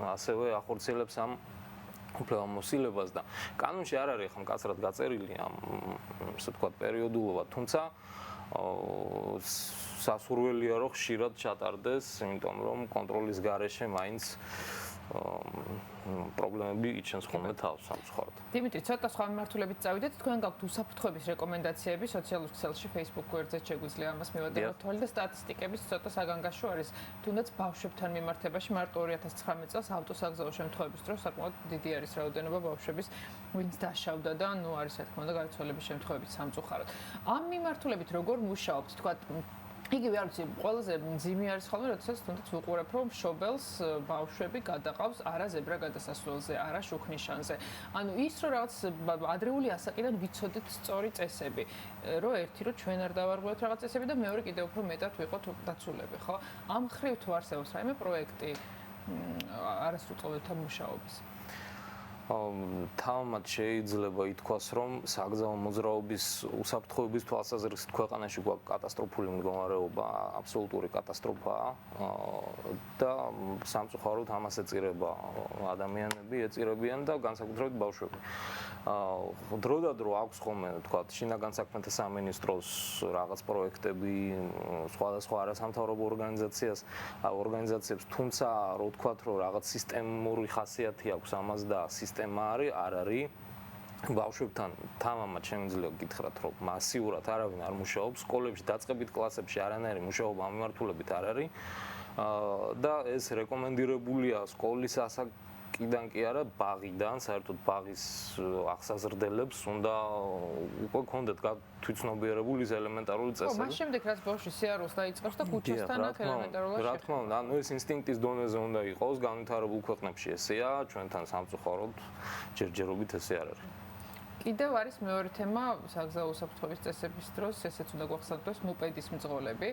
ასევე ახორციელებს ამ უფლებამოსილებას და კანონში არ არის ხომ კაცრად გაწერილი ამ ასე ვთქვათ პერიოდულობა, თუმცა სასურველია რომ ხშირად ჩატარდეს, იმიტომ რომ კონტროლის გარეშე მაინც პრობლემები იჩენს ხოლმე თავს სამწუხაროდ. დიმიტრი, ცოტა სხვა მიმართულებით წავიდეთ, თქვენ გაქვთ უსაფრთხოების რეკომენდაციები სოციალურ ქსელში, Facebook გვერდზე შეგვიძლია ამას მივადაროთ თვალე და სტატისტიკების ცოტა საგანგაშო არის, თუნდაც ბავშვებთან მიმართებაში მარტო 2019 წელს ავტოსაგზაო შემთხვევების დროს საკმაოდ დიდი არის რაოდენობა ბავშვების, ვინც დაშავდა და ნუ არის რა თქმა უნდა გარიცვალების შემთხვევები სამწუხაროდ. ამ მიმართულებით როგორ მუშაობთ, თქვა იგივე არ ვიცი, ყველაზე მძიმე არის ხოლმე, როდესაც თუნდაც ვუყურებ, რომ მშობელს ბავშვები გადაყავს არა ზებრა გადასასვლელზე, არა შუქნიშანზე. ანუ ის რომ რაღაც ადრეული ასაკიდან ვიცოდეთ სწორი წესები, რომ ერთი რომ ჩვენ არ დავარღვევთ რაღაც წესები და მეორე კიდევ უფრო მეტად ვიყოთ დაცულები, ხო? ამ ხრივ თუ არსებობს რაიმე პროექტი არასრულყოფილთა მუშაობის? თავმად შეიძლება ითქვას, რომ საგზაო მოძრაობის უსაფრთხოების თვალსაზრისით ქვეყანაში გვაქვს კატასტროფული მდგომარეობა, აბსოლუტური კატასტროფაა და სამწუხაროდ ამას ეწირება ადამიანები, ეწირებიან და განსაკუთრებით ბავშვები. დრო და დრო აქვს ხოლმე, თქვათ, შინაგან საქმეთა სამინისტროს რაღაც პროექტები, სხვადასხვა არასამთავრობო ორგანიზაციებს, თუმცა რო ვთქვათ, რომ რაღაც სისტემური ხასიათი აქვს ამას და სისტემა არ არის ბავშვებთან თამამად შემიძლია გითხრათ, რომ მასიურად არავინ არ მუშაობს, სკოლებში დაწყებით კლასებში არანაირი მუშაობა ამ მიმართულებით არ არის და ეს რეკომენდირებულია სკოლის ასაკიდან კი არა, ბაღიდან, საერთოდ ბაღის აღსაზრდელებს უნდა უკვე ქონდეთ თვითცნობიერებული ეს ელემენტარული წესები. ხო, მას შემდეგ რაც ბავშვი სიარულს დაიწყებს და ქუჩასთანაც ელემენტარულად რა თქმა უნდა, ანუ ეს ინსტინქტის დონეზე უნდა იყოს, განვითარებულ ქვეყნებში ესეა, ჩვენთან სამწუხაროდ ჯერჯერობით ესე არ არის. კიდევ არის მეორე თემა საგზაო უსაფრთხოების წესების დროს, ესეც უნდა გვახსოვდეს მოპედის მძღოლები.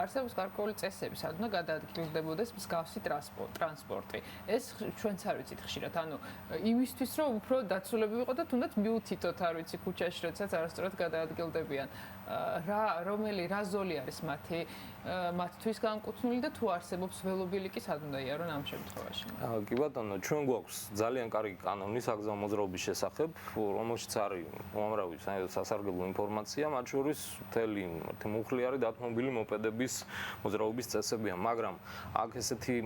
არსებობს გარკვეული წესები, სად უნდა გადაადგილდებოდეს მსგავსი ტრანსპორტი. ეს ჩვენც არ ვიცით ხშირად, ანუ იმისთვის რომ უფრო დაცულები ვიყოთ და თუნდაც მიუთითოთ, არ ვიცი, ქუჩაში, როდესაც არასწორად გადაადგილდებიან. რა ზოლი არის მათთვის განკუთვნილი და თუ არსებობს ველობილი კი სად უნდა იარონ ამ შემთხვევაში? კი ბატონო, ჩვენ გვაქვს ძალიან კარგი კანონი საგზაო მოძრაობის შესახებ, რომელშიც არის უამრავი სასარგებლო ინფორმაცია, მათ შორის მთელი მუხლიარი დათმობილი მოპედების მოძრაობის წესებია, მაგრამ აქ ესეთი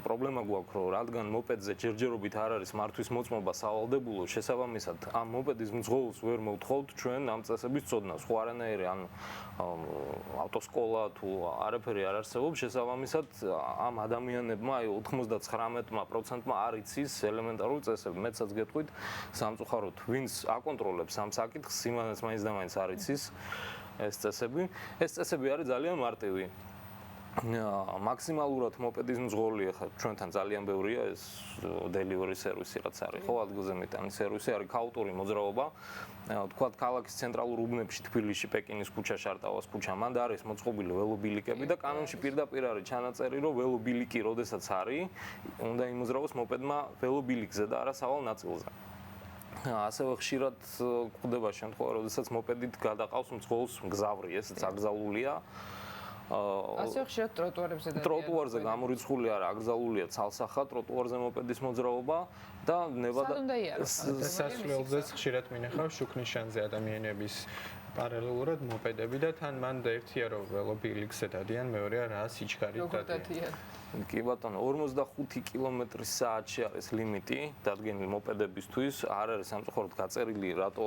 პრობლემა გვაქვს, რომ რადგან მოპედზე ჯერჯერობით არ არის მართვის მოწმობა სავალდებულო, შესაბამისად ამ მოპედის მძღოლს ვერ მოვთხოვთ ჩვენ ამ წესების წოდნა, სხვა არანაირი ან ავტოსკოლა თუ არაფერი არ არსებობს, შესაბამისად ამ ადამიანებმა აი 99% არ იცის ელემენტარული წესები. მეცაც გეტყვით, სამწუხაროდ, ვინც აკონტროლებს ამ საკითხს, იმანაც მაინც და მაინც არ იცის ეს წესები. ეს წესები არის ძალიან მარტივი. მაქსიმალურად მოპედის მძღოლია ხა ჩვენთან ძალიან ბევრია ეს delivery service რაც არის ხო ადგილზე მეტანის სერვისი არის ქაუტური მოძრაობა თქვათ ქალაქის ცენტრალურ უბნებში თბილისში პეკინის ქუჩა შარტავას ქუჩა მანდ არის მოწყობილი ველობილიკები და კანონში პირდაპირ არის ჩანაწერი რომ ველობილიკი როდესაც არის უნდა იმოძრავოს მოპედმა ველობილიკზე და არა სავალ ნაწილზე ასევე ხშირად გვხვდება შემთხვევა როდესაც მოპედით გადაყავს მძღოლს მგზავრი ესეც აკრძალულია ასე ხშირად ტროტუარებზე და ტროტუარზე გამორიცხული არა აკრძალულია ცალსახა ტროტუარზე მოპედის მოძრაობა და სასვლელზეც ხშირად მინახავს შუქნიშანზე ადამიანების პარალელურად მოპედები და თან მან ერთია რომ ველობილიკზე დადიან მეორეა რა სიჩქარით დადიან კი ბატონო 45 კმ/სთ-ში არის ლიმიტი დადგენილი მოპედებისთვის არ არის სამწუხაროდ გაწერილი რატო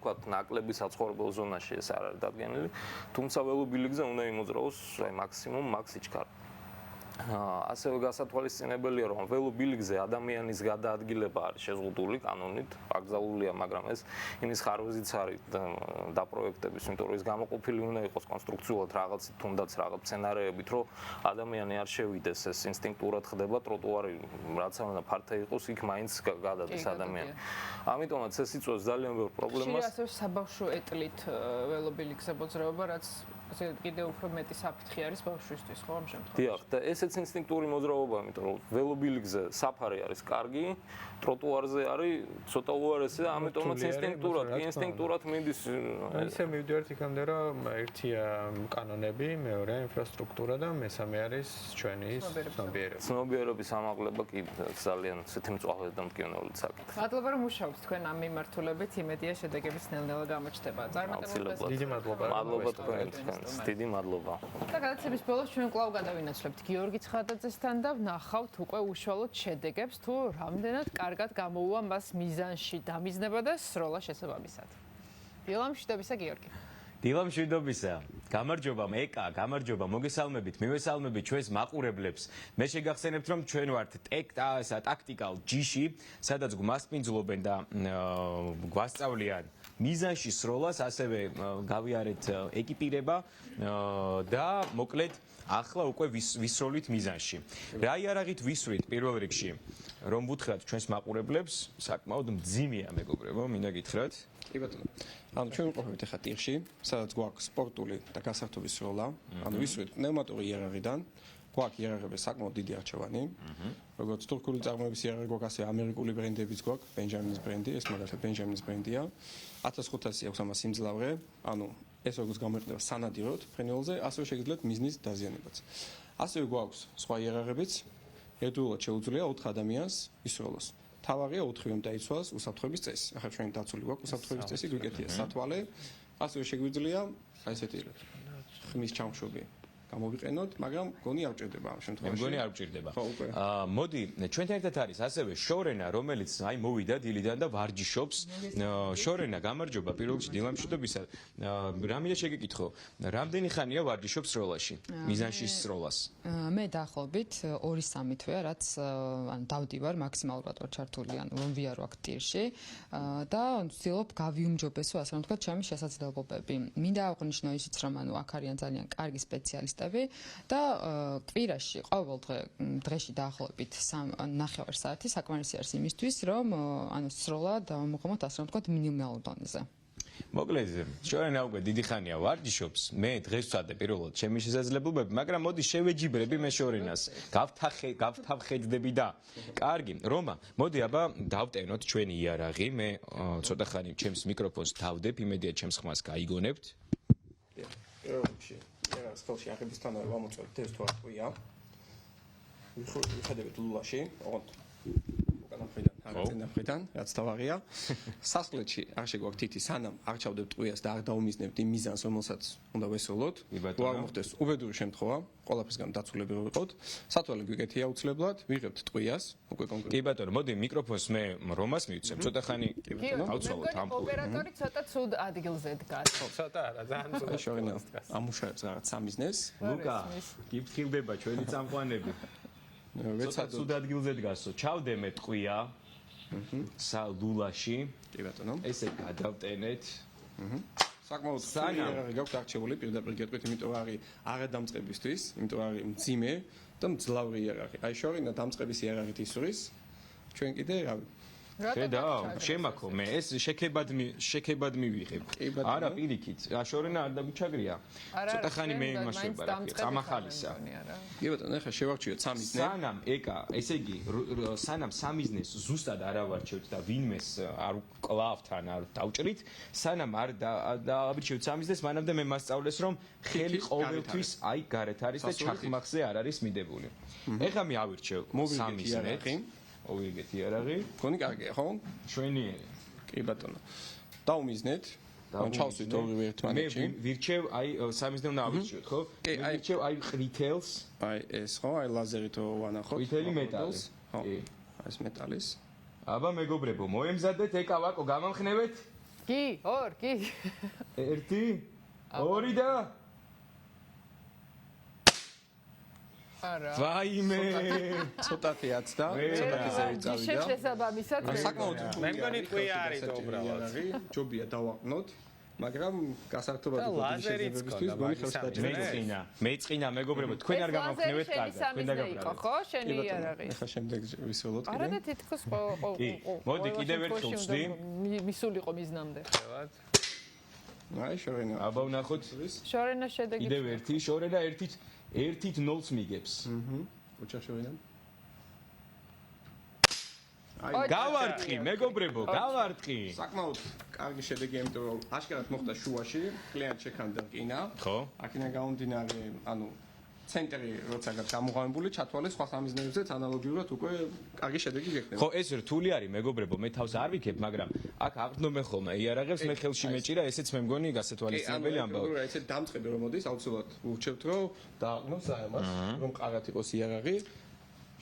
თქვათ ნაკლები საცხოვრებელ ზონაში ეს არ არის დადგენილი თუმცა ველობილიკზე უნდა იმოძრავოს აი მაქსიმუმ მაქს სიჩქარე ასევე გასათვალისწინებელია რომ ველობილიკზე ადამიანის გადაადგილება არის შეზღუდული კანონით აკრძალულია მაგრამ ეს იმის ხარვეზიც არის დაპროექტების იმიტომ რომ ის გამოყოფილი უნდა იყოს კონსტრუქციულად რაღაცით თუნდაც რაღაც სცენარეებით რომ ადამიანი არ შევიდეს ეს ინსტინქტურად ხდება ტროტუარი რაც უნდა ფართე იყოს იქ მაინც გადადის ადამიანი ამიტომაც ეს იწვევს ძალიან ბევრ პრობლემას ასევე საბავშვო ეტლით ველობილიკზე მოძრაობა რაც კიდევ უფრო მეტი საფრთხე არის ბავშვისთვის ხო ამ შემთხვევაში დიახ და ესეც ინსტინქტური მოძრაობა იმიტომ რომ ველობილიკზე საფარი არის კარგი ტროტუარზე არის ცოტა უარესი და ამიტომაც ინსტინქტურად მიდის ისე მივდივართ იქამდე რომ ერთია კანონები მეორე ინფრასტრუქტურა და მესამე არის ჩვენი ცნობიერების ამაღლება კი ძალიან ცეთი მწვავედ და მტკივნეული საკითხი მადლობა რომ მუშაობთ თქვენ ამ მიმართულებით იმედია შედეგების ნელ-ნელა გამოჩნდება წარმატებულად დიდი მადლობა მადლობა თქვენს დიდი მადლობა და გადაცემის ბოლოს ჩვენ კვლავ გადავინაცვლებთ გიორგი ცხადაძესთან და ვნახავთ უკვე უშუალოდ შედეგებს თუ რამდენად კარგად გამოუვა მას მიზანში დამიზნება და სროლა შესაბამისად. დილა მშვიდობისა გიორგი. დილა მშვიდობისა. გამარჯობა მეკა, გამარჯობა მოგესალმებით, მივესალმებით ჩვენს მაყურებლებს. მე შეგახსენებთ რომ ჩვენ ვართ ტაქტიკალ ჯიში, სადაც გვასპინძლობენ და გვასწავლიან მიზანში სროლას, ასევე გავიარეთ ეკიპირება და მოკლედ ახლა უკვე ვისროლით მიზანში. რა იარაღით ვისვრით პირველ რიგში? რომ ვუთხრათ ჩვენს მაყურებლებს, საკმაოდ მძიმეა მეგობრებო, მინდა გითხრათ. კი ბატონო. ანუ ჩვენ ვყოფებით ახლა ტირში, სადაც გვაქვს სპორტული და გასართობის სროლა. ანუ ვისვრით პნევმატური იარაღიდან, გვაქვს იარაღების საკმაოდ დიდი არჩევანი. როგორც თურქული წარმოების იარაღი გვაქვს, ასევე ამერიკული ბრენდებიც გვაქვს, ბენჯამინის ბრენდი, ეს მაგალითად ბენჯამინის ბრენდია. 1500 აქვს ამას სიმძლავრე, ანუ ეს როგორც გამოიყენება სანადიროდ ფრენველზე, ასევე შეგიძლიათ მიზნის დაზიანებაც. ასევე გვაქვს სხვა იარაღებიც, ერთდროულად შეუძლია 4 ადამიანს ისროლოს. თავარია 4-ვემ დაიცვას უსაფრთხოების წესი. ახლა ჩვენ დაცული გვაქვს უსაფრთხოების წესი, გვიკეთია სათვალე, ასევე შეგვიძლია აი ესეთი ხმის ჩამშვები გამოვიყენოთ, მაგრამ გონი არ ჭირდება ამ შემთხვევაში. მგონი არ ჭირდება. მოდი, ჩვენთან ერთად არის ასევე შორენა, რომელიც აი მოვიდა დილიდან და ვარჯიშობს. შორენა, გამარჯობა პირველ რიგში დილა მშვიდობისა. რა მინდა შეგეკითხო, რამდენი ხანია ვარჯიშობს სროლაში, მიზანში სროლას? მე დაახლოებით 2-3 თვეა, რაც ანუ დავდივარ მაქსიმალურად ვარ ჩართული, ანუ რომ ვიარო აქ ტირში და ვცდილობ გავიუმჯობესო, ასე რომ ვთქვათ, ჩემი შესაძლებლობები. მინდა აღვნიშნო ისიც, რომ ანუ აქ არიან ძალიან კარგი სპეციალისტები და კვირაში ყოველ დღეში დაახლოებით 9 საათი საკმარისი არის იმისთვის, რომ ანუ სროლა დავამოყმოთ, ასე რომ ვთქვათ, მინიმალურ დონეზე. მოკლედ, შორენა უკვე დიდი ხანია ვარჯიშობს. მე დღეს ვცადე პირველად ჩემი შესაძლებლობები, მაგრამ მოდი შევეჯიბრები მე შორენას. გავთავხედდები და. კარგი, რომა, მოდი აბა დავტენოთ ჩვენი იარაღი. მე ცოტა ხანი ჩემს მიკროფონს თავდებ, იმედია ჩემს ხმას გაიგონებთ. სკოლაში აღებისთანავე ვამოწევთ ეს თუ არ ტყვია. ვიხედებით ლულაში, ოღონდ უკანა მხრიდან, აღწინა მხრიდან, რაც თავარია. სასახლეში არ შეგვაქვს თითი, სანამ არ ჩავდებთ ტყვიას და არ დაუმიზნებთ იმ მიზანს, რომელსაც უნდა ვესროლოთ. თუ არ მოხდეს უბედური შემთხვევა, ყველაფერსგან დაცულები ვიყოთ. სათვალე გვიკეთია უცლებლად, ვიღებთ ტყვიას, უკვე კონკრეტულად. კი ბატონო, მოდი მიკროფონს მე რომას მივცემ. ცოტა ხანი ავცვალოთ ამ ოპერატორი ცოტა ცუდ ადგილზე დგას. ცოტა არა, ძალიან ცუდ. შორენა ამუშავებს რაღაც სამიზნეს. ლუკა, გიფრთხილდება ჩვენი წამყვანები. ცოტა ცუდ ადგილზე დგასო. ჩავდე მე ტყვია. სალულაში. კი ბატონო. ესე გადავტენეთ. საკმაოდ იარაღი გაქვს არჩეული პირდაპირ გეტყვით, იმიტომ არის არადამწყებისთვის, იმიტომ არის მძიმე და მძლავრი იარაღი. აი შორინა დამწყების იარაღით ისურის ჩვენ კიდე რავი შედავ, შემაქო მე ეს შექებად მივიღებ. არა პირიქით, შორენა არ დაგუჩაგრია. ცოტა ხანი მე იმასვება რა ქვია, წამახალისა. კი ბატონო, ეხლა შევარჩიოთ სამიზნე. სანამ ეკა, ესე იგი, სანამ სამიზნეს ზუსტად არ ავარჩევთ და ვინმეს არ კლავთ ან არ დავჭრით, სანამ არ დააბრჩევთ სამიზნეს, მანამდე მე მასწავლეს რომ ხელი ყოველთვის აი გარეთ არის და ჩახმახზე არ არის მიდებული. ეხლა მე ავირჩევ სამიზნეს. ოიგეთ იარაღი. გონი კარგია, ხო? ჩვენიერი. კი ბატონო. დაუმიზნეთ. ან ჩავსვით ორივე ერთმანეთში. მე ვირჩევ აი სამიზნე უნდა ავირჩიოთ, ხო? მე ვირჩევ აი ყვითელს, აი ეს ხო, აი ლაზერით ვანახოთ. ყვითელი მეტალის. ხო. ეს მეტალის. აბა მეგობრებო, მოემზადეთ ეკავაკო, გამამხნევეთ? კი, კი. 1 2 და არა. ვაიმე. ცოტათი აცდა, ცოტათი ზევიწავიდა. შესაბამისად საკმაოდ მე მგონი ტყვია არის და უბრალოდ. ჯობია დავაყნოთ, მაგრამ გასართობად ლაზერიც გონი ხელს დაჭერა. მეწყინა მეგობრებო, თქვენ არ გამამხნევეთ კარგად, თქვენ დაგაბრალეთ. ხო, შენი იარაღი. ეხლა შემდეგ ვისაუბროთ კიდე. არა და თითქოს მოდი კიდევ ერთხელ ვხსნი. მისულიყო მიზნამდე. აი შორენა. აბა ვნახოთ. შორენა შედეგი. კიდევ ერთი, შორენა 1-ით 0-ს მიგებს. ოჩა შორენა. გავარტყი, მეგობრებო, გავარტყი. საკმაოდ კარგი შედეგი, იმიტომ რომ აშკარად მოხდა შუაში, კლიენტ შექანდა რკინა. ხო. აქედან გამომდინარე, ანუ ცენტრი როცა გაქვს გამოღამებული, ჩათვალეს სხვა სამიზნეებზეც ანალოგიურად უკვე კარგი შედეგი გექნება. ხო, ეს რთული არის, მეგობრებო, მე თავს არ ვიქებ, მაგრამ აქ აღგნობენ ხოლმე იარაღებს, მე ხელში მეჭირა, ესეც მე მგონი გასათვალისწინებელი ამბავი. ანუ ესეთ დამწყები რომ მოდის, აუცილებლად ვურჩევთ, რომ დააყნოს ამას, რომ კარგად იყოს იარაღი.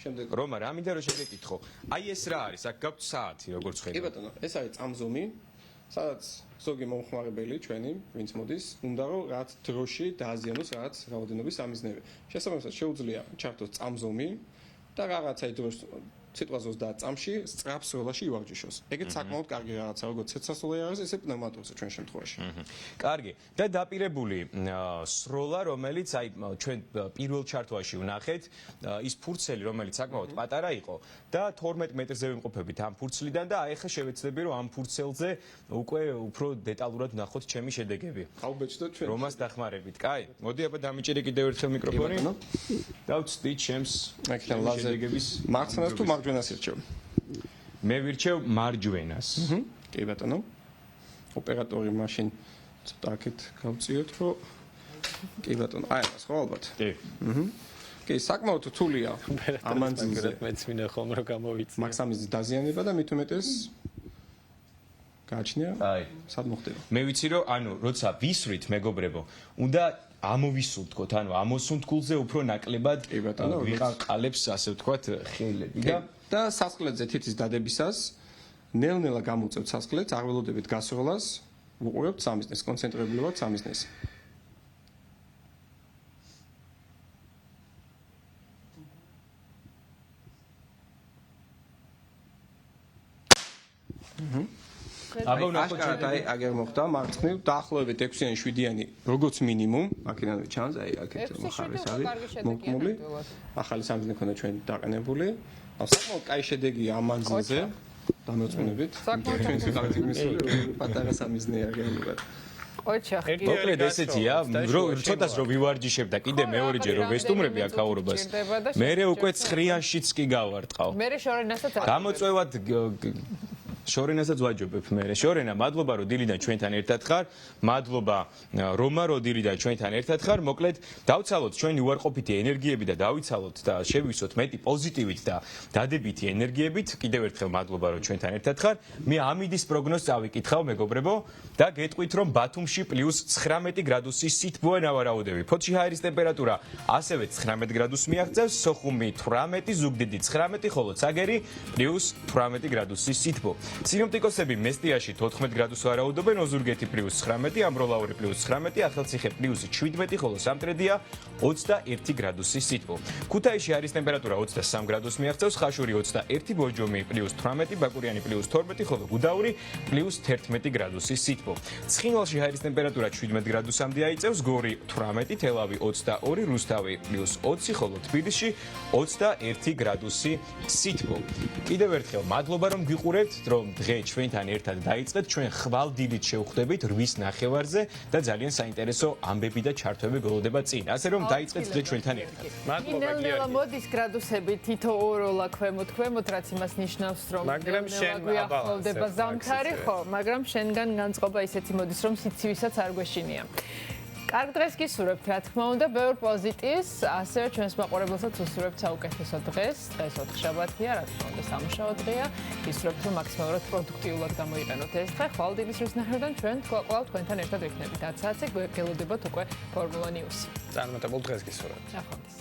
შემდეგ რომა, რა მინდა რომ შეგეკითხო. აი ეს რა არის? აქ გაქვთ საათი, როგორც ხედავ. კი ბატონო, ეს არის წამზომი, სადაც ზოგი მომხმარებელი ჩვენი, ვინც მოდის, უნდა რომ რაც დროში დააზიანოს რაღაც რაოდენობის სამიზნეები. შესაბამისად შეუძლია ჩართოს წამზომი და რაღაცაი დროს სიტყვას და წამში სწრაფ სროლაში ივარჯიშოს. ეგეც საკმაოდ კარგი რაღაცა, როგორც ცეცხლსროლი არის, ესე პნევმატურზე ჩვენ შემთხვევაში. კარგი. და დაპირებული სროლა, რომელიც აი ჩვენ პირველ ჩართვაში ვნახეთ, ის ფურცელი, რომელიც საკმაოდ პატარა იყო და 12 მეტრზე ვიმყოფებით ამ ფურცლიდან და აი ახლა შევეცდები რომ ამ ფურცელზე უკვე უფრო დეტალურად ვნახოთ ჩემი შედეგები. გავბეჭდოთ ჩვენ. რომას დახმარებით. კაი, მოდი აბა დამიჭერე კიდევ ერთხელ მიკროფონი. დავწვდი ჩემს შედეგების მარცხნას თუ მარჯვენას ირჩევ. მე ვირჩევ მარჯვენას. კი ბატონო. ოპერატორი მაშინ ცოტა აქეთ გავწიოთ, რომ კი ბატონო, აი ეს ხო ალბათ. კი. კი, საკმაოდ რთულია ამანძილზე. მეც მინდა ხოლმე რომ გამოვიცი. მაგ სამიზის დაზიანება და მით უმეტეს გააჩნია. აი, სად მოხდება? მე ვიცი რომ ანუ როცა ვისვრით მეგობრებო, უნდა ამოვისუნთქოთ, ანუ ამოსუნთქულზე უფრო ნაკლებად ვიყალებს, ასე ვთქვათ, ხელები და სასხლეთზე თითის დადებისას ნელ-ნელა გამოუწევთ სასხლეთს, არ ველოდებით გასროლას, უყურებთ სამიზნეს, კონცენტრირებულად სამიზნეს. აბა ვნახოთ აი აგერ მოხდა მარცხნივ დაახლოებით 6-იანი 7-იანი როგორც მინიმუმ აქედანვე ჩანს აი აქეთ მხარეს არის მომკმული ახალი სამიზნე ქონდა ჩვენ დაყენებული საკმაოდ კაი შედეგია ამ მანძილზე დამოწმუნებით ჩვენ ვიყავით იმისული პატარა სამიზნეა რეალურად ოჩა მოკლედ ესეთია ცოტას რომ ვივარჯიშებ და კიდე მეორეჯერ რომ ვესტუმრები აქაურობას მე უკვე 9-შიც კი გავარტყავ მე შორენასაც გამოწვევად შორენასაც ვაჯობებ მე. შორენა, მადლობა რომ დილიდან ჩვენთან ერთად ხარ. მადლობა რომა რომ დილიდან ჩვენთან ერთად ხარ. მოკლედ დავცალოთ ჩვენი უარყოფითი ენერგიები და დავიცალოთ და შევივსოთ მეტი პოზიტივით და დადებითი ენერგიებით. კიდევ ერთხელ მადლობა რომ ჩვენთან ერთად ხარ. მე ამიდის პროგნოზს წავიკითხავ მეგობრებო და გეტყვით რომ ბათუმში +19 გრადუსი სითბოა ნავარაუდები. ფოთში ჰაერის ტემპერატურა ასევე 19 გრადუსს მიაღწევს. სოხუმი 18, ზუგდიდი 19, ხოლო ცაგერი +18 გრადუსი სითბო. სინოპტიკოსები მესტიაში 14 გრადუსს ვარაუდობენ, ოზურგეთი +19, ამბროლაური +19, ახალციხე +17, ხოლო სამტრედია 21 გრადუსის სითბო. ქუთაისში არის ტემპერატურა 23 გრადუსს მიაღწევს, ხაშური 21, ბორჯომი +18, ბაკურიანი +12, ხოლო გუდაური +11 გრადუსის სითბო. ცხინვალში ჰაერის ტემპერატურა 17 გრადუსამდე აიწევს, გორი 18, თელავი 22, რუსთავი +20, ხოლო თბილისში 21 გრადუსი სითბო. კიდევ ერთხელ მადლობა რომ გიყურებთ, რომ დღე ჩვენთან ერთად დაიწყეთ, ჩვენ ხვალდილით შევხვდებით 8:30-ზე და ძალიან საინტერესო ამბები და ჩართვები გველოდება წინ. ასე რომ დაიწყეთ დღე ჩვენთან ერთად. ნელ-ნელა მოდის გრადუსები თითო ორ-ოლა ქვემოთ, რაც იმას ნიშნავს, რომ ნელ-ნელა გვიახლოვდება ზამთარი, ხო, მაგრამ შენგან განწყობა ისეთი მოდის, რომ სიცივისაც არ გვეშინია. კარგ დღეს გისურვებთ, რა თქმა უნდა, ბევრ პოზიტივს, ასევე ჩვენს მაყურებელსაც უსურვებთ საუკეთესო დღეს. დღეს ოთხშაბათია, რა თქმა უნდა, სამუშაო დღეა. გისურვებთ, რომ მაქსიმალურად პროდუქტიულად გამოიყენოთ ეს დღე. ხვალდილის როს ნახევარიდან ჩვენ კვლავ თქვენთან ერთად ვიქნებით. 10 საათზე გველოდებათ უკვე ფორმულა ნიუსი. წარმატებულ დღეს გისურვებთ. ნახვამდის.